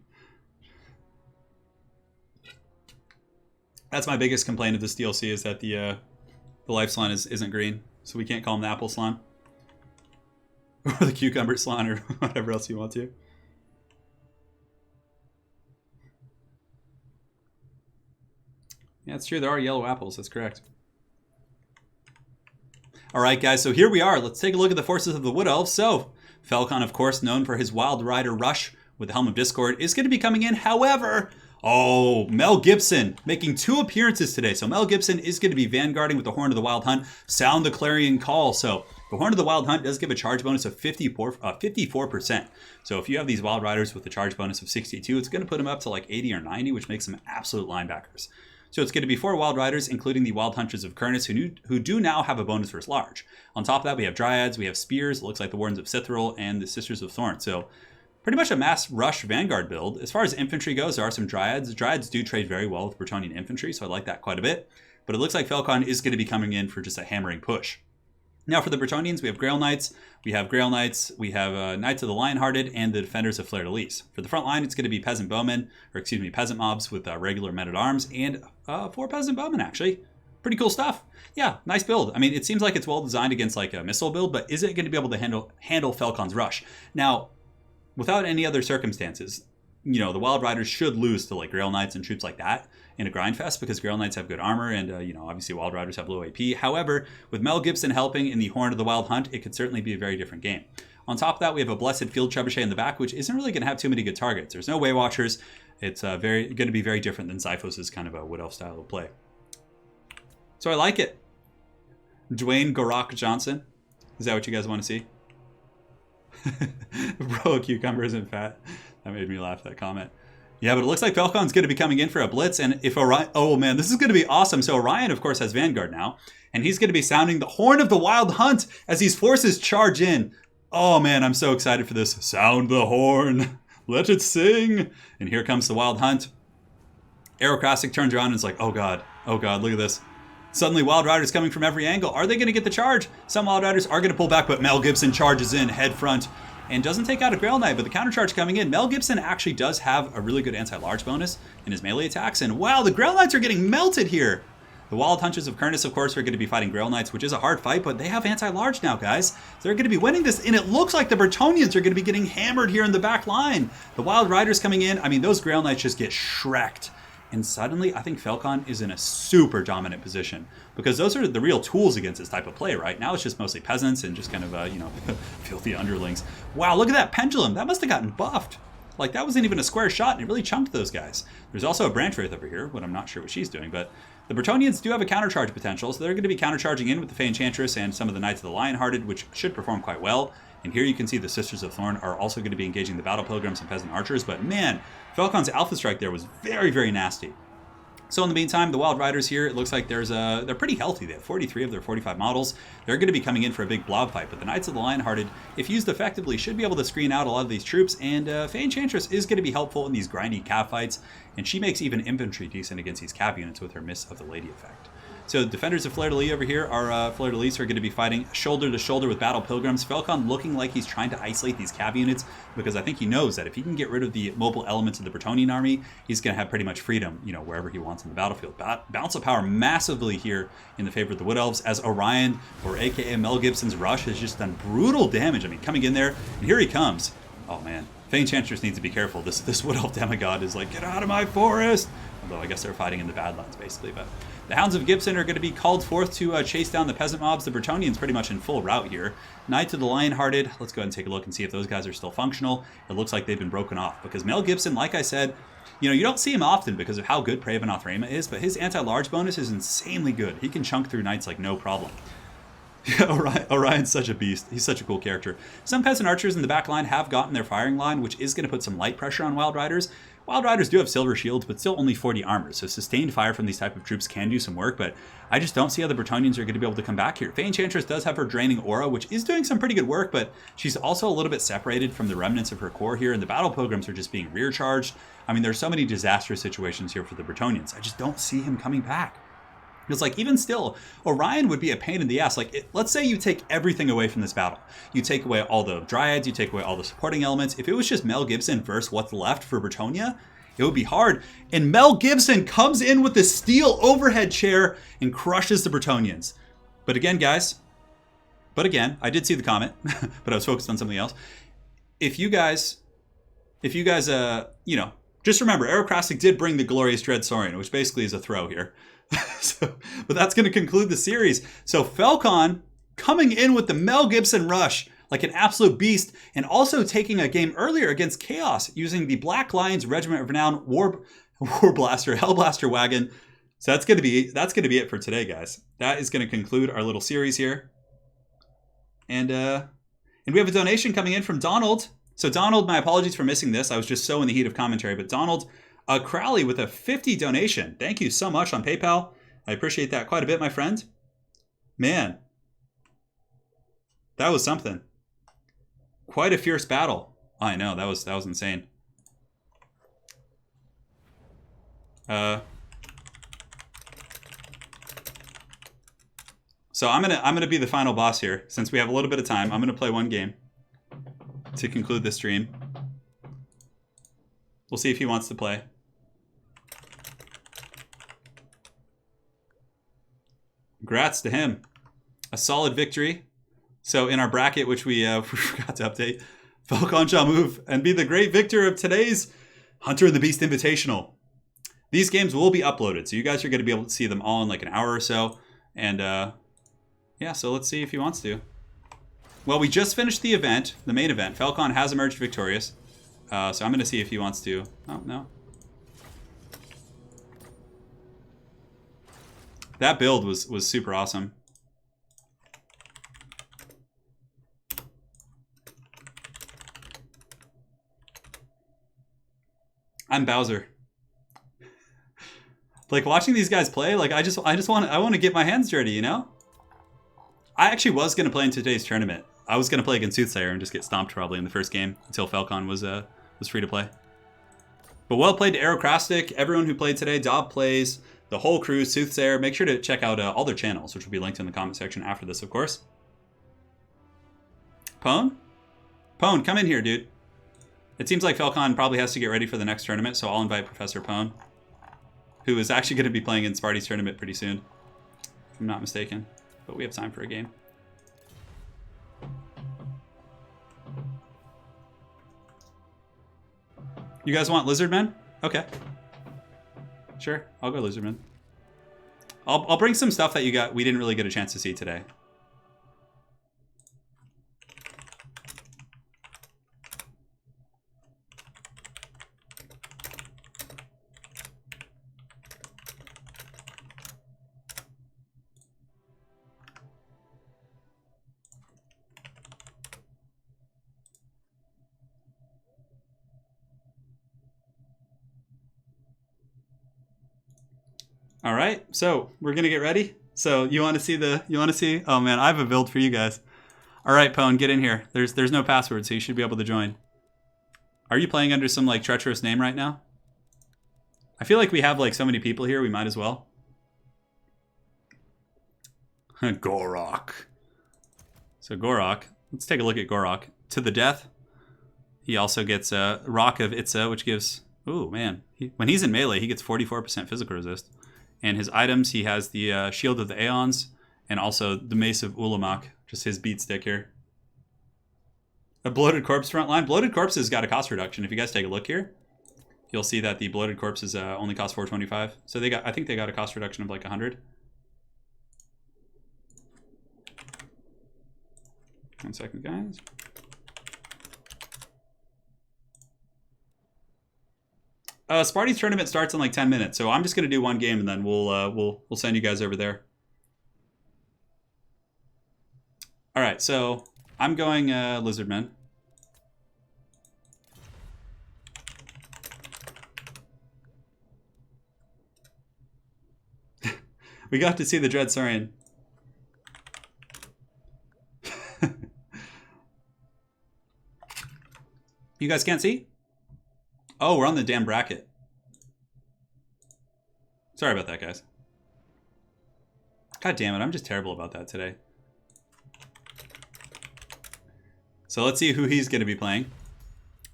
That's my biggest complaint of this DLC, is that the Life Salon isn't green. So we can't call him the Apple Salon. Or the Cucumber Salon, or whatever else you want to. Yeah, it's true. There are yellow apples. That's correct. All right, guys. So here we are. Let's take a look at the forces of the Wood Elves. So Falcon, of course, known for his Wild Rider rush with the Helm of Discord, is going to be coming in. However, Mel Gibson making 2 appearances today. So Mel Gibson is going to be vanguarding with the Horn of the Wild Hunt. Sound the clarion call. So the Horn of the Wild Hunt does give a charge bonus of 54%. So if you have these Wild Riders with a charge bonus of 62, it's going to put them up to like 80 or 90, which makes them absolute linebackers. So it's going to be 4 Wild Riders, including the Wild Hunters of Kurnus, who do now have a bonus versus large. On top of that, we have Dryads, we have Spears, it looks like the Wardens of Cithril, and the Sisters of Thorn. So pretty much a mass rush Vanguard build. As far as infantry goes, there are some Dryads. Dryads do trade very well with Bretonnian infantry, so I like that quite a bit. But it looks like Falcon is going to be coming in for just a hammering push. Now for the Bretonnians, we have Grail Knights, we have Knights of the Lionhearted, and the Defenders of Fleur-de-Lis. For the front line, it's going to be Peasant Mobs with regular men-at-arms, and 4 Peasant Bowmen, actually. Pretty cool stuff. Yeah, nice build. I mean, it seems like it's well designed against like a missile build, but is it going to be able to handle Falcon's rush? Now, without any other circumstances, the Wild Riders should lose to like Grail Knights and troops like that in a grind fest, because Grail Knights have good armor and, obviously Wild Riders have low AP. However, with Mel Gibson helping in the Horn of the Wild Hunt, it could certainly be a very different game. On top of that, we have a Blessed Field Trebuchet in the back, which isn't really going to have too many good targets. There's no Way Watchers. It's going to be very different than Xiphos' kind of a Wood Elf style of play. So I like it. Dwayne Garock Johnson. Is that what you guys want to see? Bro, a cucumber isn't fat. That made me laugh, that comment. Yeah, but it looks like Falcon's going to be coming in for a blitz. And if Orion... Oh, man, this is going to be awesome. So Orion, of course, has Vanguard now. And he's going to be sounding the horn of the Wild Hunt as these forces charge in. Oh, man, I'm so excited for this. Sound the horn. Let it sing. And here comes the Wild Hunt. Aerocrastic turns around and is like, oh, God. Oh, God, look at this. Suddenly, Wild Riders coming from every angle. Are they going to get the charge? Some Wild Riders are going to pull back, but Mel Gibson charges in head front and doesn't take out a Grail Knight, but the countercharge coming in. Mel Gibson actually does have a really good anti-large bonus in his melee attacks, and wow, the Grail Knights are getting melted here. The Wild Hunters of Kernus, of course, are going to be fighting Grail Knights, which is a hard fight, but they have anti-large now, guys. So they're going to be winning this, and it looks like the Bretonnians are going to be getting hammered here in the back line. The Wild Riders coming in, I mean, those Grail Knights just get shreked. And suddenly, I think Falcon is in a super dominant position because those are the real tools against this type of play, right? Now it's just mostly peasants and just kind of, filthy underlings. Wow, look at that pendulum. That must have gotten buffed. Like, that wasn't even a square shot, and it really chunked those guys. There's also a Branch Wraith over here, but I'm not sure what she's doing. But the Bretonnians do have a countercharge potential, so they're going to be countercharging in with the Fey Enchantress and some of the Knights of the Lionhearted, which should perform quite well. And here you can see the Sisters of Thorn are also going to be engaging the Battle Pilgrims and Peasant Archers. But man, Falcon's Alpha Strike there was very, very nasty. So in the meantime, the Wild Riders here, it looks like they're pretty healthy. They have 43 of their 45 models. They're going to be coming in for a big blob fight, but the Knights of the Lionhearted, if used effectively, should be able to screen out a lot of these troops, and Fey Enchantress is going to be helpful in these grindy cav fights, and she makes even infantry decent against these cav units with her Miss of the Lady effect. So the defenders of Fleur-de-Lis over here, our Fleur-de-Lis are going to be fighting shoulder to shoulder with Battle Pilgrims. Falcon looking like he's trying to isolate these cav units because I think he knows that if he can get rid of the mobile elements of the Bretonnian army, he's going to have pretty much freedom, wherever he wants on the battlefield. Balance of power massively here in the favor of the Wood Elves as Orion, or aka Mel Gibson's Rush, has just done brutal damage. I mean, coming in there, and here he comes. Oh man, Fey Enchantress needs to be careful. This Wood Elf demigod is like, get out of my forest! Although I guess they're fighting in the Badlands basically, but the Hounds of Gibson are going to be called forth to chase down the peasant mobs. The Bretonnians pretty much in full route here. Knights of the Lionhearted, let's go ahead and take a look and see if those guys are still functional. It looks like they've been broken off because Mel Gibson, like I said, you don't see him often because of how good Pravenoth Rama is, but his anti-large bonus is insanely good. He can chunk through knights like no problem. Orion's such a beast. He's such a cool character. Some peasant archers in the back line have gotten their firing line, which is going to put some light pressure on Wild Riders. Wild Riders do have silver shields, but still only 40 armor, so sustained fire from these type of troops can do some work, but I just don't see how the Bretonnians are going to be able to come back here. Fey Enchantress does have her Draining Aura, which is doing some pretty good work, but she's also a little bit separated from the remnants of her core here, and the Battle Pilgrims are just being rear charged. I mean, there's so many disastrous situations here for the Bretonnians. I just don't see him coming back. Because, like, even still, Orion would be a pain in the ass. Like, let's say you take everything away from this battle. You take away all the Dryads, you take away all the supporting elements. If it was just Mel Gibson versus what's left for Bretonnia, it would be hard. And Mel Gibson comes in with this steel overhead chair and crushes the Bretonnians. But again, guys, I did see the comment, but I was focused on something else. If you guys, just remember, Aerocrastic did bring the Glorious Dread Saurian, which basically is a throw here. But that's going to conclude the series. So Falcon coming in with the Mel Gibson Rush like an absolute beast, and also taking a game earlier against Chaos using the Black Lions Regiment of Renown War Blaster Hellblaster wagon. So that's going to be it for today, guys. That is going to conclude our little series here. And we have a donation coming in from Donald. So Donald, my apologies for missing this. I was just so in the heat of commentary, but Donald Crowley with a 50 donation. Thank you so much on PayPal. I appreciate that quite a bit, my friend. Man, that was something. Quite a fierce battle. I know, that was insane. So I'm gonna be the final boss here. Since we have a little bit of time, I'm gonna play one game to conclude this stream. We'll see if he wants to play. Congrats to him. A solid victory. So in our bracket, which we forgot to update, Falcon shall move and be the great victor of today's Hunter and the Beast Invitational. These games will be uploaded, so you guys are going to be able to see them all in like an hour or so. And yeah, so let's see if he wants to. Well, we just finished the event, the main event. Falcon has emerged victorious. So I'm going to see if he wants to. Oh, no. That build was super awesome. I'm Bowser. Like watching these guys play, like I want to get my hands dirty, you know? I actually was gonna play in today's tournament. I was gonna play against Soothsayer and just get stomped probably in the first game until Falcon was free to play. But well played to Aerocrastic, everyone who played today, Dob plays, the whole crew, Soothsayer. Make sure to check out all their channels, which will be linked in the comment section after this, of course. Pone? Pone, come in here, dude. It seems like Falcon probably has to get ready for the next tournament, so I'll invite Professor Pone, who is actually going to be playing in Sparty's tournament pretty soon, if I'm not mistaken. But we have time for a game. You guys want Lizardmen? Okay. Sure, I'll go Lizardmen. I'll bring some stuff that we didn't really get a chance to see today. All right, so we're gonna get ready. So you want to see? Oh man, I have a build for you guys. All right, Pone, get in here. There's no password, so you should be able to join. Are you playing under some like treacherous name right now? I feel like we have like so many people here, we might as well. Gorok. So Gorok, let's take a look at Gorok. To the death. He also gets a Rock of Itza, which gives, ooh man, when he's in melee, he gets 44% physical resist. And his items, he has the Shield of the Aeons, and also the Mace of Ulamak, just his beat stick here. A Bloated Corpse frontline. Bloated Corpses got a cost reduction. If you guys take a look here, you'll see that the Bloated Corpses only cost 425. So I think they got a cost reduction of like 100. One second, guys. Sparty's tournament starts in like 10 minutes, so I'm just gonna do one game and then we'll send you guys over there. All right, so I'm going Lizardmen. We got to see the Dread Saurian. You guys can't see? Oh, we're on the damn bracket. Sorry about that, guys. God damn it, I'm just terrible about that today. So let's see who he's going to be playing.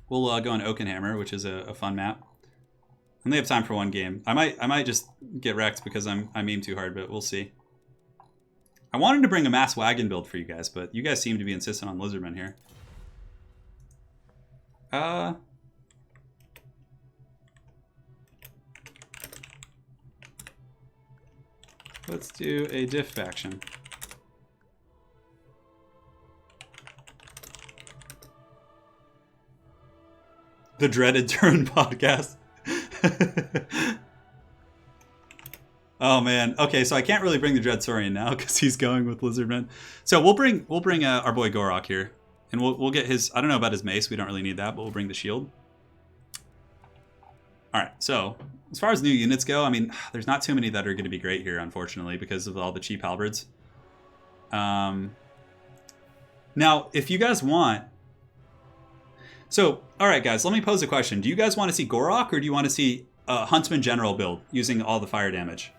We'll go on Oakenhammer, which is a fun map. I only have time for one game. I might just get wrecked because I aim too hard, but we'll see. I wanted to bring a mass wagon build for you guys, but you guys seem to be insistent on Lizardmen here. Let's do a diff faction. The dreaded Turin podcast. Oh man. Okay, so I can't really bring the Dread Saurian now because he's going with Lizardmen. So we'll bring our boy Gorok here, and we'll get his. I don't know about his mace. We don't really need that, but we'll bring the shield. All right. So as far as new units go, I mean, there's not too many that are going to be great here, unfortunately, because of all the cheap halberds. Now, if you guys want. So, all right, guys, let me pose a question. Do you guys want to see Gorok, or do you want to see a Huntsman General build using all the fire damage?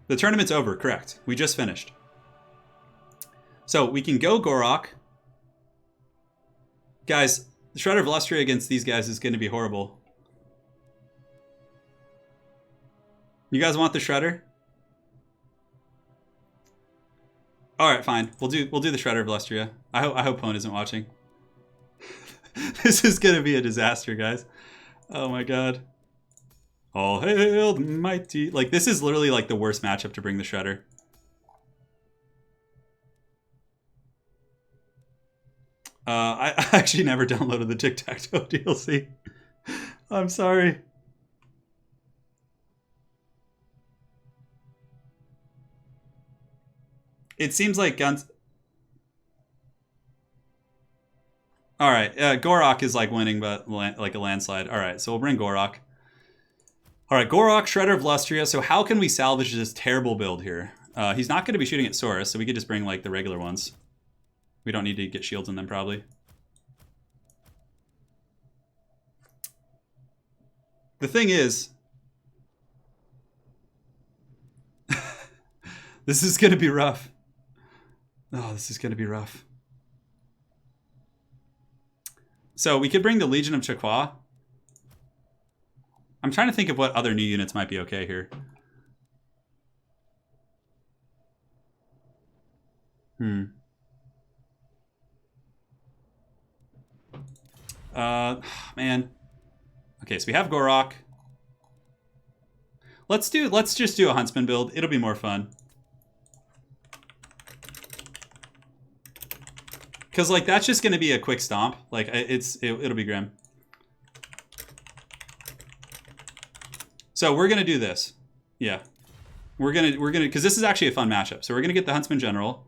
The tournament's over, correct. We just finished. So we can go Gorok. Guys, the Shredder of Lustria against these guys is going to be horrible. You guys want the Shredder? All right, fine. We'll do the Shredder of Lustria. I hope Pone isn't watching. This is going to be a disaster, guys. Oh my god. All hail the mighty. Like, this is literally like the worst matchup to bring the Shredder. I actually never downloaded the Tic-Tac-Toe DLC. I'm sorry. It seems like guns. All right, Gorok is like winning, but like a landslide. All right, so we'll bring Gorok. All right, Gorok, Shredder of Lustria. So how can we salvage this terrible build here? He's not going to be shooting at Saurus, so we could just bring like the regular ones. We don't need to get shields in them, probably. The thing is, this is going to be rough. Oh, this is going to be rough. So we could bring the Legion of Chaqua. I'm trying to think of what other new units might be okay here. Man. Okay, so we have Gorok. Let's just do a Huntsman build. It'll be more fun. Because, like, that's just going to be a quick stomp. Like, it'll be grim. So we're going to do this. Yeah. We're going to, because this is actually a fun matchup. So we're going to get the Huntsman General.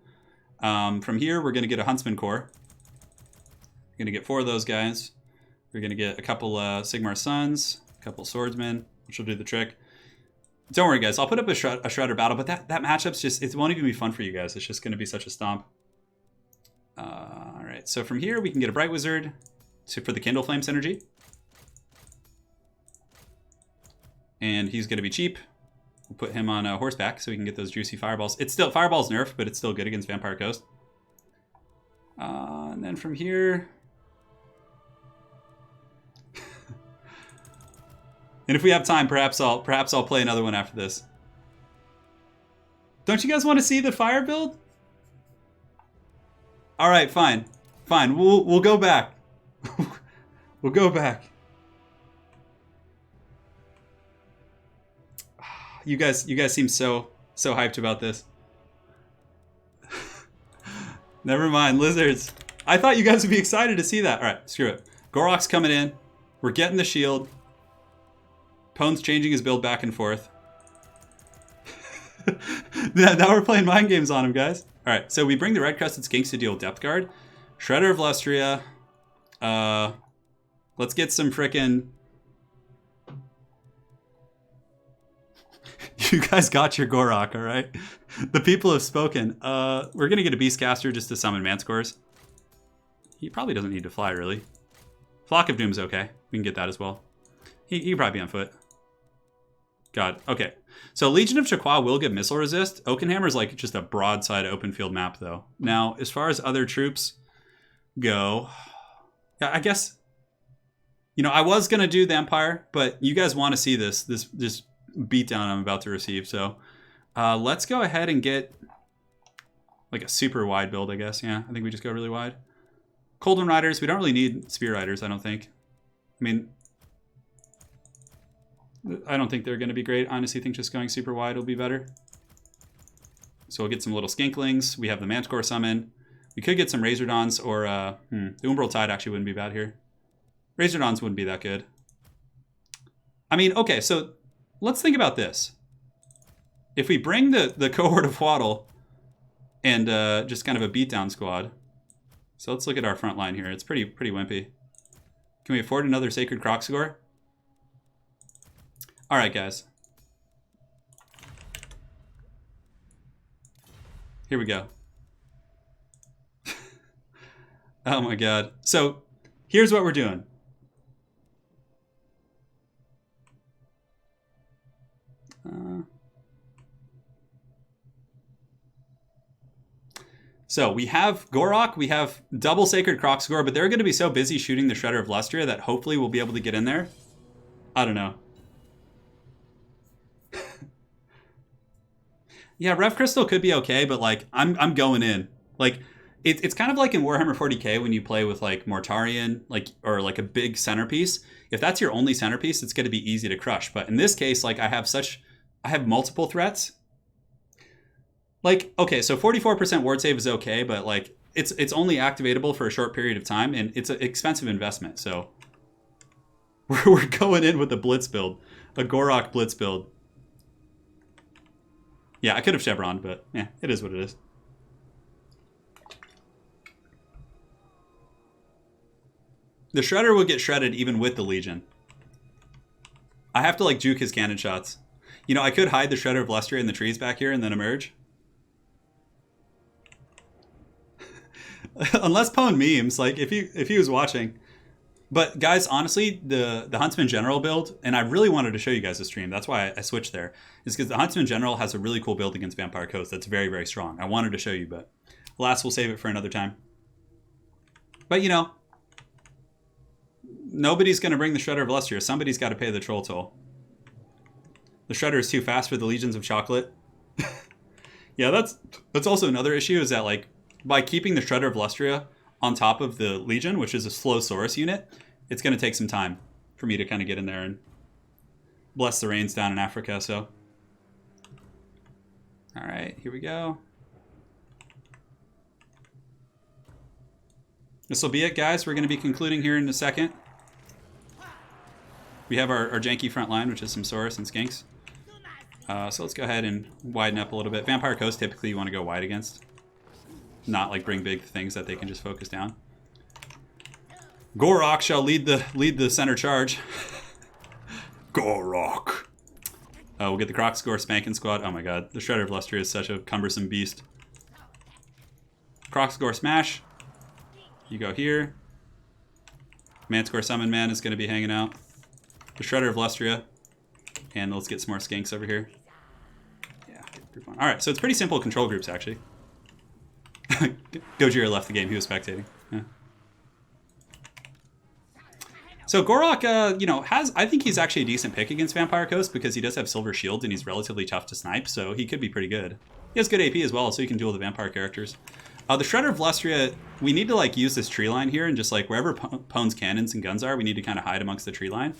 From here, we're going to get a Huntsman Corps. We're going to get 4 of those guys. We're going to get a couple Sigmar Sons, a couple Swordsmen, which will do the trick. Don't worry, guys. I'll put up a Shredder battle, but that matchup's just, it won't even be fun for you guys. It's just going to be such a stomp. All right, so from here, we can get a Bright Wizard for the Kindle Flame synergy. And he's going to be cheap. We'll put him on horseback so we can get those juicy fireballs. It's still, fireball's nerfed, but it's still good against Vampire Coast. And then from here... And if we have time, perhaps I'll play another one after this. Don't you guys want to see the fire build? All right, fine. We'll go back. We'll go back. You guys seem so hyped about this. Never mind, lizards. I thought you guys would be excited to see that. All right, screw it. Gorok's coming in. We're getting the shield. Pone's changing his build back and forth. Now we're playing mind games on him, guys. All right, so we bring the Red-Crested Skinks to deal Depth Guard. Shredder of Lustria. Let's get some frickin'... You guys got your Gorok, all right? The people have spoken. We're going to get a Beastcaster just to summon Mancores. He probably doesn't need to fly, really. Flock of Doom's okay. We can get that as well. He can probably be on foot. God, okay. So Legion of Chaqua will get missile resist. Oakenhammer's like just a broadside open field map, though. Now, as far as other troops go, yeah, I guess, you know, I was going to do the Empire, but you guys want to see this beatdown I'm about to receive. So let's go ahead and get like a super wide build, I guess. Yeah, I think we just go really wide. Coldon Riders, we don't really need Spear Riders, I don't think. I mean, I don't think they're going to be great. I honestly think just going super wide will be better. So we'll get some little Skinklings. We have the Manticore summon. We could get some Razordons or the Umbral Tide actually wouldn't be bad here. Razordons wouldn't be that good. I mean, okay, so let's think about this. If we bring the cohort of Waddle and just kind of a beatdown squad. So let's look at our front line here. It's pretty wimpy. Can we afford another Sacred Crocscore? All right, guys. Here we go. Oh my god. So here's what we're doing. So we have Gorok, we have double Sacred Crocscore, but they're going to be so busy shooting the Shredder of Lustria that hopefully we'll be able to get in there. I don't know. Yeah, Rev Crystal could be okay, but like I'm going in. Like it's kind of like in Warhammer 40k when you play with like Mortarion, like or like a big centerpiece. If that's your only centerpiece, it's going to be easy to crush. But in this case, like I have multiple threats. Like, okay, so 44% ward save is okay, but like it's only activatable for a short period of time, and it's an expensive investment. So we're going in with a Blitz build, a Gorok Blitz build. Yeah, I could have chevroned, but yeah, it is what it is. The Shredder will get shredded even with the Legion. I have to like juke his cannon shots. You know, I could hide the Shredder of Lustria in the trees back here and then emerge. Unless Pwn memes, like if he was watching. But guys, honestly, the Huntsman General build, and I really wanted to show you guys the stream. That's why I switched there. Is because the Huntsman General has a really cool build against Vampire Coast that's very, very strong. I wanted to show you, but alas, we'll save it for another time. But you know, nobody's going to bring the Shredder of Lustria. Somebody's got to pay the troll toll. The Shredder is too fast for the Legions of Chocolate. Yeah, that's also another issue, is that like by keeping the Shredder of Lustria on top of the Legion, which is a slow Saurus unit, it's going to take some time for me to kind of get in there and bless the rains down in Africa. So, all right, here we go. This will be it, guys. We're going to be concluding here in a second. We have our janky front line, which is some Saurus and Skinks. So let's go ahead and widen up a little bit. Vampire Coast, typically you want to go wide against. Not like bring big things that they can just focus down. Gorok shall lead the center charge. Gorok. We'll get the Crocscore Spanking Squad. Oh my god, the Shredder of Lustria is such a cumbersome beast. Crocscore Smash. You go here. Manscore Summon Man is going to be hanging out. The Shredder of Lustria. And let's get some more Skinks over here. Yeah, group one. Alright, so it's pretty simple control groups, actually. Gojira left the game. He was spectating. Yeah. So Gorok, you know, I think he's actually a decent pick against Vampire Coast because he does have Silver Shield and he's relatively tough to snipe, so he could be pretty good. He has good AP as well, so he can duel the Vampire characters. The Shredder of Lustria, we need to like use this tree line here and just like wherever Pwn's cannons and guns are, we need to kind of hide amongst the tree line.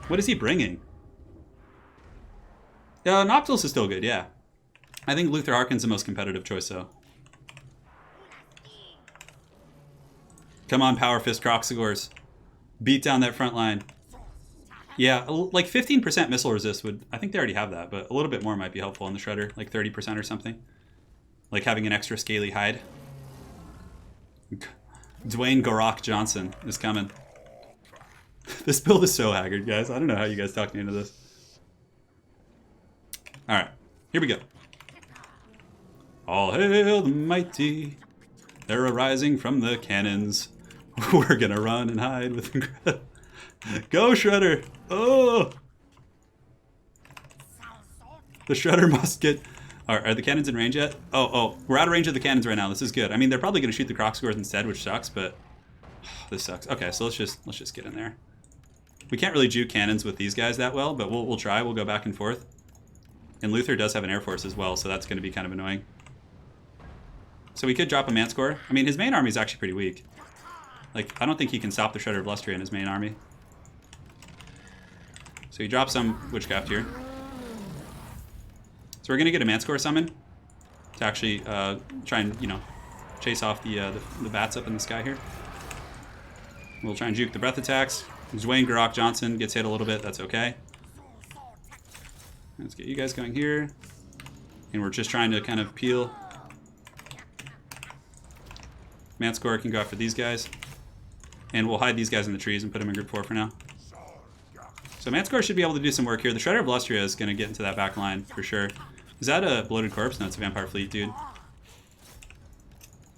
What is he bringing? Noctilus is still good, yeah. I think Luther Harkin's the most competitive choice, though. Come on, Power Fist Croxagores. Beat down that front line. Yeah, like 15% missile resist would... I think they already have that, but a little bit more might be helpful in the Shredder. Like 30% or something. Like having an extra scaly hide. Dwayne Gorok Johnson is coming. This build is so haggard, guys. I don't know how you guys talked me into this. Alright, here we go. All hail the mighty. They're arising from the cannons. We're gonna run and hide with... Go, Shredder! Oh! The Shredder must get... Are the cannons in range yet? Oh, we're out of range of the cannons right now. This is good. I mean, they're probably gonna shoot the Crocscores instead, which sucks, but... This sucks. Okay, so let's just get in there. We can't really juke cannons with these guys that well, but we'll try. We'll go back and forth. And Luther does have an Air Force as well, so that's gonna be kind of annoying. So we could drop a Manscore. I mean, his main army is actually pretty weak. Like, I don't think he can stop the Shredder of Lustria in his main army. So he drops some Witchcraft here. So we're going to get a Manscore summon to actually try and, you know, chase off the bats up in the sky here. We'll try and juke the breath attacks. Dwayne Gorok Johnson gets hit a little bit. That's okay. Let's get you guys going here. And we're just trying to kind of peel. Manscore can go after these guys. And we'll hide these guys in the trees and put them in group 4 for now. So Manscore should be able to do some work here. The Shredder of Lustria is going to get into that back line for sure. Is that a bloated corpse? No, it's a vampire fleet, dude.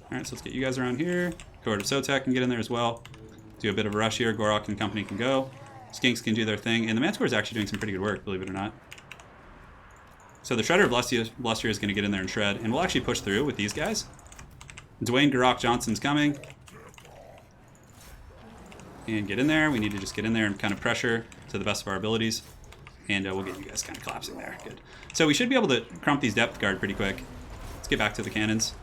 Alright, so let's get you guys around here. Cohort of Sotek can get in there as well. Do a bit of a rush here. Gorok and company can go. Skinks can do their thing. And the Manscore is actually doing some pretty good work, believe it or not. So the Shredder of Lustria is going to get in there and shred. And we'll actually push through with these guys. Dwayne Gorok Johnson's coming. And get in there. We need to just get in there and kind of pressure to the best of our abilities. And we'll get you guys kind of collapsing there. Good. So we should be able to crump these depth guard pretty quick. Let's get back to the cannons.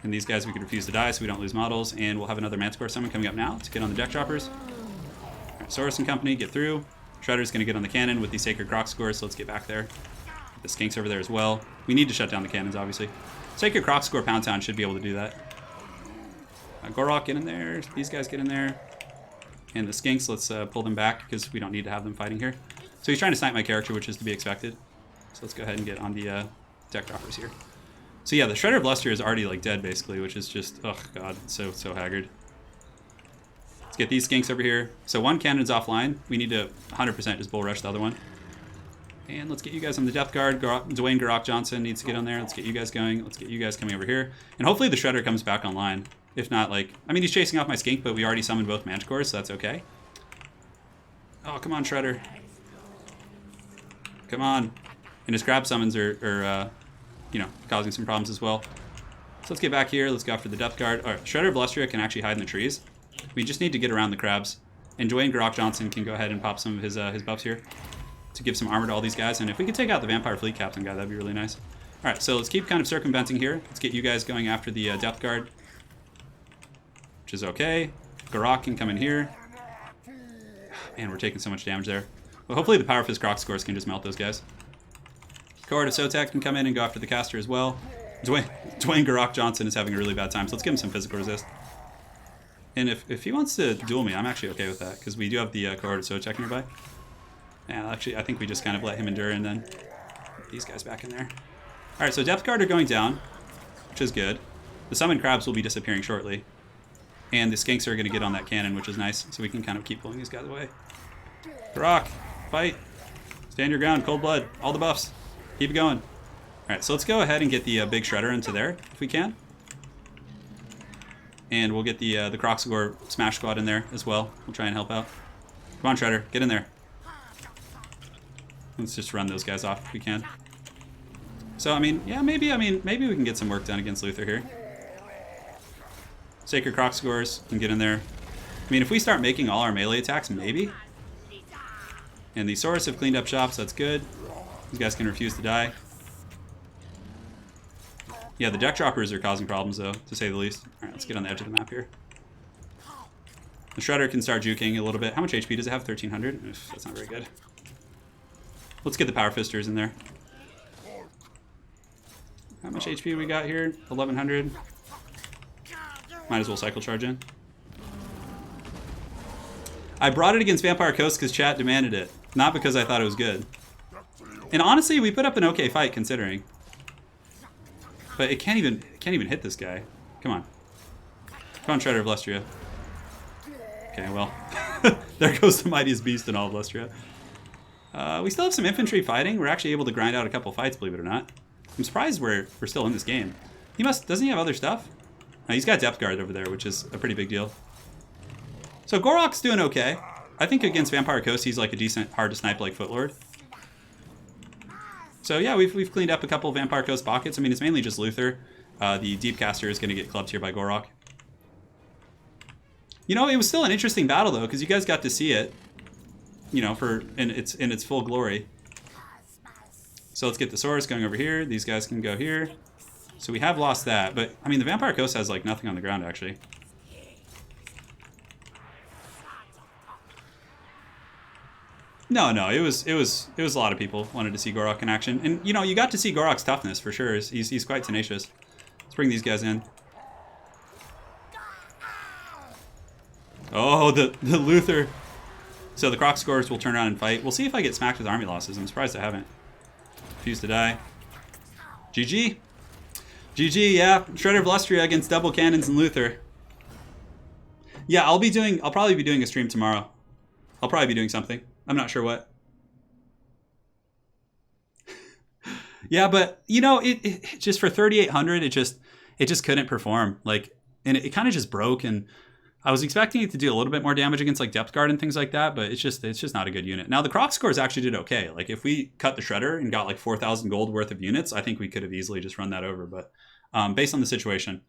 And these guys we can refuse to die so we don't lose models. And we'll have another Manscore summon coming up now to get on the deck droppers. Alright, Saurus and company, get through. Shredder's going to get on the cannon with these Sacred Crocscores, so let's get back there. Get the Skinks over there as well. We need to shut down the cannons, obviously. Sacred Crocscore Pound Town should be able to do that. Gorok, get in there. These guys get in there. And the Skinks, let's pull them back because we don't need to have them fighting here. So he's trying to snipe my character, which is to be expected. So let's go ahead and get on the deck droppers here. So yeah, the Shredder of Lustria is already like dead basically, which is just, oh god, so haggard. Let's get these skinks over here. So one cannon's offline. We need to 100% just bull rush the other one. And let's get you guys on the depth guard. Dwayne Garrock Johnson needs to get on there. Let's get you guys going. Let's get you guys coming over here. And hopefully the Shredder comes back online. If not, like... I mean, he's chasing off my skink, but we already summoned both Manticores, so that's okay. Oh, come on, Shredder. Come on. And his crab summons are you know, causing some problems as well. So let's get back here. Let's go after the depth guard. All right, Shredder of Lustria can actually hide in the trees. We just need to get around the crabs. And Dwayne Garrock Johnson can go ahead and pop some of his buffs here to give some armor to all these guys. And if we could take out the Vampire Fleet Captain guy, that'd be really nice. All right, so let's keep kind of circumventing here. Let's get you guys going after the depth guard, which is okay. Garrock can come in here. Man, we're taking so much damage there. But hopefully the Power Fist Croc scores can just melt those guys. Cohort of Sotek can come in and go after the caster as well. Dwayne Garrock Johnson is having a really bad time, so let's give him some physical resist. And if he wants to duel me, I'm actually okay with that, because we do have the Cohort of Sotek nearby. And actually, I think we just kind of let him endure and then get these guys back in there. Alright, so depth guard are going down, which is good. The summoned crabs will be disappearing shortly. And the skinks are going to get on that cannon, which is nice, so we can kind of keep pulling these guys away. Garrock, fight. Stand your ground, cold blood, all the buffs. Keep it going. Alright, so let's go ahead and get the big Shredder into there, if we can. And we'll get the Croxagore Smash Squad in there as well. We'll try and help out. Come on, Shredder, get in there. Let's just run those guys off if we can. So, I mean, yeah, maybe we can get some work done against Luther here. Sacred Croxagores can get in there. I mean, if we start making all our melee attacks, maybe. And the Saurus have cleaned up shop, so that's good. These guys can refuse to die. Yeah, the deck droppers are causing problems, though, to say the least. Alright, let's get on the edge of the map here. The Shredder can start juking a little bit. How much HP does it have? 1300? Oof, that's not very good. Let's get the Power Fisters in there. How much HP we got here? 1100. Might as well cycle charge in. I brought it against Vampire Coast because chat demanded it, not because I thought it was good. And honestly, we put up an okay fight considering. But it can't even hit this guy. Come on. Come on, Shredder of Lustria. Okay, well. There goes the mightiest beast in all of Lustria. We still have some infantry fighting. We're actually able to grind out a couple fights, believe it or not. I'm surprised we're still in this game. Doesn't he have other stuff? No, he's got depth guard over there, which is a pretty big deal. So Gorok's doing okay. I think against Vampire Coast, he's like a decent, hard to snipe like Footlord. So yeah, we've cleaned up a couple of Vampire Coast pockets. I mean, it's mainly just Luther. The Deepcaster is going to get clubbed here by Gorok. You know, it was still an interesting battle though, because you guys got to see it. You know, in its full glory. So let's get the Saurus going over here. These guys can go here. So we have lost that, but I mean the Vampire Coast has like nothing on the ground actually. No, it was a lot of people wanted to see Gorok in action, and you know you got to see Gorok's toughness for sure. He's quite tenacious. Let's bring these guys in. Oh, the Luther. So the Croc scores will turn around and fight. We'll see if I get smacked with army losses. I'm surprised I haven't. Refuse to die. GG. GG, yeah. Shredder of Lustria against double cannons and Luther. Yeah, I'll probably be doing a stream tomorrow. I'll probably be doing something. I'm not sure what. Yeah, but you know, it just for 3,800, it just couldn't perform. Like, and it kind of just broke, and I was expecting it to do a little bit more damage against like depth guard and things like that, but it's just not a good unit. Now the Croc scores actually did okay. Like if we cut the Shredder and got like 4,000 gold worth of units, I think we could have easily just run that over. But based on the situation,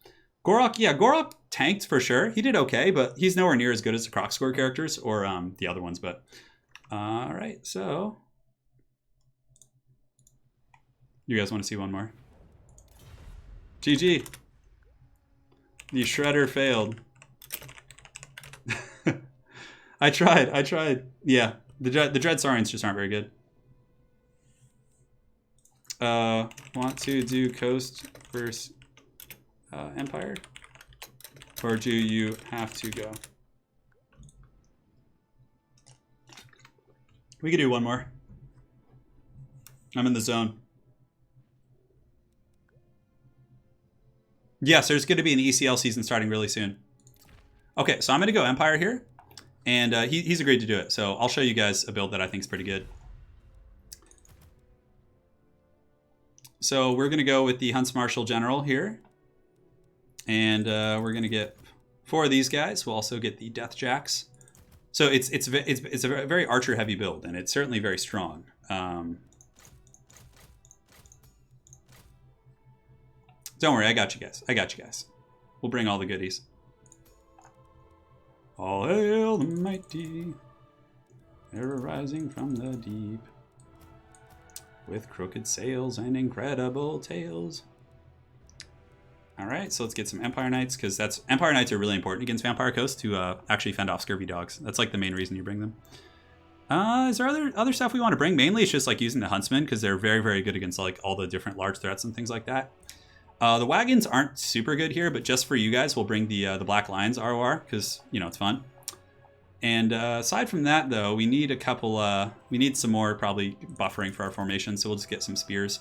Gorok tanked for sure. He did okay, but he's nowhere near as good as the Croc score characters or the other ones. But all right, so you guys want to see one more? GG. The Shredder failed. I tried. Yeah, the Dread Saurians just aren't very good. Want to do Coast versus Empire? Or do you have to go? We could do one more. I'm in the zone. Yes, there's going to be an ECL season starting really soon. Okay, so I'm going to go Empire here. And he's agreed to do it. So I'll show you guys a build that I think is pretty good. So we're going to go with the Hunts Marshal General here. And we're going to get 4 of these guys. We'll also get the Death Jacks. So it's a very archer heavy build, and it's certainly very strong. Don't worry, I got you guys. I got you guys. We'll bring all the goodies. All hail the mighty, ever rising from the deep, with crooked sails and incredible tales. All right, so let's get some Empire Knights, because Empire Knights are really important against Vampire Coast to actually fend off scurvy dogs. That's like the main reason you bring them. Is there other stuff we want to bring? Mainly it's just like using the Huntsmen, because they're very, very good against like all the different large threats and things like that. The wagons aren't super good here, but just for you guys, we'll bring the Black Lions ROR, because, you know, it's fun. And aside from that, though, we need a couple, we need some more probably buffering for our formation, so we'll just get some spears.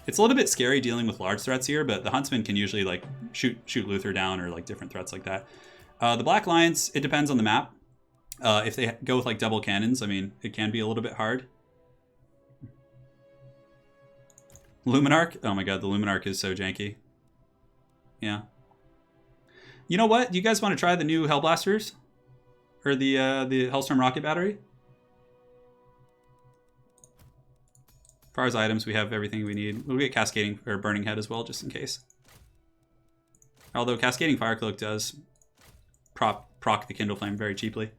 It's a little bit scary dealing with large threats here, but the Huntsman can usually like shoot Luther down or like different threats like that. The Black Lions, it depends on the map. If they go with like double cannons, I mean, it can be a little bit hard. Luminarch? Oh my god, the Luminarch is so janky. Yeah. You know what? Do you guys want to try the new Hellblasters? Or the Hellstorm Rocket Battery? As far as items, we have everything we need. We'll get Cascading or Burning Head as well, just in case. Although Cascading Fire Cloak does proc the Kindle Flame very cheaply.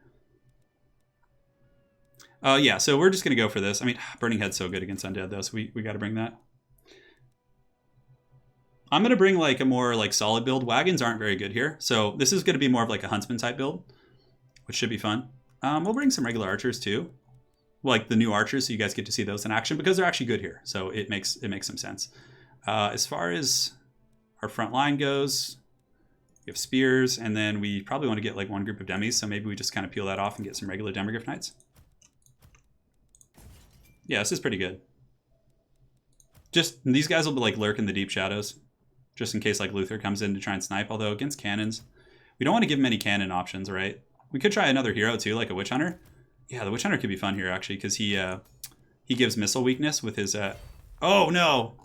Yeah, so we're just going to go for this. I mean, Burning Head's so good against Undead, though, so we got to bring that. I'm going to bring like a more like solid build. Wagons aren't very good here, so this is going to be more of like a Huntsman type build, which should be fun. We'll bring some regular archers too, like the new archers, so you guys get to see those in action because they're actually good here. So it makes some sense. As far as our front line goes, we have spears, and then we probably want to get like one group of demis. So maybe we just kind of peel that off and get some regular Demogryph Knights. Yeah, this is pretty good. Just these guys will be like lurk in the deep shadows, just in case like Luther comes in to try and snipe. Although against cannons, we don't want to give him any cannon options, right? We could try another hero too, like a Witch Hunter. Yeah, the Witch Hunter could be fun here actually, because he gives missile weakness with his. Oh no!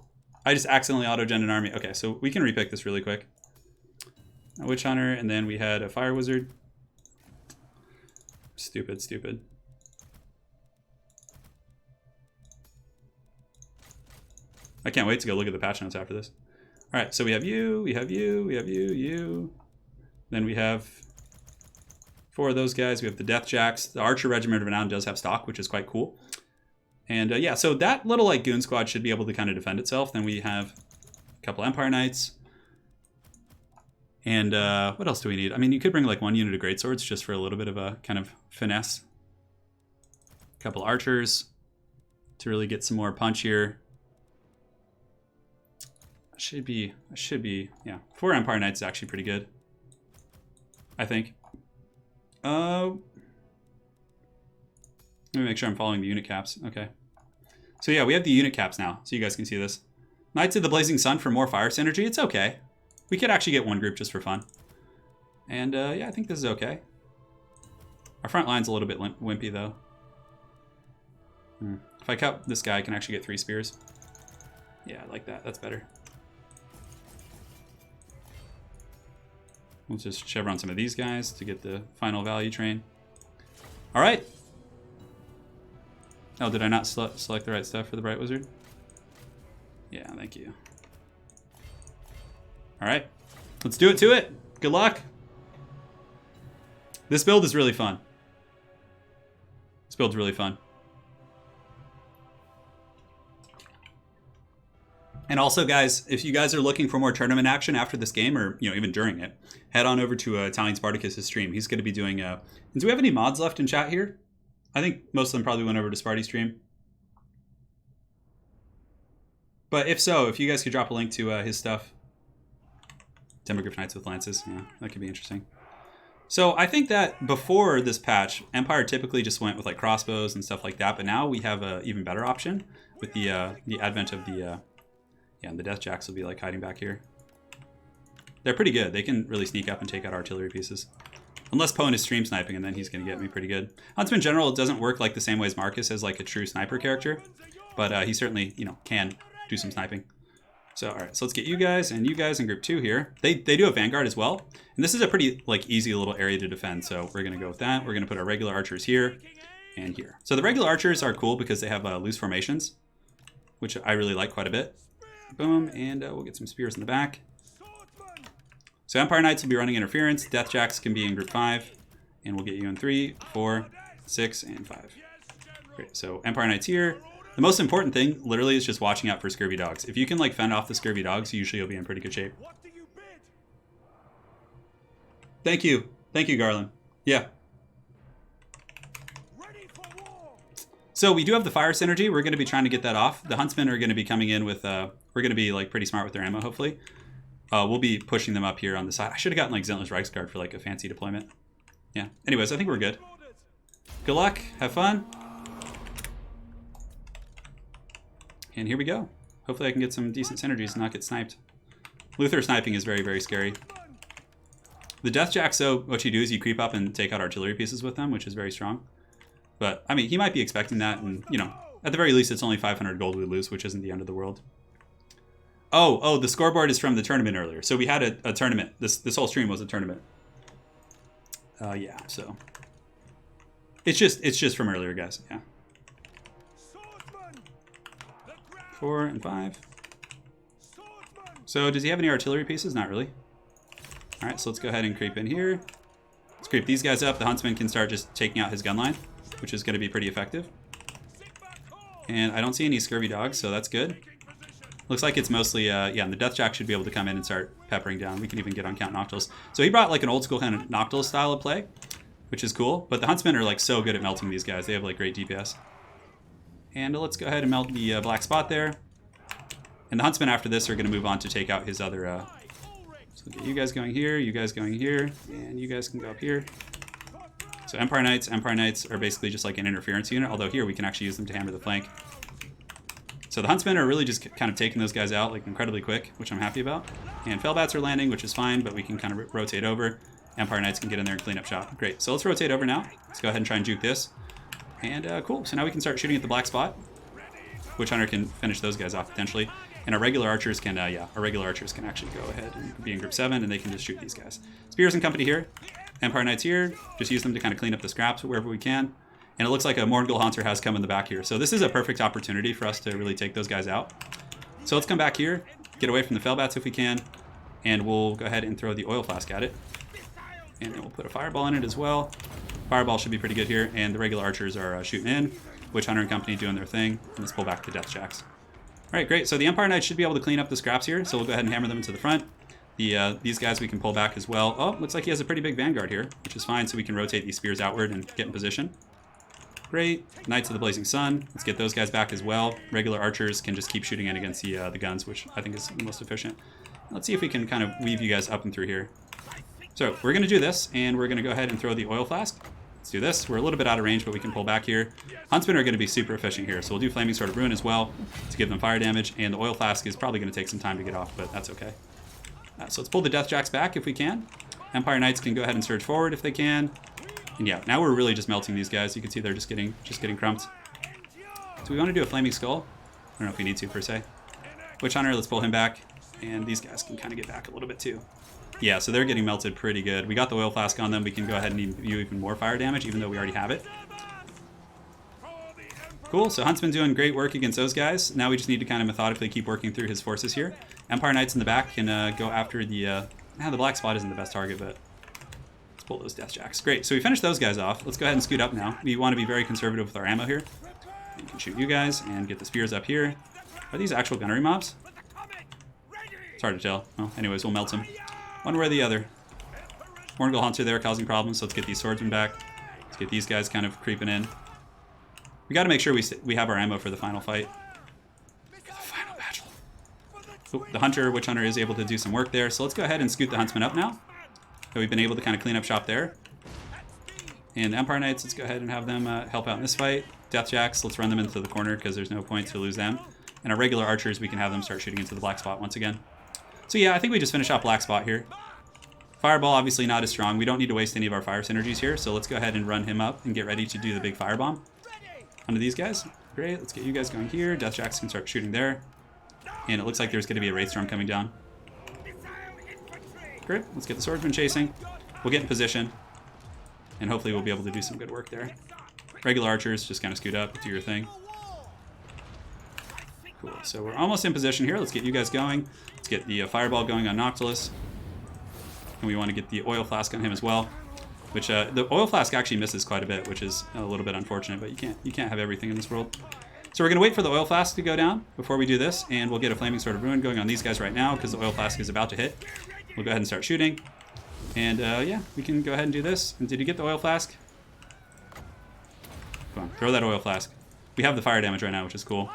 I just accidentally auto-gen an army. Okay, so we can repick this really quick. A Witch Hunter, and then we had a Fire Wizard. Stupid. I can't wait to go look at the patch notes after this. All right, so we have you, you. Then we have 4 of those guys. We have the Death Jacks. The Archer Regiment of Renown does have stock, which is quite cool. And yeah, so that little like goon squad should be able to kind of defend itself. Then we have a couple Empire Knights. And what else do we need? I mean, you could bring like 1 unit of Greatswords just for a little bit of a kind of finesse. A couple Archers to really get some more punch here. Should be, yeah. 4 Empire Knights is actually pretty good, I think. Let me make sure I'm following the unit caps. Okay. So yeah, we have the unit caps now, so you guys can see this. Knights of the Blazing Sun for more fire synergy. It's okay. We could actually get 1 group just for fun. And yeah, I think this is okay. Our front line's a little bit wimpy though. If I cut this guy, I can actually get 3 spears. Yeah, I like that. That's better. We'll just chevron some of these guys to get the final value train. All right. Oh, did I not select the right stuff for the Bright Wizard? Yeah, thank you. All right, let's do it to it. Good luck. This build is really fun. This build's really fun. And also, guys, if you guys are looking for more tournament action after this game, or even during it, head on over to Italian Spartacus' stream. He's going to be doing. Do we have any mods left in chat here? I think most of them probably went over to Sparty's stream. But if so, if you guys could drop a link to his stuff, Demogryph Knights with Lances, yeah, that could be interesting. So I think that before this patch, Empire typically just went with like crossbows and stuff like that. But now we have an even better option with the advent of the. Yeah, and the Death Jacks will be like hiding back here. They're pretty good. They can really sneak up and take out artillery pieces. Unless Pone is stream sniping, and then he's going to get me pretty good. Huntsman General doesn't work like the same way as Marcus as like a true sniper character. But he certainly, you know, can do some sniping. So, all right, so let's get you guys and you guys in group 2 here. They do have Vanguard as well. And this is a pretty like easy little area to defend. So we're going to go with that. We're going to put our regular archers here and here. So the regular archers are cool because they have loose formations, which I really like quite a bit. Boom, and we'll get some spears in the back. So Empire Knights will be running interference. Death Jacks can be in group 5. And we'll get you in 3, 4, 6, and 5. Great, so Empire Knights here. The most important thing, literally, is just watching out for scurvy dogs. If you can, like, fend off the scurvy dogs, usually you'll be in pretty good shape. Thank you. Thank you, Garland. Yeah. So we do have the fire synergy. We're going to be trying to get that off. The Huntsmen are going to be coming in with, we're going to be, like, pretty smart with their ammo, hopefully. We'll be pushing them up here on the side. I should have gotten, like, Zentless Reichsguard for, like, a fancy deployment. Yeah. Anyways, I think we're good. Good luck. Have fun. And here we go. Hopefully I can get some decent synergies and not get sniped. Luther sniping is very, very scary. The Death Jacks, though, what you do is you creep up and take out artillery pieces with them, which is very strong. But, I mean, he might be expecting that, and, you know, at the very least, it's only 500 gold we lose, which isn't the end of the world. Oh, the scoreboard is from the tournament earlier. So we had a tournament. This whole stream was a tournament. Yeah, so. It's just from earlier, guys, yeah. 4 and 5. So does he have any artillery pieces? Not really. All right, so let's go ahead and creep in here. Let's creep these guys up. The Huntsman can start just taking out his gun line, which is going to be pretty effective. And I don't see any scurvy dogs, so that's good. Looks like it's mostly, yeah, and the Death Jack should be able to come in and start peppering down. We can even get on Count Noctiles. So he brought like an old school kind of Noctiles style of play, which is cool. But the Huntsmen are like so good at melting these guys. They have like great DPS. And let's go ahead and melt the black spot there. And the Huntsmen after this are going to move on to take out his other... so we'll get you guys going here, you guys going here, and you guys can go up here. So Empire Knights are basically just like an interference unit, although here we can actually use them to hammer the flank. So the Huntsmen are really just kind of taking those guys out like incredibly quick, which I'm happy about. And Fellbats are landing, which is fine, but we can kind of rotate over. Empire Knights can get in there and clean up shop. Great, so let's rotate over now. Let's go ahead and try and juke this. And cool, so now we can start shooting at the black spot. Witch Hunter can finish those guys off potentially. And our regular archers can, actually go ahead and be in group 7, and they can just shoot these guys. Spears and company here. Empire Knights here. Just use them to kind of clean up the scraps wherever we can. And it looks like a Morgul Hunter has come in the back here. So this is a perfect opportunity for us to really take those guys out. So let's come back here, get away from the Fellbats if we can, and we'll go ahead and throw the oil flask at it. And then we'll put a fireball in it as well. Fireball should be pretty good here, and the regular archers are shooting in. Witch Hunter and company doing their thing. And let's pull back the Death Jacks. All right, great. So the Empire Knights should be able to clean up the scraps here. So we'll go ahead and hammer them into the front. These guys we can pull back as well. Oh, looks like he has a pretty big Vanguard here, which is fine. So we can rotate these spears outward and get in position. Great. Knights of the Blazing Sun. Let's get those guys back as well. Regular archers can just keep shooting in against the guns, which I think is the most efficient. Let's see if we can kind of weave you guys up and through here. So we're going to do this, and we're going to go ahead and throw the oil flask. Let's do this. We're a little bit out of range, but we can pull back here. Huntsmen are going to be super efficient here, so we'll do Flaming Sword of Ruin as well to give them fire damage, and the oil flask is probably going to take some time to get off, but that's okay. So let's pull the Death Jacks back if we can. Empire Knights can go ahead and surge forward if they can. And yeah, now we're really just melting these guys. You can see they're just getting crumped. So we want to do a Flaming Skull. I don't know if we need to per se. Witch Hunter, let's pull him back, and these guys can kind of get back a little bit too. Yeah, so they're getting melted pretty good. We got the oil flask on them. We can go ahead and do even more fire damage, even though we already have it. Cool, so Huntsman doing great work against those guys. Now we just need to kind of methodically keep working through his forces here. Empire Knights in the back can go after the black spot isn't the best target, but let's pull those Death Jacks. Great, so we finished those guys off. Let's go ahead and scoot up now. We want to be very conservative with our ammo here. We can shoot you guys and get the spears up here. Are these actual gunnery mobs? It's hard to tell. Well, anyways, we'll melt them. One way or the other. Morgul Hunter there causing problems, so let's get these swordsmen back. Let's get these guys kind of creeping in. We got to make sure we have our ammo for the final fight. For the final battle. Ooh, the Hunter, Witch Hunter is able to do some work there, so let's go ahead and scoot the Huntsman up now. So we've been able to kind of clean up shop there. And the Empire Knights, let's go ahead and have them help out in this fight. Death Jacks, let's run them into the corner because there's no point to lose them. And our regular archers, we can have them start shooting into the black spot once again. So yeah, I think we just finish off black spot here. Fireball, obviously not as strong. We don't need to waste any of our fire synergies here, so let's go ahead and run him up and get ready to do the big firebomb onto these guys. Great, let's get you guys going here. Deathjacks can start shooting there. And it looks like there's going to be a Wraith Storm coming down. Great, let's get the Swordsman chasing. We'll get in position. And hopefully we'll be able to do some good work there. Regular archers, just kind of scoot up, do your thing. Cool, so we're almost in position here. Let's get you guys going. Let's get the fireball going on Noctilus. And we want to get the oil flask on him as well. Which, the oil flask actually misses quite a bit, which is a little bit unfortunate, but you can't have everything in this world. So we're going to wait for the oil flask to go down before we do this, and we'll get a Flaming Sword of Ruin going on these guys right now, because the oil flask is about to hit. We'll go ahead and start shooting. And, yeah, we can go ahead and do this. And did you get the oil flask? Come on, throw that oil flask. We have the fire damage right now, which is cool.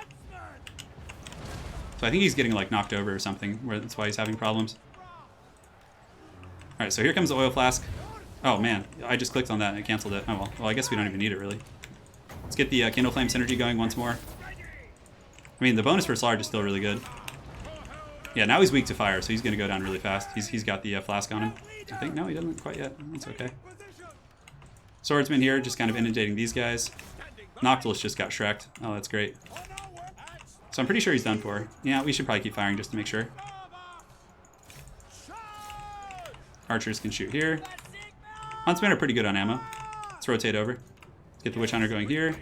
So I think he's getting, like, knocked over or something, where that's why he's having problems. Alright, so here comes the oil flask. Oh, man, I just clicked on that and it canceled it. Oh, well, I guess we don't even need it, really. Let's get the Kindle Flame synergy going once more. I mean, the bonus for Slarge is still really good. Yeah, now he's weak to fire, so he's going to go down really fast. He's got the flask on him. I think, no, he doesn't quite yet. That's okay. Swordsman here, just kind of inundating these guys. Noctilus just got Shrek'd. Oh, that's great. So I'm pretty sure he's done for. Yeah, we should probably keep firing just to make sure. Archers can shoot here. Huntsmen are pretty good on ammo. Let's rotate over. Let's get the Witch Hunter going here.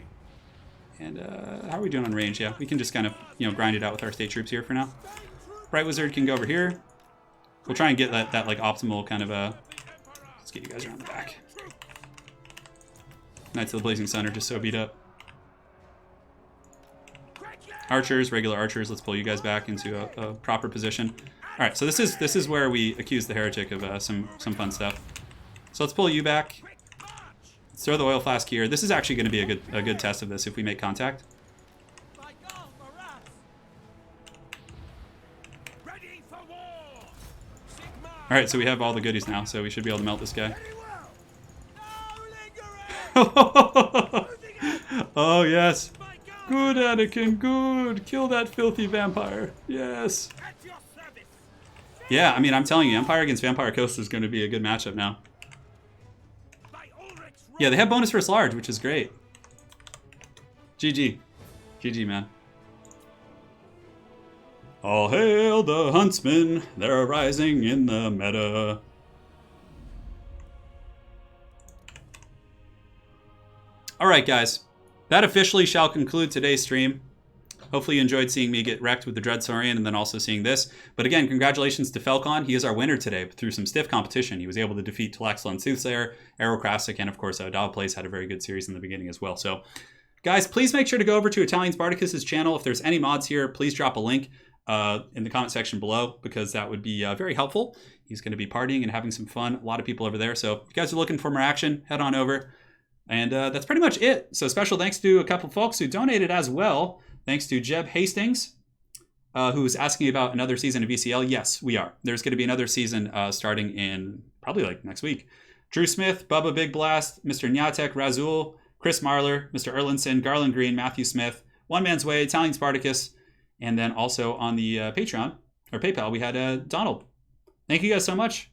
And how are we doing on range? Yeah, we can just kind of, grind it out with our state troops here for now. Bright Wizard can go over here. We'll try and get that like optimal kind of let's get you guys around the back. Knights of the Blazing Sun are just so beat up. Archers, regular archers, let's pull you guys back into a proper position. All right, so this is where we accuse the heretic of some fun stuff. So let's pull you back. Let's throw the oil flask here. This is actually going to be a good test of this if we make contact. All right, so we have all the goodies now, so we should be able to melt this guy. Oh yes, good Anakin, good. Kill that filthy vampire. Yes. Yeah, I mean, I'm telling you, Empire against Vampire Coast is going to be a good matchup now. Yeah, they have bonus versus large, which is great. GG. GG, man. All hail the huntsmen, they're rising in the meta. Alright guys, that officially shall conclude today's stream. Hopefully you enjoyed seeing me get wrecked with the Dread Saurian and then also seeing this. But again, congratulations to Falcon. He is our winner today through some stiff competition. He was able to defeat Talaxel and Soothsayer, Aerocrastic, and of course Dawa Plays had a very good series in the beginning as well. So guys, please make sure to go over to Italian Spartacus's channel. If there's any mods here, please drop a link in the comment section below, because that would be very helpful. He's going to be partying and having some fun. A lot of people over there. So if you guys are looking for more action, head on over. And that's pretty much it. So special thanks to a couple folks who donated as well. Thanks to Jeb Hastings, who was asking about another season of VCL. Yes, we are. There's going to be another season starting in probably like next week. Drew Smith, Bubba Big Blast, Mr. Nyatek, Razul, Chris Marler, Mr. Erlinson, Garland Green, Matthew Smith, One Man's Way, Italian Spartacus, and then also on the Patreon, or PayPal, we had Donald. Thank you guys so much.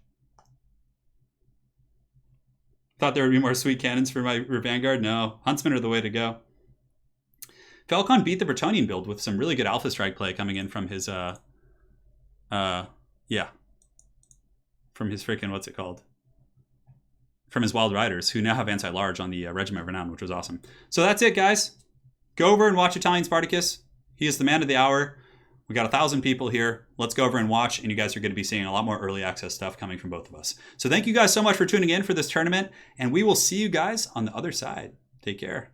Thought there would be more sweet cannons for my Vanguard. No, Huntsmen are the way to go. Falcon beat the Bretonnian build with some really good Alpha Strike play coming in from his, from his freaking, what's it called? From his Wild Riders, who now have Anti-Large on the Regiment of Renown, which was awesome. So that's it, guys. Go over and watch Italian Spartacus. He is the man of the hour. We got 1,000 people here. Let's go over and watch, and you guys are going to be seeing a lot more early access stuff coming from both of us. So thank you guys so much for tuning in for this tournament, and we will see you guys on the other side. Take care.